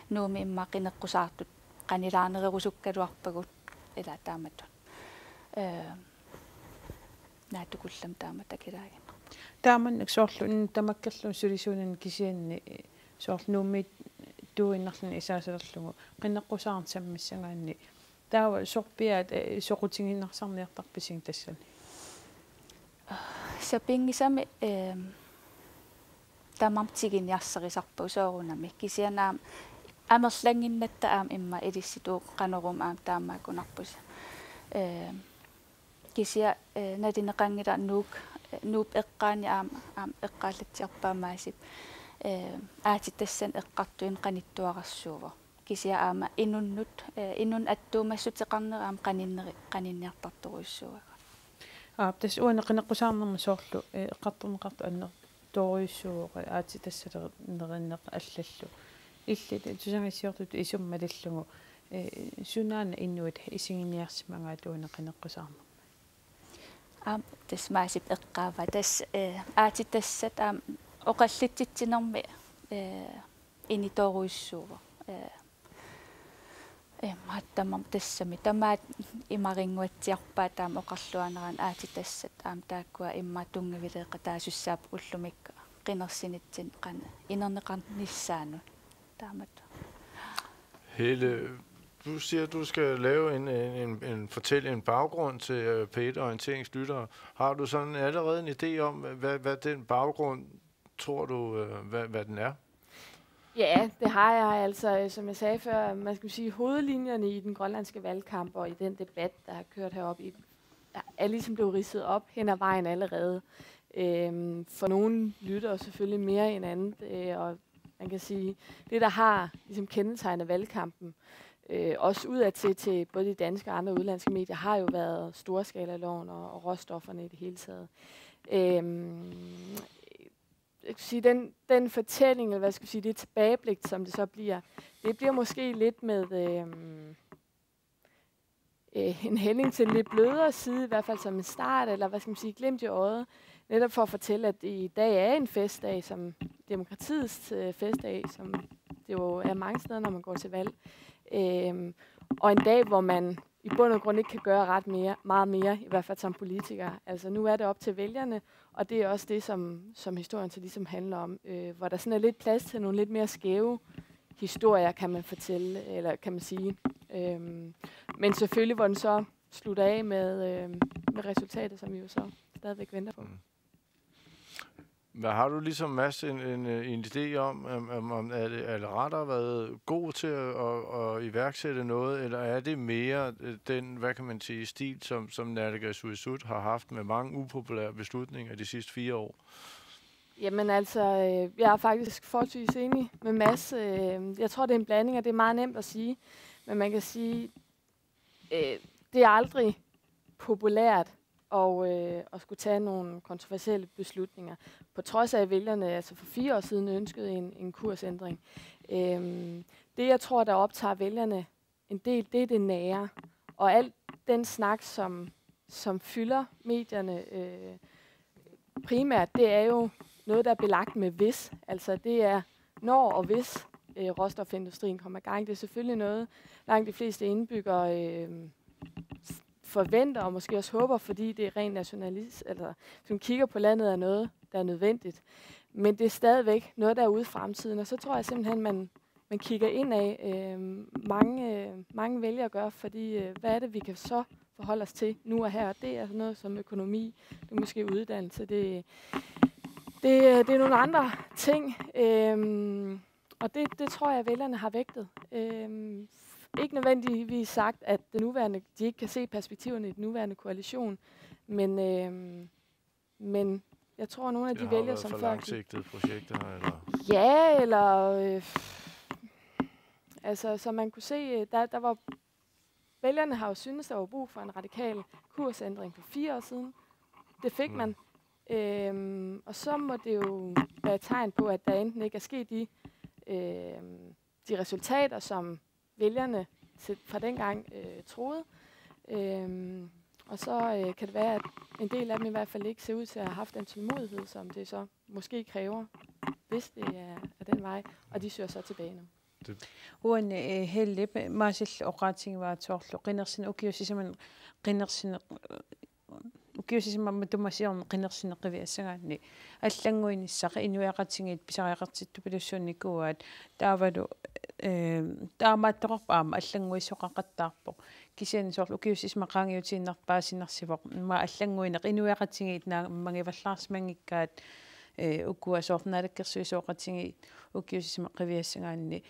nuumi imma qinneqqusaartut qanilaanererusukkaluarpagut ila taamatun naatukullam taamata kilaagin taamannak soorlun tamakkallu sulisuunan kisianni soorluummi tuuinnarluni isaasalerlugu qinneqqusaartammissangaanni taawa sorpiaat soqutiginnarсарниартарписин тассани sapingisami tamamtiginiarserisarpu soorunami kisianaam amerlanginnatta aam imma ilissituuq qanerum aam taamaakunarpus kisia nadineqangila nuup eqqaani aam eqqaallatsiarpaamaasip aatitassan eqqartuin qanittuarassuuvo kisia aama innun attuumassutiqarneraam qaninniartarturuissuuga tas uana qinneqqusaarnerma soorlu eqqartorneqartu anner toruissuuqa aatitassalerneq allallu illit tusangissiortut isummalillugu sunaana innuit isinginiarsimangaatuuna qinneqqusaarnerma aam tasmaasip eqqaava tas aatitassat aam oqallitsittinermi initoruissuuva maattamam tassami tamaat imaringuatsiarpaa taam oqarluaneraan aatitassat aam taakkua imma tungavileeqa taasussaap ullumikka qinersinitsin qana inerneqarnissaanut taamat Hele, du siger, at du skal lave fortælle en baggrund til P1 Orienteringslyttere. Har du sådan allerede en idé om, hvad den baggrund tror du, hvad den er? Ja, det har jeg altså, som jeg sagde før, man skal sige, hovedlinjerne i den grønlandske valgkamp og i den debat, der har kørt heroppe, er ligesom blevet ridset op hen ad vejen allerede. For nogle lytter selvfølgelig mere end andet, og man kan sige, det der har ligesom kendetegnet valgkampen, også udad til både de danske og andre udlandske medier, har jo været storskala-loven og råstofferne i det hele taget. Jeg kan sige, den fortælling, eller hvad skal jeg sige, det tilbageblik, som det så bliver, det bliver måske lidt med en hældning til en lidt blødere side, i hvert fald som en start, eller hvad skal man sige, glimt i øjet, netop for at fortælle, at i dag er en festdag, som demokratiets festdag, som det jo er mange steder, når man går til valg. Og en dag, hvor man i bund og grund ikke kan gøre meget mere, i hvert fald som politiker. Altså nu er det op til vælgerne, og det er også det, som historien så ligesom handler om, hvor der sådan er lidt plads til nogle lidt mere skæve historier, kan man fortælle, eller kan man sige. Men selvfølgelig, hvor den så slutter af med resultatet, som vi jo så stadigvæk venter på. Hvad har du ligesom, Mads, en idé om er det ret at have været god til at iværksætte noget, eller er det mere den, hvad kan man sige, stil, som Naalakkersuisut har haft med mange upopulære beslutninger de sidste 4 år? Jamen altså, jeg er faktisk forholdsvis enig med Mads. Jeg tror, det er en blanding, og det er meget nemt at sige. Men man kan sige, det er aldrig populært at skulle tage nogle kontroversielle beslutninger. På trods af, at vælgerne altså for 4 år siden ønskede en kursændring. Det, jeg tror, der optager vælgerne en del, det er det nære. Og alt den snak, som fylder medierne primært, det er jo noget, der er belagt med hvis. Altså det er når og hvis råstofindustrien kommer i gang. Det er selvfølgelig noget, langt de fleste indbyggere forventer og måske også håber, fordi det er ren nationalist, eller som kigger på landet er noget, der er nødvendigt. Men det er stadigvæk noget, der er ude i fremtiden, og så tror jeg simpelthen, man kigger ind af mange vælgere gør, fordi hvad er det, vi kan så forholde os til nu og her, og det er noget som økonomi, det er måske uddannelse, det er nogle andre ting, og det tror jeg, at vælgerne har vægtet. Ikke nødvendigvis sagt, at de ikke kan se perspektiverne i den nuværende koalition, men jeg tror, at nogle af de vælgere, som før... Det har været for langsigtede projekter, eller? Ja, eller... altså, som man kunne se, der var... Vælgerne har jo syntes, der var brug for en radikal kursændring for 4 år siden. Det fik man. Og så må det jo være et tegn på, at der enten ikke er sket de resultater, som vælgerne fra dengang troede. Og så kan det være, at en del af dem i hvert fald ikke ser ud til at have haft den tålmodighed, som det så måske kræver, hvis det er den vej, og de søger så tilbage nu. Uan helle maasil oqaatigivaatuarlu qinersin ukiusisaman qinersin ukiusisamma tumasiorn qinersineqiviassagaanni аллангуинissaqi inuiaqatingiit pisariaqartittu pilussuunnikkuaat taavalu taamaattoqarpaama аллангуисоqaqattaarpoq kisianisoorlu ukiusismaqaangiutiinnerpaasinnersivoq ma аллангуинеq inuiaqatingiit naammangivallaarsimangikkaat ukkuasoornaalakkersuisooqatingiit ukiusismaqqiviassagaanni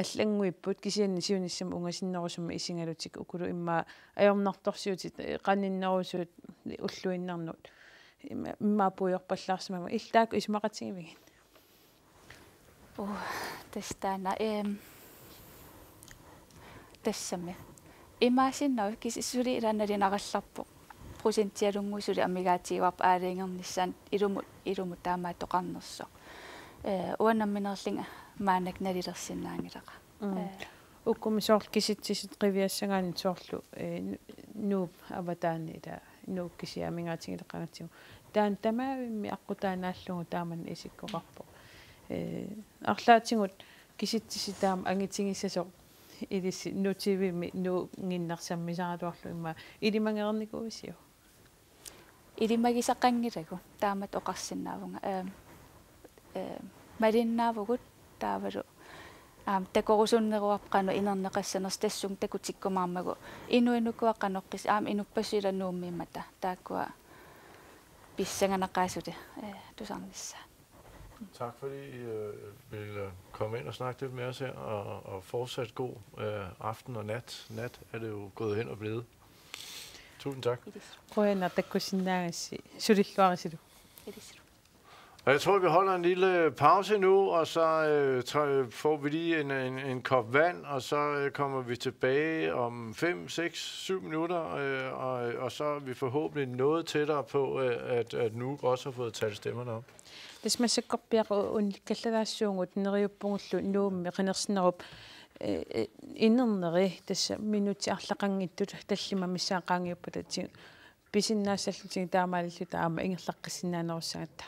аллангуиппут кисианни сиунissam унгасиннерусумма исингалутик укулу имма аёрнарторсиутит qanninnerusut уллуиннарнут имма пуйорпаллаарсимама иллаак исмақатигивигин тестана тассами имаасиннау кисиссули иланналинаралларпо процентиалунгусули амигаатигуарпа аалингернissaан илумут таамааттоқарнерсо уаннамминерлинга маанак налилерсиннаангилаqa уккуми соорл киситсисит qivиассагаани соорлу нууп аватаани ила нууп кисиамингаатингилеқангатсигу таан тамаавимми аққутаанааллугу тааман исиккоқарпо арлаатингут киситсиситаам ангитсигиссасо илисси нутивимми нуунгиннарсаммисаратуарлу имма илимангерникуисиу илимагисаққангилагу таамат оқарсинаавунга малиннаавгут таавалу такорусуннеруарпану инернеқассанерс тассун такутиккумаармагу инуинукуаққаноққис инуппассуила нууммимата тааккуа писсанганаққаасули тусарнissaа. Tak fordi I vil komme ind og snakke lidt med os her, og fortsat god aften og nat. Nat er det jo gået hen og blevet. Tusind tak. Jeg tror, vi holder en lille pause nu, og så får vi lige en kop vand, og så kommer vi tilbage om 5, 6, 7 minutter, og så er vi forhåbentlig noget tættere på, at Nuuk også har fået talt stemmerne op. Hvis man så går bedre unikalladaassuungu neriuppungllu nuummi qinersinerup innerneri tassa minuti arlaqangittut tallima missaaqaangiuppa tatsi pisinnaassallutin taamaalillu taama ingerlaqqissinaanerussagatta